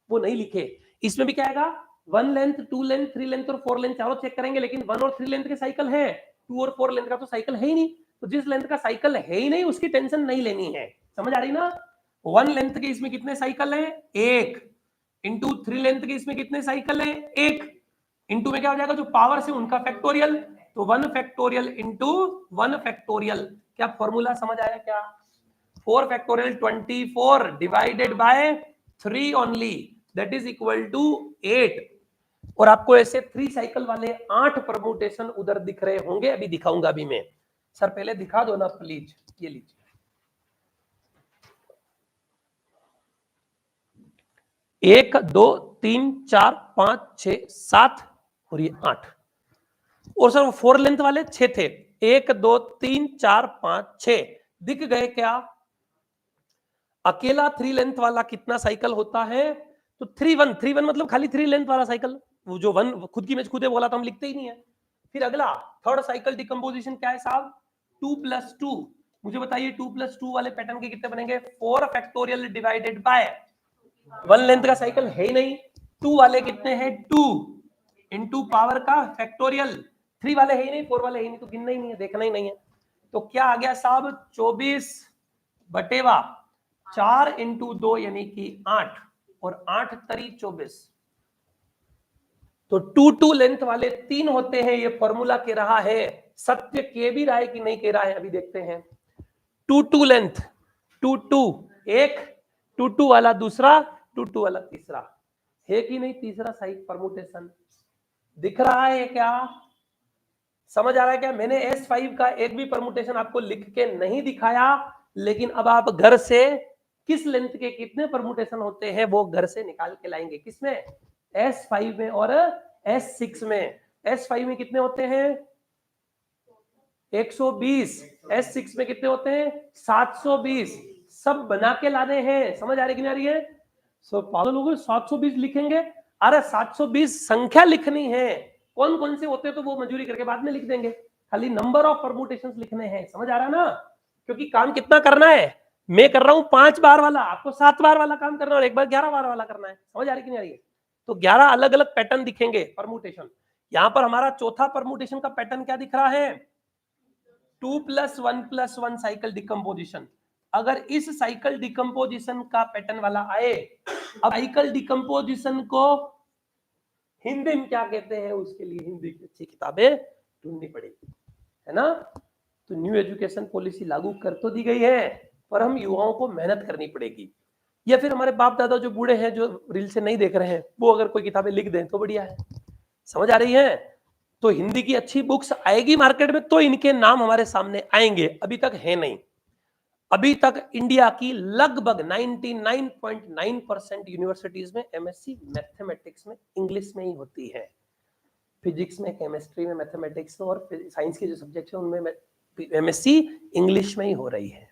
वो नहीं लिखे। इसमें भी क्या आएगा, 1 लेंथ, 2 लेंथ, 3 लेंथ और 4 लेंथ चारों चेक करेंगे, लेकिन 1 और 3 लेंथ के साइकिल है, 2 और 4 लेंथ का तो साइकिल है ही नहीं, तो जिस लेंथ का साइकिल है ही नहीं उसकी टेंशन नहीं लेनी है, समझ आ रही ना। 1 लेंथ के इसमें कितने साइकिल है, 1, इंटू 3 लेंथ के इसमें कितने साइकिल है, 1, इंटू में क्या हो जाएगा जो पावर से उनका फैक्टोरियल, तो 1 फैक्टोरियल इंटू 1 फैक्टोरियल, क्या फॉर्मूला समझ आया क्या, 4 factorial 24 divided by 3 only, that is equal to 8, और आपको ऐसे 3 साइकिल वाले 8 परम्यूटेशन उधर दिख रहे होंगे, अभी दिखाऊंगा अभी मैं, सर पहले दिखा दो ना प्लीज, ये लीजिए 1 2 3 4 5 6 7 और ये 8, और सर वो 4 लेंथ वाले 6 थे, 1 2 3 4 5 6 दिख गए क्या, अकेला 3 लेंथ वाला कितना साइकिल होता है, तो 3 1 मतलब खाली 3 लेंथ वाला साइकिल, वो जो 1 खुद की मैं खुद बोला तो हम लिखते ही नहीं है। फिर अगला थर्ड साइकिल डिकम्पोजिशन क्या है साहब, 2 + 2, मुझे बताइए 2 + 2 वाले पैटर्न के कितने बनेंगे, 4 फैक्टोरियल डिवाइडेड बाय 1 लेंथ का साइकिल है ही नहीं, 2 वाले कितने हैं 2 इंटू पावर का फैक्टोरियल, 3 वाले है ही नहीं, 4 वाले है ही नहीं, तो गिनना ही नहीं है, देखना ही नहीं है, तो क्या आ गया साहब 24 बटेवा 4 इंटू 2 यानी कि 8, और 8 तरी 24, तो 2 लेंथ वाले 3 होते हैं, ये फॉर्मूला कह रहा है, सत्य कह भी रहा है कि नहीं कह रहा है, अभी देखते हैं। 2 लेंथ 2 एक, 2 वाला दूसरा, 2 वाला तीसरा, है कि नहीं तीसरा साइड परमुटेशन, दिख रहा है क्या, समझ आ रहा है क्या, मैंने S5 का एक भी परमुटेशन आपको लिख के नहीं दिखाया, लेकिन अब आप घर से किस लेंथ के कितने परमुटेशन होते हैं वो घर से निकाल के लाएंगे, किसमें, S5 में और S6 में। S5 में कितने होते हैं 120, S6 में कितने होते हैं 720, सब बना के लाने हैं, समझ आ रही कि नहीं आ रही है, सब पागल हो गए 720 लिखेंगे, अरे 720 संख्या लिखनी है, कौन कौन से होते हैं तो वो मंजूरी करके बाद में लिख देंगे, खाली नंबर ऑफ परम्यूटेशंस लिखने हैं, समझ आ रहा है ना, क्योंकि काम कितना करना है, मैं कर रहा हूं 5 बार वाला, आपको 7 बार वाला काम करना है और एक बार 11 बार वाला करना है, समझ आ रही कि नहीं आ रही है, तो 11 अलग अलग पैटर्न दिखेंगे परम्यूटेशन। यहां पर हमारा चौथा परम्यूटेशन का पैटर्न क्या दिख रहा है, 2 + 1 + 1 साइकिल डिकम्पोजिशन, अगर इस साइकिल डिकम्पोजिशन का पैटर्न वाला आए, अब साइकिल डिकम्पोजिशन को हिंदी में क्या कहते हैं, उसके लिए हिंदी की अच्छी किताबें ढूंढनी पड़ेगी, है ना, तो न्यू एजुकेशन पॉलिसी लागू कर तो दी गई है, पर हम युवाओं को मेहनत करनी पड़ेगी, या फिर हमारे बाप दादा जो बूढ़े हैं जो रील से नहीं देख रहे हैं, वो अगर कोई किताबें लिख दें तो बढ़िया है, समझ आ रही है, तो हिंदी की अच्छी बुक्स आएगी मार्केट में तो इनके नाम हमारे सामने आएंगे, अभी तक है नहीं, अभी तक इंडिया की लगभग 99.9% यूनिवर्सिटीज में एमएससी मैथमेटिक्स में इंग्लिश में ही होती है, फिजिक्स में, केमिस्ट्री में, मैथमेटिक्स और साइंस के जो सब्जेक्ट है उनमें एमएससी इंग्लिश में ही हो रही है।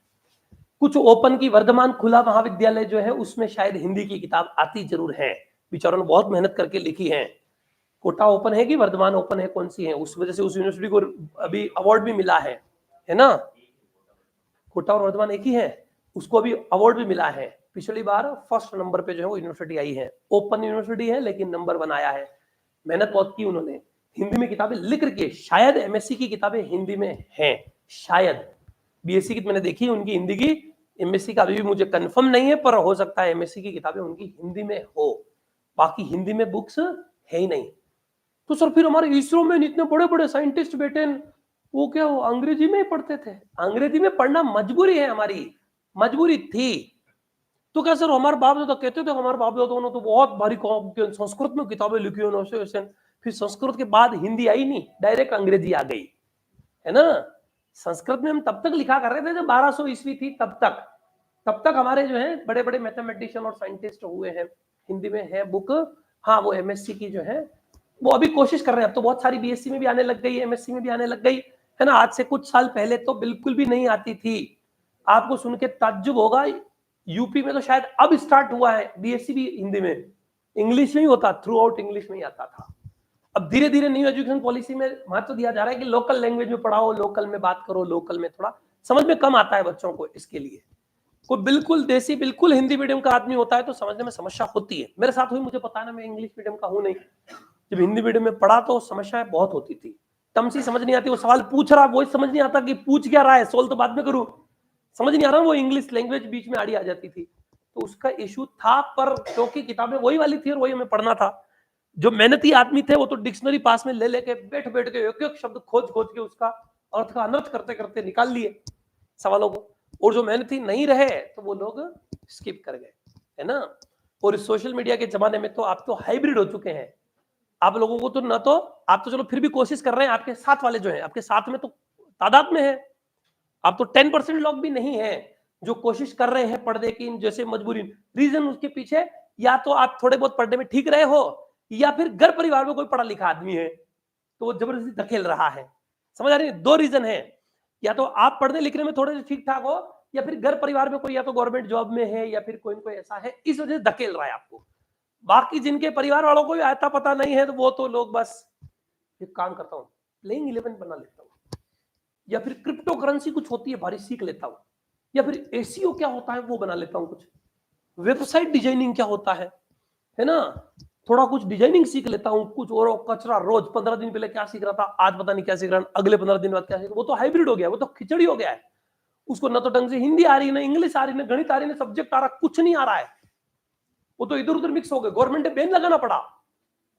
कुछ ओपन की वर्धमान खुला महाविद्यालय जो है उसमें शायद हिंदी की किताब आती जरूर है, बेचारों ने बहुत मेहनत करके लिखी है, कोटा ओपन है कि वर्धमान ओपन है, कौन सी है, उस वजह से उस यूनिवर्सिटी को अभी अवार्ड भी मिला है ना, कोटा और वर्धमान एक ही है, उसको अभी अवार्ड भी मिला है, पिछली बार फर्स्ट नंबर पे जो है वो यूनिवर्सिटी आई है, ओपन यूनिवर्सिटी है लेकिन नंबर बनाया है, मेहनत बहुत की उन्होंने, हिंदी में किताबें लिख करके, शायद एमएससी की किताबें हिंदी में हैं, शायद बीएससी की मैंने देखी उनकी हिंदी की, एमएससी का अभी भी मुझे कंफर्म नहीं है, पर हो सकता है एमएससी की किताबें उनकी हिंदी में हो, बाकी हिंदी में बुक्स है ही नहीं, तो सर फिर हमारे इसरो में इतने बड़े बड़े साइंटिस्ट बैठे, वो क्या वो अंग्रेजी में ही पढ़ते थे, अंग्रेजी में पढ़ना मजबूरी है, हमारी मजबूरी थी, तो क्या सर हमारे बाप दादा कहते थे, हमारे बाप दादाओं ने तो बहुत भारी संस्कृत में किताबें लिखी उन्होंने, फिर संस्कृत के बाद हिंदी आई नहीं, डायरेक्ट अंग्रेजी आ गई, है ना, संस्कृत में हम तब तक लिखा कर रहे थे जब 1200 ईस्वी थी, तब तक हमारे जो है बड़े बड़े मैथमेटिशियन और साइंटिस्ट हुए हैं, हिंदी में है बुक, हाँ वो एमएससी की जो है वो अभी कोशिश कर रहे हैं, अब तो बहुत सारी बीएससी में भी आने लग गई, एमएससी में भी आने लग गई, है ना, आज से कुछ साल पहले तो बिल्कुल भी नहीं आती थी, आपको सुन के ताज्जुब होगा, यूपी में तो शायद अब स्टार्ट हुआ है बीएससी भी हिंदी में, इंग्लिश में ही होता, थ्रू आउट इंग्लिश में ही आता था, अब धीरे धीरे न्यू एजुकेशन पॉलिसी में महत्व दिया जा रहा है कि लोकल लैंग्वेज में पढ़ाओ, लोकल में बात करो, लोकल में थोड़ा समझ में कम आता है बच्चों को। इसके लिए कोई बिल्कुल देसी, बिल्कुल हिंदी मीडियम का आदमी होता है तो समझने में समस्या होती है। मेरे साथ हुई, मुझे पता है ना, मैं इंग्लिश मीडियम का हूं नहीं। जब हिंदी मीडियम में पढ़ा तो समस्याएं बहुत होती थी, तमसी समझ नहीं आती, वो सवाल पूछ रहा वो समझ नहीं आता कि पूछ क्या रहा है, सोल्व तो बाद में करूं, समझ नहीं आ रहा, वो इंग्लिश लैंग्वेज बीच में आड़ी आ जाती थी। तो उसका इशू था, पर क्योंकि किताबें वही वाली थी और वही हमें पढ़ना था। जो मेहनती आदमी थे वो तो डिक्शनरी पास में ले लेके बैठ बैठ के एक एक शब्द खोज खोज के उसका अर्थ का अनर्थ करते करते निकाल लिए सवालों को। और जो मेहनती नहीं रहे तो वो लोग स्किप कर गए, है ना। और इस सोशल मीडिया के जमाने में तो आप तो हाइब्रिड हो चुके हैं। आप लोगों को तो ना, तो आप तो चलो फिर भी कोशिश कर रहे हैं, आपके साथ वाले जो है आपके साथ में तो तादाद में है, आप तो 10% लोग भी नहीं है जो कोशिश कर रहे हैं पढ़ने की, जैसे मजबूरी। रीजन उसके पीछे या तो आप थोड़े बहुत पढ़ने में ठीक रहे हो, या फिर घर परिवार में कोई पढ़ा लिखा आदमी है तो वो जबरदस्ती धकेल रहा है। समझ आ रही है? दो रीजन है, या तो आप पढ़ने लिखने में थोड़े ठीक ठाक हो, या फिर घर परिवार में कोई या तो गवर्नमेंट जॉब में है या फिर कोई न कोई ऐसा है, इस वजह से धकेल रहा है आपको। बाकी जिनके परिवार वालों को भी आता पता नहीं है तो वो तो लोग बस एक काम करता हूँ, प्लेइंग 11 बना लेता हूँ, या फिर क्रिप्टो करेंसी कुछ होती है भारी सीख लेता हूँ, या फिर एसीओ क्या होता है वो बना लेता हूँ, कुछ वेबसाइट डिजाइनिंग क्या होता है ना, थोड़ा कुछ डिजाइनिंग सीख लेता हूँ कुछ। और कचरा रोज 15 दिन पहले क्या सीख रहा था, आज पता नहीं क्या सीख रहा है, अगले 15 दिन बाद क्या सीख रहा, वो तो हाइब्रिड हो गया, वो तो खिचड़ी हो गया है। उसको ना तो ढंग से हिंदी आ रही, ना इंग्लिश आ रही, ना गणित आ रही, ना सब्जेक्ट आ रहा, कुछ नहीं आ रहा है, वो तो इधर उधर मिक्स हो गए। गवर्नमेंट ने बैन लगाना पड़ा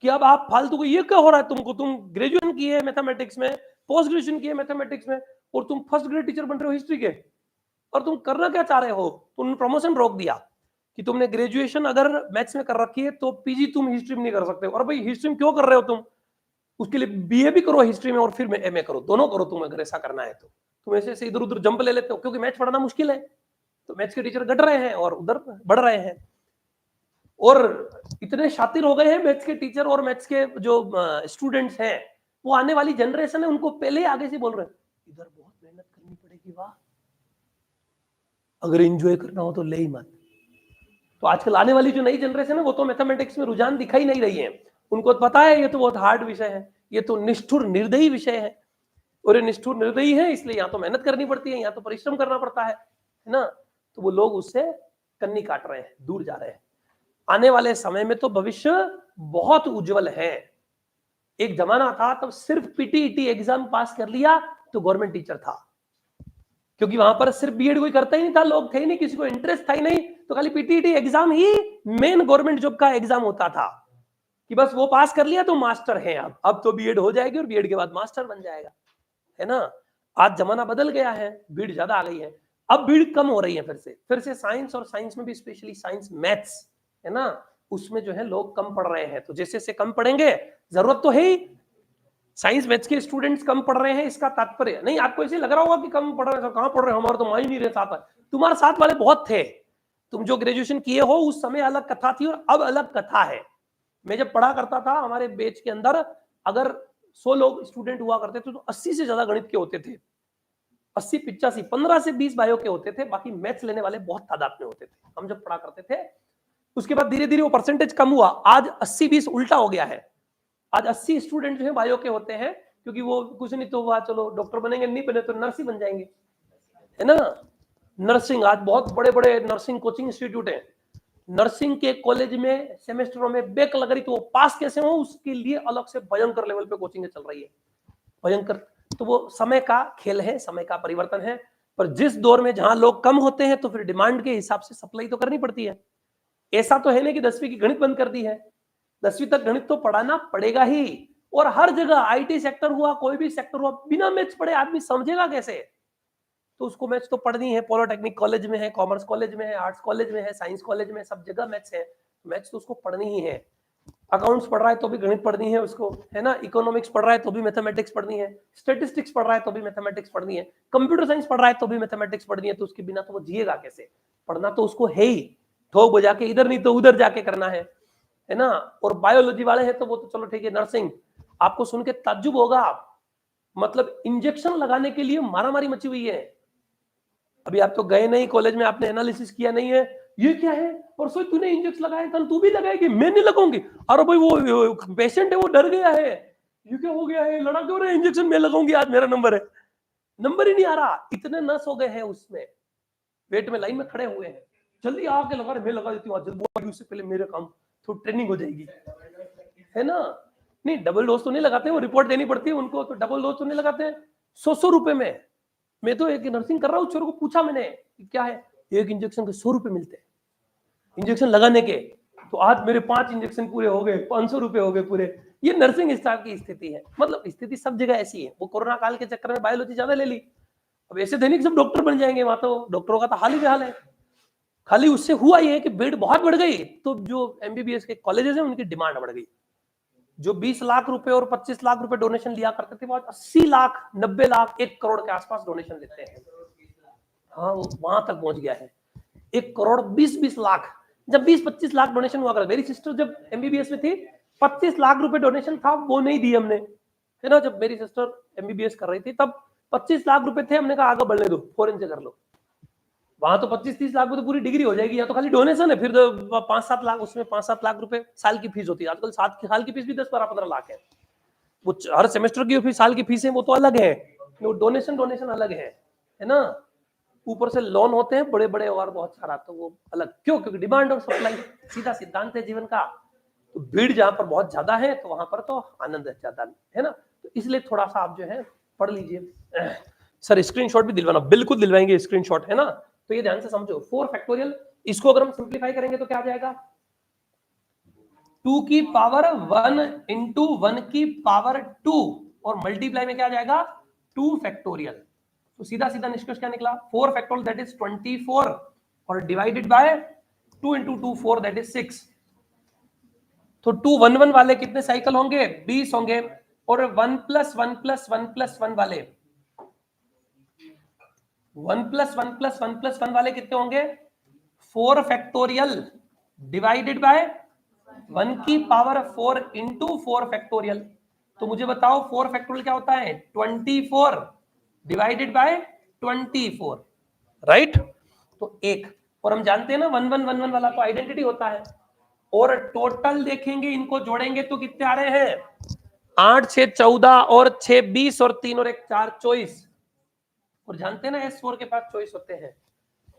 कि अब आप फालतू को, ये क्या हो रहा है तुमको, तुम ग्रेजुएशन किए है मैथमेटिक्स में, पोस्ट ग्रेजुएशन किए मैथमेटिक्स में, और तुम फर्स्ट ग्रेड टीचर बन रहे हो हिस्ट्री के, और तुम करना क्या चाह रहे हो। तुमने प्रमोशन रोक दिया कि तुमने ग्रेजुएशन अगर मैथ्स में कर रखी है तो पीजी तुम हिस्ट्री में नहीं कर सकते। और भाई हिस्ट्री में क्यों कर रहे हो तुम, उसके लिए बीए भी करो हिस्ट्री में और फिर एमए करो, दोनों करो तुम, अगर ऐसा करना है तो। तुम ऐसे इधर उधर जंप ले लेते हो, क्योंकि मैथ्स पढ़ना मुश्किल है तो मैथ्स के टीचर घट रहे हैं और उधर बढ़ रहे हैं। और इतने शातिर हो गए हैं मैथ्स के टीचर और मैथ्स के जो स्टूडेंट्स हैं, वो आने वाली जनरेशन है, उनको पहले ही आगे से बोल रहे हैं इधर बहुत मेहनत करनी पड़ेगी, वाह, अगर एंजॉय करना हो तो ले ही मत। तो आजकल आने वाली जो नई जनरेशन है वो तो मैथमेटिक्स में रुझान दिखाई नहीं रही है, उनको तो पता है ये तो बहुत हार्ड विषय है, ये तो निष्ठुर निर्दयी विषय है, और ये निष्ठुर निर्दयी है, इसलिए यहाँ तो मेहनत करनी पड़ती है, यहाँ तो परिश्रम करना पड़ता है ना। तो वो लोग उससे कन्नी काट रहे हैं, दूर जा रहे हैं। आने वाले समय में तो भविष्य बहुत उज्जवल है। एक जमाना था तब सिर्फ पीटीईटी एग्जाम पास कर लिया तो गवर्नमेंट टीचर था, क्योंकि वहां पर सिर्फ बीएड कोई करता ही नहीं था, लोग थे ही नहीं, किसी को इंटरेस्ट था ही नहीं, तो खाली पीटीईटी एग्जाम ही मेन गवर्नमेंट जॉब का एग्जाम होता था कि बस वो पास कर लिया तो मास्टर है। अब तो बीएड हो जाएगी और बीएड के बाद मास्टर बन जाएगा, है ना। आज जमाना बदल गया है, भीड़ ज्यादा आ गई है, अब भीड़ कम हो रही है फिर से साइंस, और साइंस में भी स्पेशली साइंस मैथ्स, है ना, उसमें जो है लोग कम पढ़ रहे हैं। तो जैसे जैसे कम पढ़ेंगे, जरूरत तो है ही, साइंस मैथ्स के स्टूडेंट्स कम पढ़ रहे हैं, इसका तात्पर्य नहीं आपको ऐसे लग रहा होगा कि कम पढ़ रहे हैं, कहां पढ़ रहे हैं, हमारे तो मान ही नहीं रहे साथ में। तुम्हारे साथ वाले बहुत थे, तुम जो ग्रेजुएशन किए हो उस समय अलग कथा थी और अब अलग कथा है। मैं जब पढ़ा करता था हमारे बैच के अंदर अगर 100 लोग स्टूडेंट हुआ करते थे तो 80 से ज्यादा गणित के होते थे, 80 85, 15 से 20 बायो के होते थे, बाकी मैथ्स लेने वाले बहुत तादाद में होते थे हम जब पढ़ा करते थे। उसके बाद धीरे धीरे वो परसेंटेज कम हुआ, आज 80-20 उल्टा हो गया है। आज 80 स्टूडेंट जो है बायो के होते हैं, क्योंकि वो कुछ नहीं तो हुआ चलो डॉक्टर बनेंगे, नहीं बने तो नर्स ही बन जाएंगे, है ना। नर्सिंग, आज बहुत बड़े बड़े नर्सिंग कोचिंग इंस्टीट्यूट है, नर्सिंग के कॉलेज में सेमेस्टरों में बैक लग रही तो वो पास कैसे हो उसके लिए अलग से भयंकर लेवल पे कोचिंग चल रही है, भयंकर। तो वो समय का खेल है, समय का परिवर्तन है। पर जिस दौर में जहां लोग कम होते हैं तो फिर डिमांड के हिसाब से सप्लाई तो करनी पड़ती है। ऐसा तो है नहीं कि 10वीं की गणित बंद कर दी है, 10वीं तक गणित तो पढ़ाना पड़ेगा ही। और हर जगह आईटी सेक्टर हुआ, कोई भी सेक्टर हुआ, बिना मैथ्स पढ़े आदमी समझेगा कैसे। तो उसको मैथ्स तो पढ़नी है, पॉलिटेक्निक कॉलेज में है, कॉमर्स कॉलेज में है, आर्ट्स कॉलेज में है, साइंस कॉलेज में, सब जगह मैथ्स है, मैथ्स तो उसको पढ़नी ही है। अकाउंट्स पढ़ रहा है तो भी गणित पढ़नी है उसको, है ना। इकोनॉमिक्स पढ़ रहा है तो भी मैथमेटिक्स पढ़नी है, स्टैटिस्टिक्स पढ़ रहा है तो भी मैथमेटिक्स पढ़नी है, कंप्यूटर साइंस पढ़ रहा है तो भी मैथमेटिक्स पढ़नी है। तो उसके बिना तो वो जिएगा कैसे, पढ़ना तो उसको है ही, ठोक बजा के इधर नहीं तो उधर जाके करना है ना। और बायोलॉजी वाले हैं तो वो तो चलो ठीक है। नर्सिंग, आपको सुन के ताज्जुब होगा, मतलब इंजेक्शन लगाने के लिए मारामारी मची हुई है। अभी आप तो गए नहीं कॉलेज में, आपने एनालिसिस किया नहीं है, ये क्या है, परसों तूने इंजेक्शन लगाया, कल तू भी लगाएगी, मैं नहीं लगाऊंगी। अरे भाई वो पेशेंट है, वो डर गया है, ये क्या हो गया है, लड़ा क्यों रहे, इंजेक्शन मैं लगाऊंगी, आज मेरा नंबर है, नंबर ही नहीं आ रहा, इतने नस हो गए हैं उसमें, वेट में लाइन में खड़े हुए हैं, जल्दी आके लगा रहे, मैं लगा देती हूँ जल्दी, उससे पहले मेरे काम तो ट्रेनिंग हो जाएगी, है ना। नहीं डबल डोज तो नहीं लगाते, वो रिपोर्ट देनी पड़ती है उनको, तो डबल डोज तो नहीं लगाते हैं। 100 रुपए में, मैं तो एक नर्सिंग कर रहा हूँ, छोरे को पूछा मैंने क्या है, एक इंजेक्शन के 100 रुपए मिलते हैं इंजेक्शन लगाने के, तो आज मेरे 5 इंजेक्शन पूरे हो गए, 500 रुपए हो गए पूरे। ये नर्सिंग स्टाफ की स्थिति है, मतलब स्थिति सब जगह ऐसी है, वो कोरोना काल के चक्कर में बायोलॉजी ज्यादा ले ली, अब ऐसे दैनिक सब डॉक्टर बन जाएंगे, वहां तो डॉक्टरों का तो हाल ही बेहाल है। खाली उससे हुआ ये कि बेड बहुत बढ़ गई, तो जो एमबीबीएस के कॉलेजेस हैं उनकी डिमांड बढ़ गई, जो 20 लाख रुपए और 25 लाख रुपए डोनेशन लिया करते थे, वो 80 लाख 90 लाख 1 करोड़ के आसपास डोनेशन लेते हैं। हाँ वहां तक पहुंच गया है, 1 करोड़ 20-20 लाख, जब 20-25 लाख डोनेशन हुआ करता, मेरी सिस्टर जब एमबीबीएस में थी 25 लाख रुपए डोनेशन था, वो नहीं दी हमने, है ना। जब मेरी सिस्टर एमबीबीएस कर रही थी तब 25 लाख रुपए थे, हमने कहा आगे बढ़ने दो, फॉरेन से कर लो, वहां तो 25-30 लाख में तो पूरी डिग्री हो जाएगी, या तो खाली डोनेशन है, फिर तो 5-7 लाख, उसमें 5-7 लाख रुपए साल की फीस होती है, आजकल साल की फीस भी 10-12-15 लाख है, वो हर सेमेस्टर की फीस, साल की फीस है, वो तो अलग है, वो डोनेशन अलग है ना। ऊपर से लोन होते हैं बड़े बड़े और बहुत सारा, तो वो अलग, क्यों, क्योंकि डिमांड और सप्लाई सीधा सिद्धांत है जीवन का, तो भीड़ जहां पर बहुत ज्यादा है तो वहां पर तो आनंद है ज्यादा, है ना। तो इसलिए थोड़ा सा आप जो है पढ़ लीजिए। सर स्क्रीनशॉट भी दिलवाना, बिल्कुल दिलवाएंगे स्क्रीनशॉट, है ना। तो ये ध्यान से समझो, 4 फैक्टोरियल, इसको अगर हम सिंप्लीफाई करेंगे तो क्या आ जाएगा, 2 की पावर 1 इंटू 1 की पावर 2, और मल्टीप्लाई में क्या आ जाएगा 2 फैक्टोरियल, तो सीधा सीधा निष्कर्ष क्या निकला, 4 फैक्टोरियल दैट इज 24, और divided by 2 into 2 4 that is 6, तो 2 1 1 वाले कितने साइकिल होंगे, 20 होंगे, और 1 प्लस 1 प्लस 1 प्लस 1 वाले 1 प्लस 1 प्लस 1 प्लस 1 वाले कितने होंगे, 4 फैक्टोरियल डिवाइडेड बाय 1 की पावर 4 इंटू 4 फैक्टोरियल, तो मुझे बताओ 4 फैक्टोरियल क्या होता है, 24 डिवाइडेड बाय 24, राइट। तो एक, और हम जानते हैं ना 1 1 1 1 वाला तो आइडेंटिटी होता है, और टोटल देखेंगे इनको जोड़ेंगे तो कितने आ रहे हैं, 8 6 14 और 6 20 और 3 और 1 4 24, और जानते हैं ना S4 के पास चॉइस होते हैं।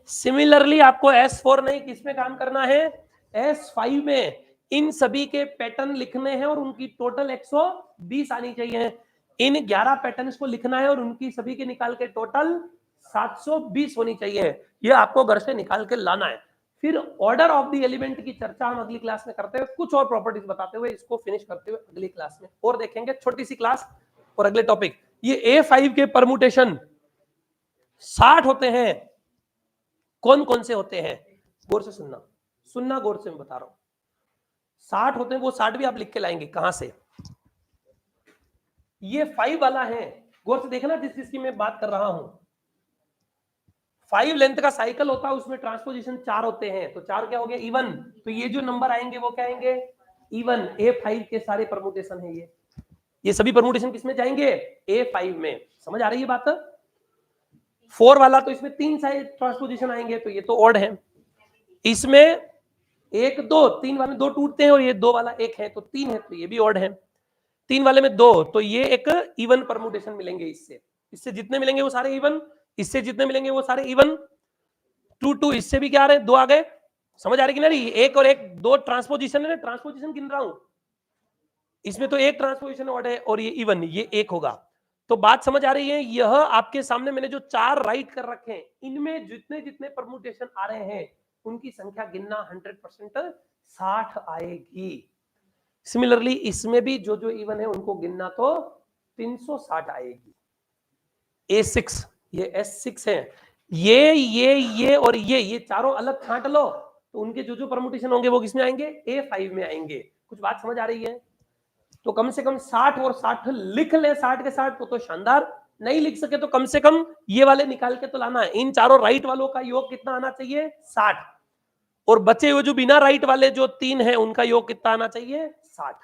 सिमिलरली आपको S4 नहीं, किसमें काम करना है, S5 में, इन सभी के पैटर्न लिखने हैं और उनकी टोटल 120 आनी चाहिए, इन 11 पैटर्न्स को लिखना है और उनकी सभी के निकाल के टोटल 720 होनी चाहिए, ये आपको घर से निकाल के लाना है। फिर ऑर्डर ऑफ द एलिमेंट की चर्चा हम अगली क्लास में करते हुए, कुछ और प्रॉपर्टीज बताते हुए इसको फिनिश करते हुए अगली क्लास में और देखेंगे, छोटी सी क्लास और अगले टॉपिक। ये A5 के परमुटेशन 60 होते हैं, कौन कौन से होते हैं, गौर से सुनना, सुनना गौर से, मैं बता रहा हूं 60 होते हैं, वो 60 भी आप लिख के लाएंगे कहां से, ये 5 वाला है, गौर से देखना जिसकी मैं बात कर रहा हूं, 5 लेंथ का साइकिल होता है, उसमें ट्रांसपोजिशन 4 होते हैं, तो 4 क्या हो गया इवन, तो ये जो नंबर आएंगे वो क्या आएंगे इवन, A5 के सारे परमुटेशन है ये सभी परमुटेशन किसमें जाएंगे, A5 में, समझ आ रही है बात। 4 वाला तो इसमें 3 साइड ट्रांसपोजिशन आएंगे, तो ये तो ऑड है, इसमें 1 2 3 वाले 2 टूटते हैं और ये 2 वाला 1 है, तो 3 है, तो ये भी ऑड है, 3 वाले में 2, तो ये एक इवन परमुटेशन मिलेंगे, इससे जितने मिलेंगे वो सारे इवन, इससे जितने मिलेंगे वो सारे इवन, 2 2 इससे भी क्या आ रहे हैं, 2 आ गए, समझ आ रही कि नहीं, एक और एक 2 ट्रांसपोजिशन है ना, ट्रांसपोजिशन गिन रहा हूं, इसमें तो एक ट्रांसपोजिशन ऑड है और ये इवन, ये एक होगा, तो बात समझ आ रही है। यह आपके सामने मैंने जो 4 राइट कर रखे हैं, इनमें जितने जितने परमुटेशन आ रहे हैं उनकी संख्या गिनना 100% 60 आएगी। सिमिलरली इसमें भी जो जो इवन है उनको गिनना तो 360 आएगी। A6 ये S6 है, ये और ये चारों अलग छांट लो, तो उनके जो जो परमुटेशन होंगे वो किसमें आएंगे, A5 में आएंगे। कुछ बात समझ आ रही है, तो कम से कम 60 और 60 लिख ले, 60 के 60 तो शानदार, नहीं लिख सके तो कम से कम ये वाले निकाल के तो लाना है। इन चारों राइट वालों का योग कितना आना चाहिए 60, और बचे हुए जो बिना राइट वाले जो 3 है उनका योग कितना आना चाहिए 60।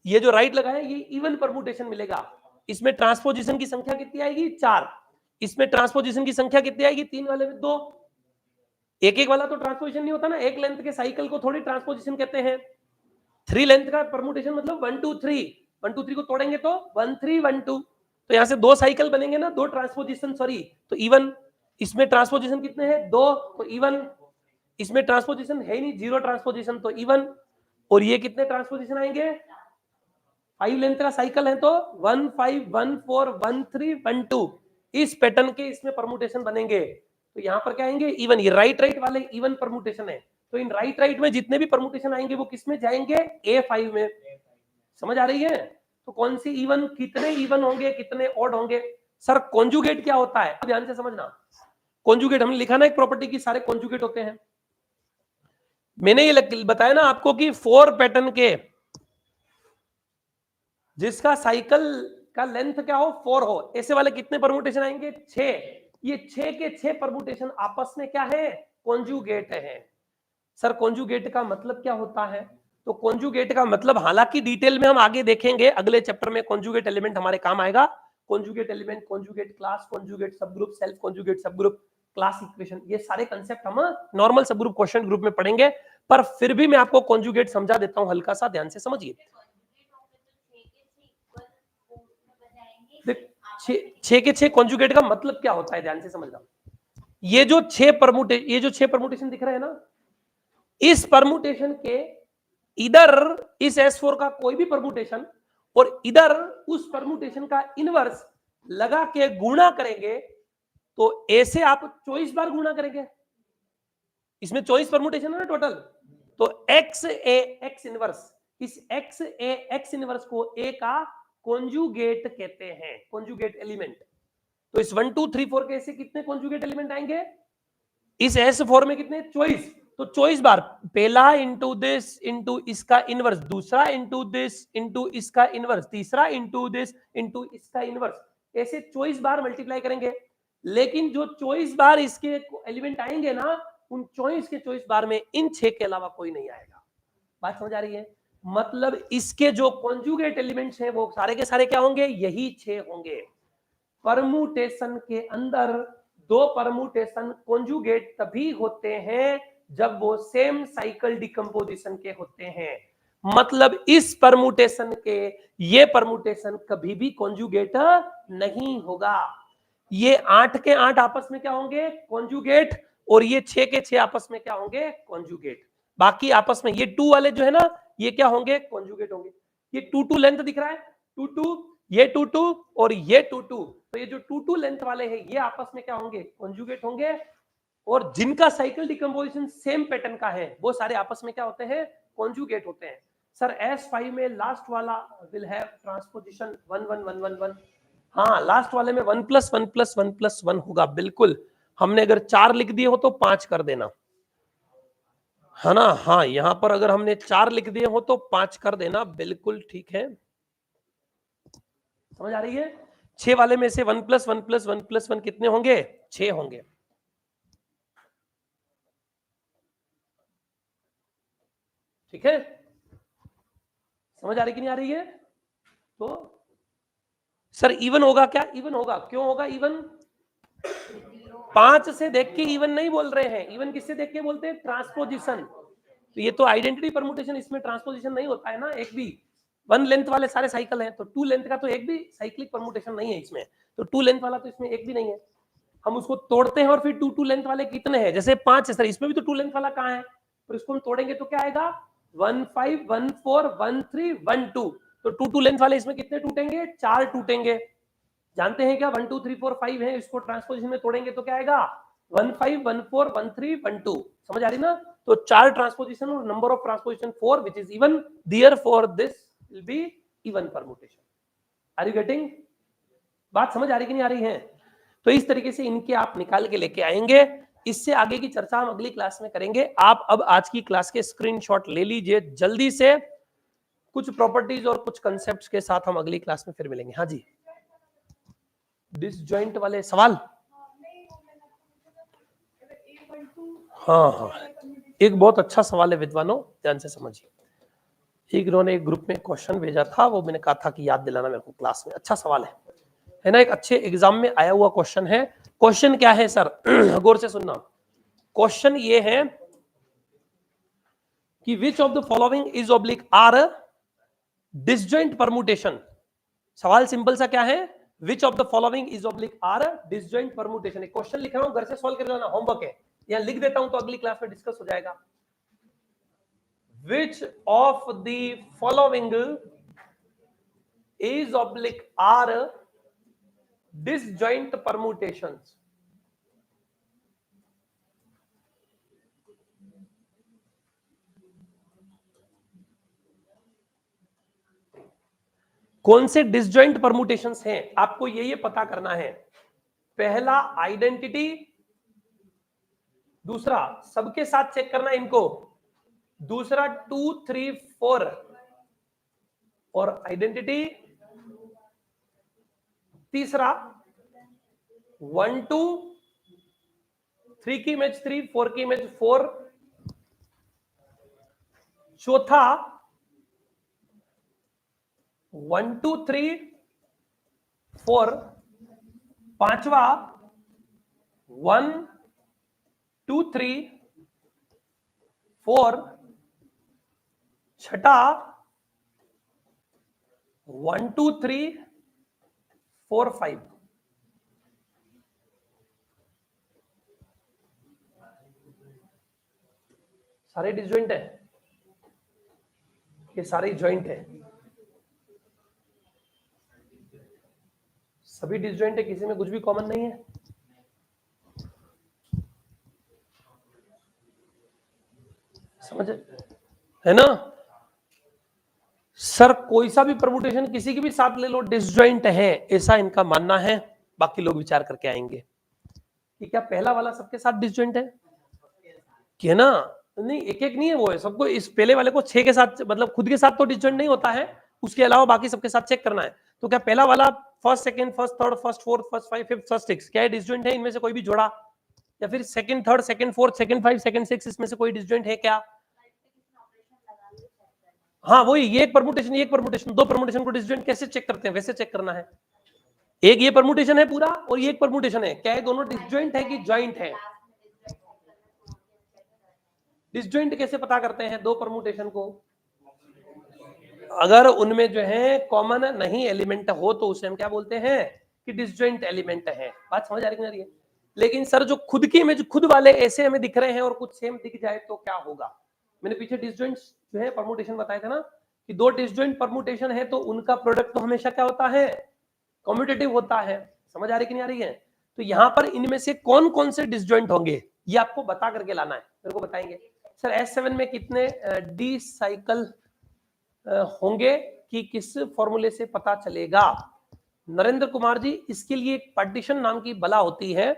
ये जो राइट लगा है ये इवन परमुटेशन मिलेगा, इसमें ट्रांसपोजिशन की संख्या कितनी आएगी 4, इसमें ट्रांसपोजिशन की संख्या कितनी आएगी 3 वाले में 2, एक एक वाला तो ट्रांसपोजिशन नहीं होता ना, एक लेंथ के साइकिल को थोड़ी ट्रांसपोजिशन कहते हैं, 3 लेंथ का परमुटेशन मतलब 1 2 3, 1 2 3 को तोड़ेंगे तो 1 3 1 2, तो यहां से 2 साइकिल बनेंगे ना, 2 ट्रांसपोजिशन, सॉरी, तो इवन। इसमें ट्रांसपोजिशन कितने हैं? 2, तो इवन। इसमें ट्रांसपोजिशन है ही नहीं, 0 ट्रांसपोजिशन, तो इवन। और ये कितने ट्रांसपोजिशन आएंगे? 5 लेंथ का साइकिल है तो 1 5 1 4 1 3 1 2, इस पैटर्न के इसमें परमुटेशन बनेंगे। तो यहां पर क्या आएंगे? इवन। ये राइट राइट वाले इवन परमुटेशन है, तो इन राइट राइट में जितने भी परमुटेशन आएंगे वो किस में जाएंगे? A5 में। समझ आ रही है? तो कौन सी इवन, कितने इवन होंगे, कितने ऑड होंगे? सर कॉन्जुगेट क्या होता है, ध्यान से समझना। कॉन्जुगेट हमने लिखा ना एक प्रॉपर्टी की सारे कॉन्जुगेट होते हैं। मैंने ये बताया ना आपको कि 4 पैटर्न के जिसका साइकिल का लेंथ क्या हो? 4 हो, ऐसे वाले कितने परमुटेशन आएंगे? 6। ये 6 के 6 परमुटेशन आपस में क्या है? कॉन्जुगेट है। सर कॉन्जुगेट का मतलब क्या होता है? तो कॉन्जुगेट का मतलब, हालांकि डिटेल में हम आगे देखेंगे अगले चैप्टर में, कॉन्जुगेट एलिमेंट हमारे काम आएगा। Conjugate element, conjugate class, conjugate सब ग्रुप, सेल्फ कॉन्जुगेट सब ग्रुप, क्लास इक्वेशन, ये सारे कंसेप्ट हम नॉर्मल सब ग्रुप, क्वेश्चन ग्रुप में पढ़ेंगे। पर फिर भी मैं आपको कॉन्जुगेट समझा देता हूं, हल्का सा ध्यान से समझिए। 6 के 6 कॉन्जुगेट का मतलब क्या होता है, ध्यान से समझना। ये जो 6 परमुटेशन दिख रहे हैं ना, इस परमुटेशन के इधर इस S4 का कोई भी परमुटेशन और इधर उस परमुटेशन का इनवर्स लगा के गुणा करेंगे, तो ऐसे आप 24 बार गुणा करेंगे। इसमें 24 परमुटेशन है ना टोटल, तो x इनवर्स, इस x इनवर्स को A का कॉन्जुगेट कहते हैं, कॉन्जुगेट एलिमेंट। तो इस 1 2 3 4 के ऐसे कितने कॉन्जुगेट एलिमेंट आएंगे? इस S4 में कितने? 24। तो 24 बार, पहला इंटू दिस इंटू इसका इनवर्स, दूसरा इंटू दिस इंटू इसका इनवर्स, तीसरा इंटू दिस इंटू इसका इनवर्स, ऐसे 24 बार मल्टीप्लाई करेंगे। लेकिन जो 24 बार इसके एलिमेंट आएंगे ना, उन 24 के 24 बार में इन 6 के अलावा कोई नहीं आएगा। बात समझ आ रही है? मतलब इसके जो कॉन्जुगेट एलिमेंट्स हैं वो सारे के सारे क्या होंगे? यही 6 होंगे। परमुटेशन के अंदर 2 परमुटेशन कॉन्जुगेट तभी होते हैं जब वो सेम साइकिल डिकम्पोजिशन के होते हैं। मतलब इस परमुटेशन के ये परमुटेशन कभी भी कॉन्जुगेट नहीं होगा। ये 8 के 8 आपस में क्या होंगे? कॉन्जुगेट। और ये 6 के 6 आपस में क्या होंगे? कॉन्जुगेट। बाकी आपस में ये 2 वाले जो है ना, ये क्या होंगे? कॉन्जुगेट होंगे। ये 2 2 लेंथ दिख रहा है, 2 2, ये 2 2 और ये 2 2, तो ये जो 2 2 लेंथ वाले हैं ये आपस में क्या होंगे? कॉन्जुगेट होंगे। और जिनका साइकिल डिकम्पोजिशन सेम पैटर्न का है वो सारे आपस में क्या होते हैं? कॉन्जुगेट होते हैं। सर S5 में लास्ट वाला विल हैव ट्रांसपोजिशन 1 1 1 1 1। हाँ, लास्ट वाले में 1 + 1 + 1 + 1 होगा, बिल्कुल। हमने अगर 4 लिख दिए हो तो 5 कर देना, है ना? हाँ, यहां पर अगर हमने 4 लिख दिए हो तो 5 कर देना, बिल्कुल ठीक है। समझ आ रही है? 6 वाले में से 1 + 1 + 1 + 1 कितने होंगे? 6 होंगे। ठीक है? समझ आ रही कि नहीं आ रही है? तो सर इवन होगा क्या? इवन होगा। क्यों होगा इवन? 5 से देख के इवन नहीं बोल रहे हैं, इवन किससे देख के बोलते हैं? ट्रांसपोजिशन। तो ये तो आइडेंटिटी परमुटेशन, इसमें ट्रांसपोजिशन नहीं होता है ना एक भी। 1 लेंथ वाले सारे साइकिल हैं, तो 2 लेंथ का तो एक भी साइक्लिक परमुटेशन नहीं है इसमें, तो 2 लेंथ वाला तो इसमें एक भी नहीं है। हम उसको तोड़ते हैं और फिर 2 2 लेंथ वाले कितने हैं? जैसे 5 है सर, इसमें भी तो 2 लेंथ वाला कहां है? पर इसको हम तोड़ेंगे तो क्या आएगा? 1 5 1 4 1 3 1 2। तो 2 2 लेंथ वाले इसमें कितने टूटेंगे? 4 टूटेंगे। जानते हैं क्या? 1 2 3 4 5 है, इसको ट्रांसपोजिशन में तोड़ेंगे तो क्या आएगा? 1 5 1 4 1 3 1 2। समझ आ रही ना? तो 4 ट्रांसपोजिशन और number of transposition 4 which is even, therefore this will be even permutation. Are you getting? बात समझ आ रही कि नहीं आ रही है? तो इस तरीके से इनके आप निकाल के लेके आएंगे। इससे आगे की चर्चा हम अगली क्लास में करेंगे। आप अब आज की क्लास के स्क्रीनशॉट ले लीजिए जल्दी से। कुछ प्रॉपर्टीज और कुछ कंसेप्ट्स के साथ हम अगली क्लास में फिर मिलेंगे। हाँ जी, डिसजॉइंट वाले सवाल। हाँ हाँ, एक बहुत अच्छा सवाल है विद्वानों, ध्यान से समझिए। एक इन्होंने एक ग्रुप में क्वेश्चन भेजा था, वो मैंने कहा था कि याद दिलाना मेरे को क्लास में। अच्छा सवाल है ना? एक अच्छे एग्जाम में आया हुआ क्वेश्चन है। क्वेश्चन क्या है सर? गौर से सुनना। क्वेश्चन ये है कि which of the following is oblique or disjoint permutation. सवाल सिंपल सा क्या है, which of the following is oblique or disjoint permutation. एक क्वेश्चन लिख रहा हूं, घर से सॉल्व कर लेना, होमवर्क है, यहां लिख देता हूं तो अगली क्लास में डिस्कस हो जाएगा। Which of the following is oblique or disjoint permutations. कौन से डिसजॉइंट परमुटेशंस हैं, आपको ये पता करना है। पहला आइडेंटिटी, दूसरा सबके साथ चेक करना इनको, दूसरा 2 3 4 और आइडेंटिटी, तीसरा 1 2 3 की इमेज 3 4 की इमेज 4, चौथा 1 2 3 4, पांचवा 1 2 3 4, छठा 1 2 3 4 5। सारे डिसजॉइंट है, ये सारे जॉइंट है, सभी डिसजॉइंट है, किसी में कुछ भी कॉमन नहीं है। समझ है ना सर, कोई सा भी परमुटेशन किसी के भी साथ ले लो डिसजॉइंट है, ऐसा इनका मानना है। बाकी लोग विचार करके आएंगे कि क्या पहला वाला सबके साथ डिसजॉइंट है, कि है ना, नहीं एक एक नहीं है, वो है सबको, इस पहले वाले को 6 के साथ, मतलब खुद के साथ तो डिसजॉइंट नहीं होता है, उसके अलावा बाकी सबके साथ चेक करना है। तो क्या पहला वाला first second first third first fourth first 5 fifth first 6 क्या है डिसजॉइंट है, इनमें से कोई भी जोड़ा, या फिर second third second fourth second 5 second 6 इसमें से कोई डिसजॉइंट है क्या? हाँ वही, ये एक परमुटेशन, ये एक परमुटेशन, दो परमुटेशन को डिसजॉइंट कैसे चेक करते हैं, वैसे चेक करना है। एक ये परमुटेशन है पूरा और ये एक परमुटेशन है, क्या है दोनों डिसजॉइंट है कि जॉइंट है? डिसजॉइंट कैसे पता करते हैं दो परमुटेशन को? अगर उनमें जो है कॉमन नहीं एलिमेंट हो तो उसे हम क्या बोलते हैं कि डिसजॉइंट एलिमेंट है। बात समझ आ रही है? लेकिन सर जो खुद की इमेज खुद वाले ऐसे हमें दिख रहे हैं और कुछ सेम दिख जाए तो क्या होगा? मैंने पीछे डिसजॉइंट जो है परमुटेशन बताए थे ना, कि दो डिसजॉइंट परमुटेशन है तो उनका प्रोडक्ट तो हमेशा क्या होता है, कम्यूटेटिव होता है। समझ आ रही कि नहीं आ रही है? तो यहां पर इनमें से कौन कौन से डिसजॉइंट होंगे ये आपको बता करके लाना है, मेरे को बताएंगे। सर S7 में कितने डी साइकिल होंगे कि किस फॉर्मूले से पता चलेगा? नरेंद्र कुमार जी, इसके लिए एक पार्टीशन नाम की बला होती है,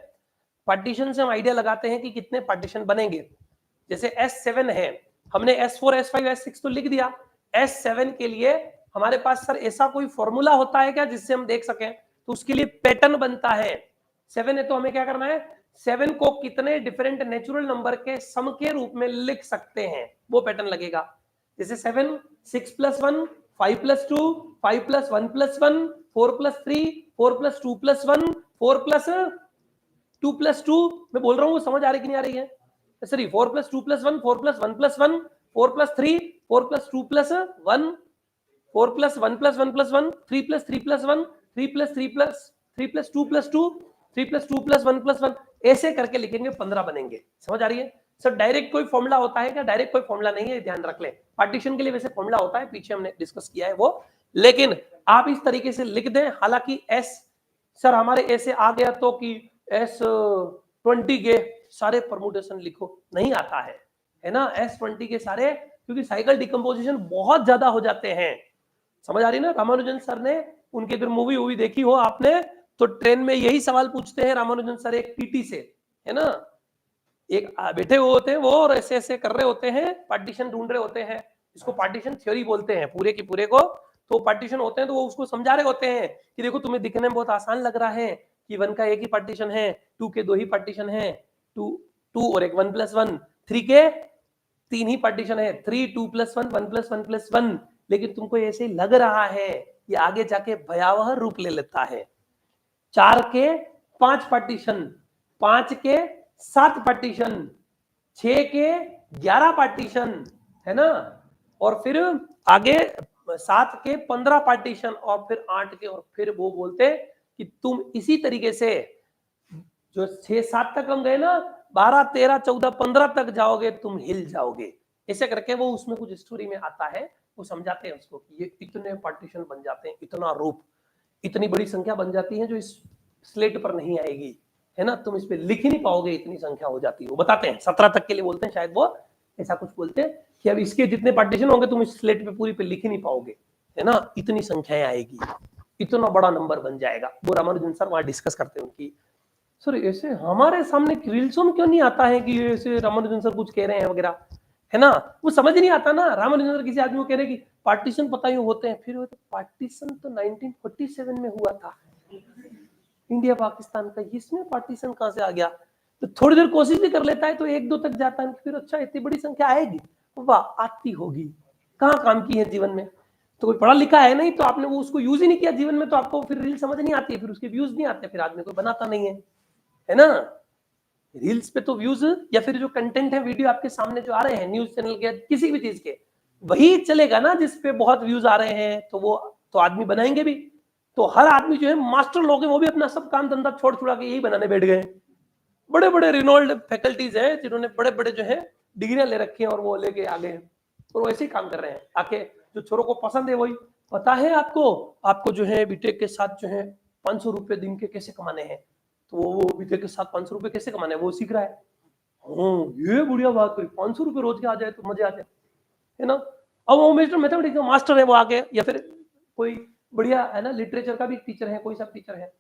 पार्टीशन से हम आइडिया लगाते हैं कि कितने पार्टीशन बनेंगे। जैसे S7 है, हमने S4 S5 S6 तो लिख दिया, S7 के लिए हमारे पास सर ऐसा कोई फॉर्मूला होता है क्या जिससे हम देख सकें? तो उसके लिए पैटर्न बनता है। 7 है तो हमें क्या करना है, 7 को कितने डिफरेंट नेचुरल नंबर के सम के रूप में लिख सकते हैं, वो पैटर्न लगेगा। जैसे 7 6 + 1 5 + 2 5 + 1 + 1 4 + 3 4 + 2 + 1 4 + 2 + 2, मैं बोल रहा हूँ समझ आ रही कि नहीं आ रही है? सॉरी 4 + 2 + 1 4 + 1 + 1 4 + 3 4 + 2 + 1 4 + 1 + 1 + 1 3 + 3 + 1 3 + 3 + 3 + 2 + 2 3 + 2 + 1 + 1, ऐसे करके लिखेंगे 15 बनेंगे। समझ आ रही है? सर डायरेक्ट कोई फॉर्मूला होता है क्या? डायरेक्ट कोई फॉर्मूला नहीं है, ध्यान रख ले। पार्टीशन के लिए वैसे फॉर्मूला होता है, पीछे हमने डिस्कस किया है वो, लेकिन आप इस तरीके से लिख दें। हालांकि एस सर हमारे ऐसे आ गया तो कि S20 के सारे परमुटेशन लिखो, नहीं आता है ना S20 के सारे, क्योंकि साइकिल डिकम्पोजिशन बहुत ज्यादा हो जाते हैं। समझ आ रही ना? रामानुजन सर ने, उनकी अगर मूवी देखी हो आपने तो ट्रेन में यही सवाल पूछते हैं रामानुजन सर एक टीटी से, है ना, एक बैठे हुए होते हैं वो और ऐसे ऐसे कर रहे होते हैं, पार्टीशन ढूंढ रहे होते हैं, इसको पार्टीशन थ्योरी बोलते हैं पूरे की पूरे को। तो पार्टीशन होते हैं तो वो उसको समझा रहे होते हैं कि देखो तुम्हें दिखने में बहुत आसान लग रहा है कि 1 का एक ही पार्टीशन है, 2 के 2 ही पार्टीशन है, 2 और एक 1 + 1, 3 के 3 ही पार्टीशन है, 3 2 + 1 1 + 1 + 1, लेकिन तुमको ऐसे लग रहा है ये आगे जाके भयावह रूप ले लेता है। 4 के 5 पार्टीशन, 5 के 7 पार्टीशन, 6 के 11 पार्टीशन, है ना। और फिर आगे 7 के 15 पार्टीशन और फिर 8 के, और फिर वो बोलते कि तुम इसी तरीके से जो 6-7 तक हम गए ना, 12 13 14 15 तक जाओगे तुम हिल जाओगे। ऐसे करके वो उसमें कुछ स्टोरी में आता है, वो समझाते हैं उसको कि ये इतने पार्टीशन बन जाते हैं, इतना रूप, इतनी बड़ी संख्या बन जाती है जो इस स्लेट पर नहीं आएगी, है ना, तुम इस पे लिख ही नहीं पाओगे, इतनी संख्या हो जाती है। वो बताते हैं 17 तक के लिए बोलते हैं शायद, वो ऐसा कुछ बोलते हैं कि अब इसके जितने पार्टीशन होंगे तुम इस स्लेट पे पूरी पे लिख ही नहीं पाओगे, है ना, इतनी संख्याएं आएगी, इतना बड़ा नंबर बन जाएगा। वो रामानुजन सर वहां डिस्कस करते हैं उनकी। सर ऐसे हमारे सामने रील्सों में क्यों नहीं आता है कि ऐसे रामानुजन सर कुछ कह रहे हैं वगैरह, है ना, वो समझ नहीं आता ना। रामानुजन सर किसी आदमी को कह रहे हैं कि पार्टीशन पता ही होते हैं, फिर पार्टीशन तो 1947 में हुआ था इंडिया पाकिस्तान का, इसमें पार्टीशन कहां से आ गया। तो थोड़ी देर कोशिश भी कर लेता है तो 1-2 तक जाता है, फिर अच्छा इतनी बड़ी संख्या आएगी, वाह आती होगी, कहाँ काम की है जीवन में, तो कोई पढ़ा लिखा है नहीं, तो आपने वो उसको यूज ही नहीं किया जीवन में, तो आपको फिर रील समझ नहीं आती है, फिर उसके व्यूज नहीं आते, फिर आदमी कोई बनाता नहीं है ना। रील्स पे तो व्यूज या फिर जो कंटेंट है वीडियो आपके सामने जो आ रहे हैं न्यूज चैनल के किसी भी चीज के, वही चलेगा ना जिसपे बहुत व्यूज आ रहे हैं, तो वो तो आदमी बनाएंगे भी। तो हर आदमी जो है मास्टर लोग हैं, वो भी अपना सब काम धंधा छोड़ छुड़ा के यही बनाने बैठ गए। बड़े बड़े रिनोल्ड फैकल्टीज हैं जिन्होंने बड़े बड़े जो है डिग्रियां ले रखी हैं और वो लेके आ गए हैं, और वो ऐसे ही काम कर रहे हैं आके, जो छोरों को पसंद है वही। पता है आपको जो है बीटेक के साथ जो है 500 रुपए दिन के कैसे कमाने हैं, तो वो बीटेक के साथ 500 रुपए कैसे कमाने हैं वो सीख रहा है। ये बढ़िया बात करी, 500 रुपए रोज के आ जाए तो मजे आ जाए, है ना। अब वो मैथमेटिक्स का मास्टर है वो आगे, या फिर कोई बढ़िया है ना लिटरेचर का भी टीचर है, कोई सा टीचर है,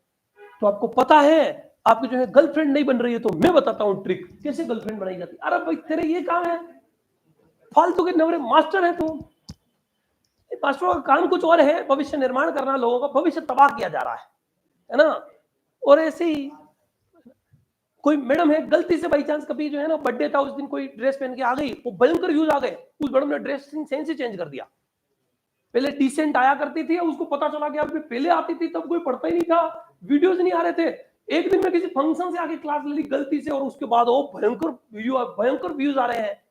तो आपको पता है आपकी जो है गर्लफ्रेंड नहीं बन रही है, तो मैं बताता हूँ ट्रिक कैसे गर्लफ्रेंड बनाई जाती है। अरे भाई तेरे ये काम है, फालतू के नवरे मास्टर है तुम। मास्टरों का काम कुछ और है, भविष्य निर्माण करना, लोगों का भविष्य तबाह किया जा रहा है ना। और ऐसे ही कोई मैडम है गलती से बाई चांस कभी जो है ना बर्थडे था उस दिन कोई ड्रेस पहन के आ गई, वो भयंकर व्यूज आ गए, उस मैडम ने ड्रेसिंग सेंस ही चेंज कर दिया। पहले डिसेंट आया करती थी, उसको पता चला कि अब पहले आती थी तब कोई पढ़ता ही नहीं था, वीडियोस नहीं आ रहे थे। एक दिन में किसी फंक्शन से आके क्लास ले ली गलती से, और उसके बाद वो भयंकर व्यूज आ रहे हैं।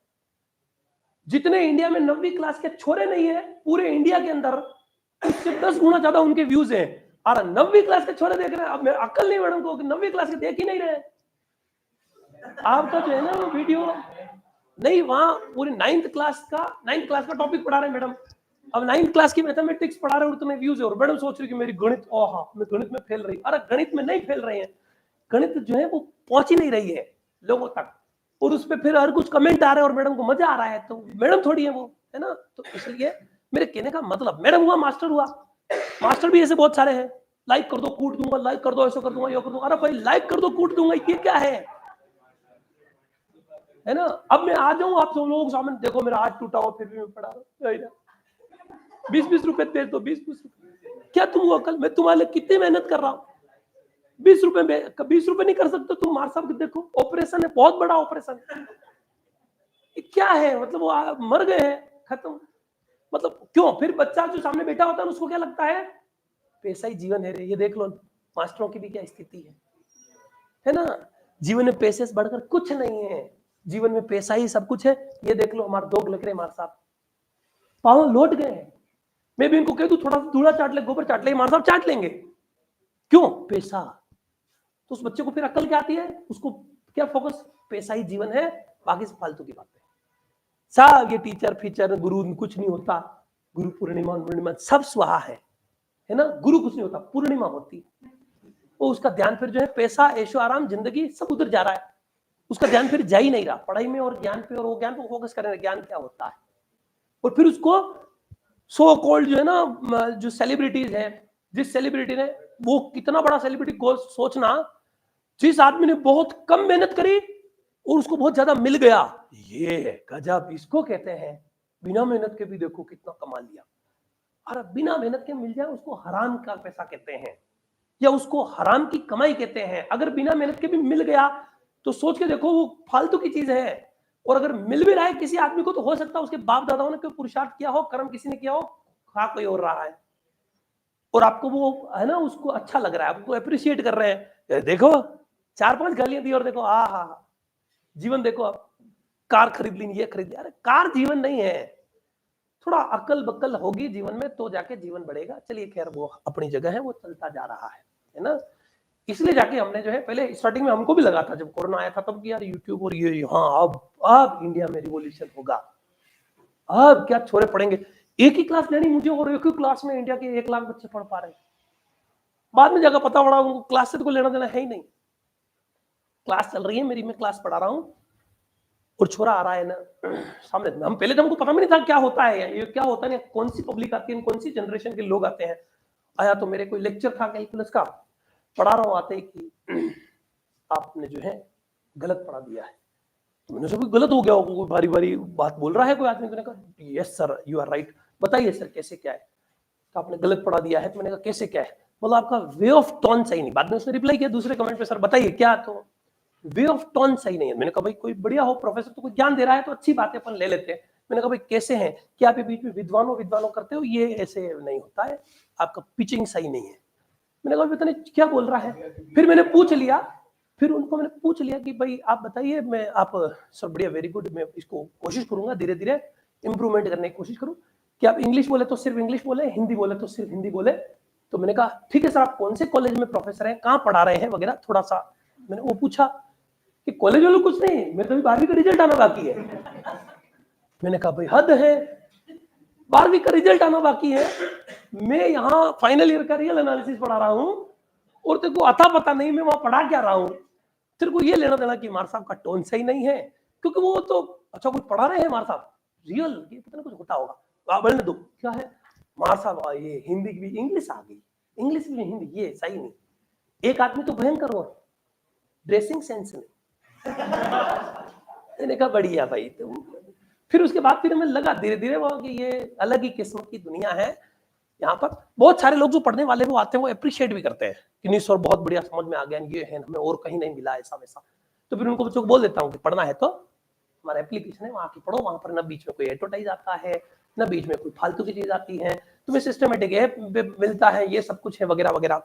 जितने इंडिया में 9वीं क्लास के छोरे नहीं है पूरे इंडिया के अंदर, उससे 10 गुना ज्यादा उनके व्यूज हैं। और 9वीं क्लास के छोरे देख रहे हैं। अब मैं अक्ल नहीं मैडम को, 9वीं क्लास के देख ही नहीं रहे। आपका जो है ना वीडियो नहीं, वहां पूरी 9th क्लास का टॉपिक पढ़ा रहे हैं मैडम। अब 9th क्लास की मैथमेटिक्स पढ़ा रहे हो और तुम्हें व्यूज है, और मैडम सोच रही कि मेरी गणित, ओहा मैं गणित में फेल रही। अरे गणित में नहीं फेल रहे हैं, गणित जो है वो पहुंच ही नहीं रही है लोगों तक, और उस पर फिर हर कुछ कमेंट आ रहे हैं और मैडम को मजा आ रहा है, तो मैडम थोड़ी है वो, है ना। तो इसलिए मेरे कहने का मतलब, मैडम हुआ मास्टर भी ऐसे बहुत सारे हैं, लाइक कर दो कूट दूंगा, लाइक कर दो ऐसा कर दूंगा, ये कर दूंगा। अरे भाई लाइक कर दो कूट दूंगा, ये क्या है ना। अब मैं आ जाऊं आप सब लोगों के सामने, देखो मेरा हाथ टूटा हो फिर भी मैं पढ़ा रहा हूं, 20-20 रुपए दे दो, 20-20 रुपए, क्या तुम अकल, मैं तुम्हारे लिए कितनी मेहनत कर रहा हूं, 20 रुपए में 20 रुपए नहीं कर सकते तुम। मार साहब देखो ऑपरेशन है, बहुत बड़ा ऑपरेशन, क्या है मतलब वो मर गए हैं, खत्म। मतलब क्यों, फिर बच्चा जो सामने बैठा होता है उसको क्या लगता है पैसा ही जीवन है रे। ये देख लो मास्टरों की भी क्या स्थिति है ना। जीवन में पैसे से बढ़कर कुछ नहीं है, जीवन में पैसा ही सब कुछ है। ये देख लो हमारे दो लकड़े मार साहब पाँव लौट गए हैं। मैं भी इनको कह दूं थोड़ा सा धूड़ा चाट ले, गोबर चाट ले, मार साहब चाट लेंगे, क्यों, पैसा। तो उस बच्चे को फिर अक्ल क्या आती है, उसको क्या फोकस, पैसा ही जीवन है, बाकी से फालतू की बातें सब। ये टीचर फीचर गुरु कुछ नहीं होता, गुरु पूर्णिमा सब स्वाहा है ना। गुरु कुछ नहीं होता, पूर्णिमा होती, वो उसका ध्यान फिर जो है पैसा, ऐशो आराम, जिंदगी सब उधर जा रहा है, उसका ध्यान फिर जा ही नहीं रहा पढ़ाई में और ज्ञान पे, और वो ज्ञान पे फोकस कर रहे हैं, ज्ञान क्या होता है। और फिर उसको सो कॉल्ड जो है ना जो सेलिब्रिटीज है, जिस सेलिब्रिटी ने वो कितना बड़ा सेलिब्रिटी को सोचना, जिस आदमी ने बहुत कम मेहनत करी और उसको बहुत ज्यादा मिल गया, ये गजब इसको कहते हैं। बिना मेहनत के भी देखो कितना कमा लिया। अरे बिना मेहनत के मिल जाए उसको हराम का पैसा कहते हैं, या उसको हराम की कमाई कहते हैं। अगर बिना मेहनत के भी मिल गया तो सोच के देखो वो फालतू की चीज है। और अगर मिल भी रहा है किसी आदमी को, तो हो सकता है उसके बाप दादाओं ने कोई पुरुषार्थ किया हो, कर्म किसी ने किया हो, खा कोई और रहा है, और आपको वो है ना उसको अच्छा लग रहा है, आपको अप्रिशिएट कर रहे हैं, देखो 4-5 गालियां दी और देखो जीवन देखो आप, कार खरीद ली, ये खरीद लिया। अरे कार जीवन नहीं है, थोड़ा अकल बकल होगी जीवन में तो जाके जीवन बढ़ेगा। चलिए खैर वो अपनी जगह है, वो चलता जा रहा है ना। इसलिए जाके हमने जो है पहले स्टार्टिंग में हमको भी लगा था जब कोरोना आया था तब कि यार यूट्यूब और ये हाँ अब इंडिया में रिवॉल्यूशन होगा, अब क्या छोरे पढ़ेंगे। एक ही क्लास लेनी मुझे और एक ही क्लास में इंडिया के 1 लाख बच्चे पढ़ पा रहे हैं। बाद में जाकर पता पड़ा उनको क्लास से तो कोई लेना देना है ही नहीं। क्लास चल रही है मेरी, मैं क्लास पढ़ा रहा हूं और छोरा आ रहा है ना सामने। हम पहले तो हमको पता भी नहीं था क्या होता है, ये क्या होता है, कौन सी पब्लिक आती है, कौन सी जनरेशन के लोग आते हैं। आया तो मेरे कोई लेक्चर था कैलकुलस का, पढ़ा रहा हूं, आते ही कि आपने जो है गलत पढ़ा दिया है। तो मैंने सोचा गलत हो गया होगा, कोई भारी भारी बात बोल रहा है कोई आदमी। मैंने कहा yes sir you are right, बताइए सर कैसे क्या है। तो आपने गलत पढ़ा दिया है। तो मैंने कहा कैसे क्या है, मतलब आपका वे ऑफ टोन सही नहीं। बाद में उसने रिप्लाई किया दूसरे कमेंट पे, सर बताइए क्या, तो वे ऑफ टोन सही नहीं है। मैंने कहा भाई कोई बढ़िया हो प्रोफेसर तो कोई ज्ञान दे रहा है तो अच्छी बात है अपन ले लेते हैं। मैंने कहा भाई कैसे हैं, क्या आप ये बीच में विद्वानों करते हो, ये ऐसे नहीं होता है, आपका पिचिंग सही नहीं है। मैंने कहा पता नहीं क्या बोल रहा है। फिर मैंने पूछ लिया, फिर उनको मैंने पूछ लिया कि भाई आप बताइए, मैं आप सर बढ़िया वेरी गुड, मैं इसको कोशिश करूंगा धीरे धीरे इंप्रूवमेंट करने की कोशिश करूं कि आप इंग्लिश बोले तो सिर्फ इंग्लिश बोले, हिंदी बोले तो सिर्फ हिंदी बोले। तो मैंने कहा ठीक है सर, आप कौन से कॉलेज में प्रोफेसर हैं, कहाँ पढ़ा रहे हैं वगैरह थोड़ा सा मैंने वो पूछा। कि कॉलेज वालों कुछ नहीं, मेरे तो 12वीं का रिजल्ट आना बाकी है। मैंने कहा भाई हद है, 12वीं का रिजल्ट आना बाकी है, मैं यहाँ फाइनल ईयर का रियल एनालिसिस पढ़ा रहा हूँ और तेरे को अता पता नहीं मैं वहां पढ़ा क्या रहा हूँ। तेरे को ये लेना देना कि मार साहब का टोन सही नहीं है, क्योंकि वो तो अच्छा कुछ पढ़ा रहे हैं मार साहब रियल, ये पता नहीं कुछ होता होगा, बोलने दो क्या है मार साहब, ये हिंदी की भी इंग्लिश आ गई, इंग्लिश भी हिंदी, ये सही नहीं। एक आदमी तो भयंकर हो, ड्रेसिंग सेंस नहीं। मैंने कहा बढ़िया भाई। तो फिर उसके बाद फिर हमें लगा धीरे धीरे वो कि ये अलग ही किस्म की दुनिया है। यहाँ पर बहुत सारे लोग जो पढ़ने वाले वो आते हैं, वो अप्रिशिएट भी करते हैं कि नहीं सर बहुत बढ़िया समझ में आ गया, ये है हमें और कहीं नहीं मिला ऐसा वैसा। तो फिर उनको बच्चों को बोल देता हूँ कि पढ़ना है तो हमारा एप्लीकेशन है, वहां की पढ़ो, वहां पर ना बीच में कोई एडवर्टाइज आता है ना बीच में कोई फालतू की चीज आती है, तुम्हें सिस्टमेटिक है मिलता है, ये सब कुछ है वगैरह वगैरह।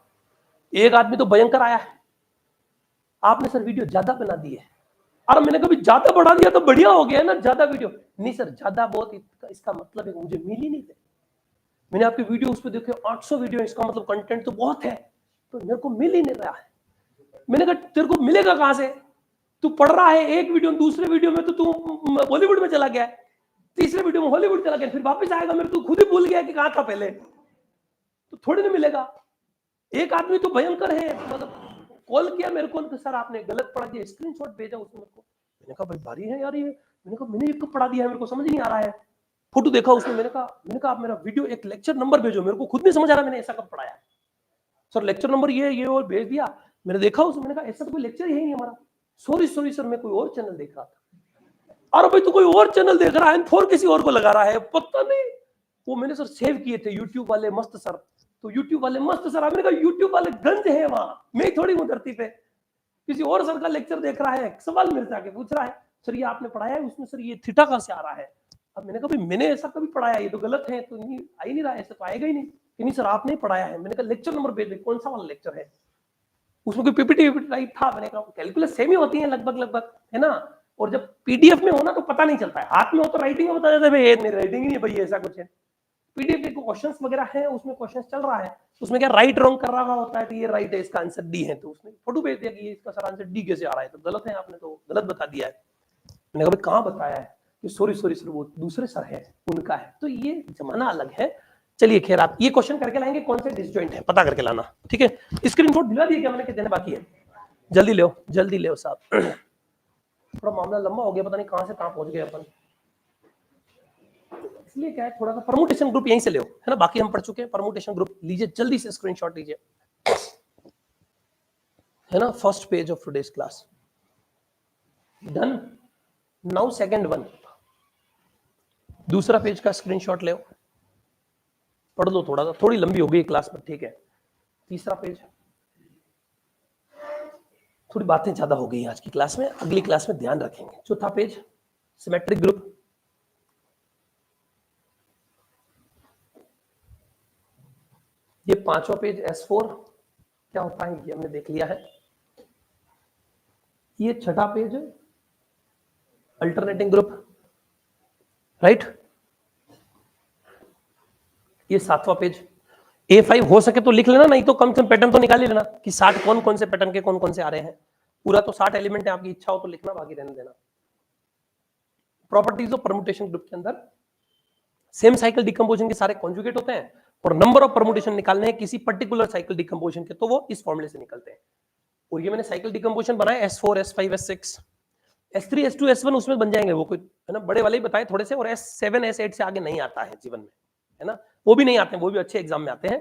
एक आदमी तो भयंकर आया है, आपने सर वीडियो ज्यादा बना दी है। और मैंने कभी ज्यादा बढ़ा दिया तो बढ़िया हो गया ना, ज्यादा वीडियो नहीं सर, ज्यादा बहुत इसका मतलब है मुझे मिल ही नहीं थे। मैंने आपकी वीडियो उस पर देखे 800 वीडियो, इसका मतलब कंटेंट तो बहुत है, तो मेरे को मिल ही नहीं रहा है। मैंने कहा तेरे को मिलेगा कहां से, तू पढ़ रहा है एक वीडियो, दूसरे वीडियो में तो तू बॉलीवुड में चला गया, तीसरे वीडियो में हॉलीवुड चला गया, फिर वापस आएगा मेरे, तू खुद ही भूल गया कि कहां था पहले, तो थोड़ी ना मिलेगा। एक आदमी तो भयंकर है, मतलब कॉल किया मेरे को, सर आपने गलत पढ़ा दिया, स्क्रीनशॉट भेजा उसने मेरे को। मैंने कहा भाई भारी है यार ये, मैंने कहा मैंने कब पढ़ा दिया है, मेरे को समझ नहीं आ रहा है। फोटो देखा उसने, मैंने कहा आप मेरा वीडियो एक लेक्चर नंबर भेजो, मेरे को खुद नहीं समझ आ रहा मैंने ऐसा कब पढ़ाया। सर लेक्चर नंबर ये और भेज दिया। मैंने देखा उसमें, मैंने कहा ऐसा तो कोई लेक्चर ही नहीं हमारा। सॉरी सर मैं कोई और चैनल देख रहा था। अरे भाई तू कोई और चैनल देख रहा है, फोन किसी और को लगा रहा है, पता नहीं। वो मैंने सर सेव किए थे, यूट्यूब वाले मस्त सर, तो यूट्यूब वाले मस्त सर, मैंने कहा यूट्यूब वाले गंज है वहां, मैं थोड़ी हूँ धरती पे। किसी और सर का लेक्चर देख रहा है, सवाल मेरे से आके पूछ रहा है, सर ये आपने पढ़ाया है उसमें, सर ये थीटा कहां से आ रहा है। अब मैंने कहा भाई मैंने ऐसा कभी पढ़ाया, ये तो गलत है, तो नहीं आ ही नहीं रहा, ऐसा तो आएगा ही नहीं कि नहीं सर आपने पढ़ाया है। मैंने कहा लेक्चर नंबर भेज दे, कौन सा वाला लेक्चर है, उसमें कोई पीपीटी टाइप था। मैंने कहा कैलकुलस सेम ही होती है लगभग है ना, और जब पीडीएफ में होना तो पता नहीं चलता है, हाथ में हो तो राइटिंग में बता देता है भाई मेरी राइटिंग ही नहीं भाई ऐसा कुछ है। पीडीएफ के क्वेश्चंस वगैरह है, उसमें क्वेश्चंस चल रहा है, उसमें क्या राइट रॉन्ग कर रहा होता है, तो ये राइट है इसका आंसर डी है, तो उसने फोटो भेज दिया कि इसका सर आंसर डी कैसे आ रहा है, तो गलत है, आपने तो गलत बता दिया है। मैंने कहा कहाँ बताया है कि सॉरी सर वो दूसरे सर है उनका है, तो ये जमाना अलग है। चलिए खैर आप ये क्वेश्चन करके लाएंगे कौन से डिसजॉइंट है पता करके लाना, ठीक है। स्क्रीनशॉट दिला दिए क्या मैंने, कितने बाकी है, जल्दी ले साहब। थोड़ा मामला लंबा हो गया, पता नहीं कहां से कहां पहुंच गए अपन, इसलिए क्या है थोड़ा सा परमुटेशन ग्रुप यहीं से ले, है ना, बाकी हम पढ़ चुके हैं। परमुटेशन ग्रुप लीजिए, जल्दी से स्क्रीनशॉट लीजिए, है ना, first page of today's class done. Now second one, दूसरा पेज का स्क्रीनशॉट ले, पढ़ लो थोड़ा सा, थोड़ी लंबी हो गई क्लास पर, ठीक है। तीसरा पेज, थोड़ी बातें ज्यादा हो गई आज की क्लास में, अगली क्लास में ध्यान रखेंगे। चौथा पेज सिमेट्रिक ग्रुप, ये पांचवा पेज S4 क्या होता है ये हमने देख लिया है। ये छठा पेज अल्टरनेटिंग ग्रुप, राइट। ये 7वां पेज। A5 हो सके तो लिख लेना, नहीं तो कम से कम पैटर्न तो निकाल ही लेना कि 60 कौन कौन से पैटर्न के कौन कौन से आ रहे हैं। पूरा तो 60 एलिमेंट है, आपकी इच्छा हो तो लिखना, बाकी रहने देना। प्रॉपर्टीज ऑफ परमुटेशन ग्रुप के अंदर सेम साइकिल डिकम्पोजिशन के सारे कॉन्जुगेट होते हैं, और नंबर ऑफ परमुटेशन निकालने हैं किसी पर्टिकुलर साइकिल डिकम्पोजिशन के, तो वो इस फॉर्मूले से निकलते हैं। और ये मैंने साइकिल डिकम्पोजिशन बनाए S4 S5 S6 S3 S2 S1, उसमें बन जाएंगे वो, कोई है ना, बड़े वाले ही बताए थोड़े से, और S7 S8 से आगे नहीं आता है जीवन में, है ना, वो भी नहीं आते हैं, वो भी अच्छे एग्जाम में आते हैं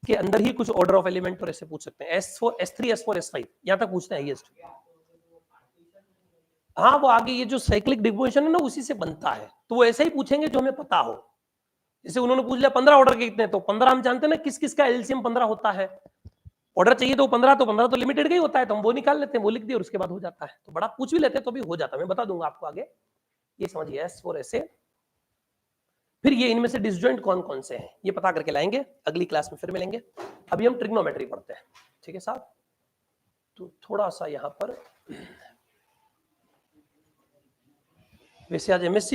कि अंदर ही कुछ ऑर्डर ऑफ एलिमेंट और ऐसे पूछ सकते हैं। S4 S3 S4 S5 यहां तक पूछते हैं हाईएस्ट। हाँ, वो आगे ये जो साइक्लिक डिकम्पोजिशन है ना, उसी से बनता है, तो वो ऐसे ही पूछेंगे जो हमें पता हो। जैसे उन्होंने पूछ लिया 15 ऑर्डर के कितने, तो 15 हम जानते हैं ना किस किस का एलसीएम 15 होता है। ऑर्डर चाहिए तो 15 तो लिमिटेड का ही होता है, तो हम वो निकाल लेते हैं, वो लिख दिया और उसके बाद हो जाता है। तो बड़ा पूछ भी लेते हैं तो भी हो जाता है, मैं बता दूंगा आपको आगे। ये समझिए S4 ऐसे। फिर ये इनमें से डिसजॉइंट कौन कौन से हैं ये पता करके लाएंगे, अगली क्लास में फिर मिलेंगे। अभी हम ट्रिग्नोमेट्री पढ़ते हैं, ठीक है साहब। तो थोड़ा सा यहाँ पर, वैसे आज MSc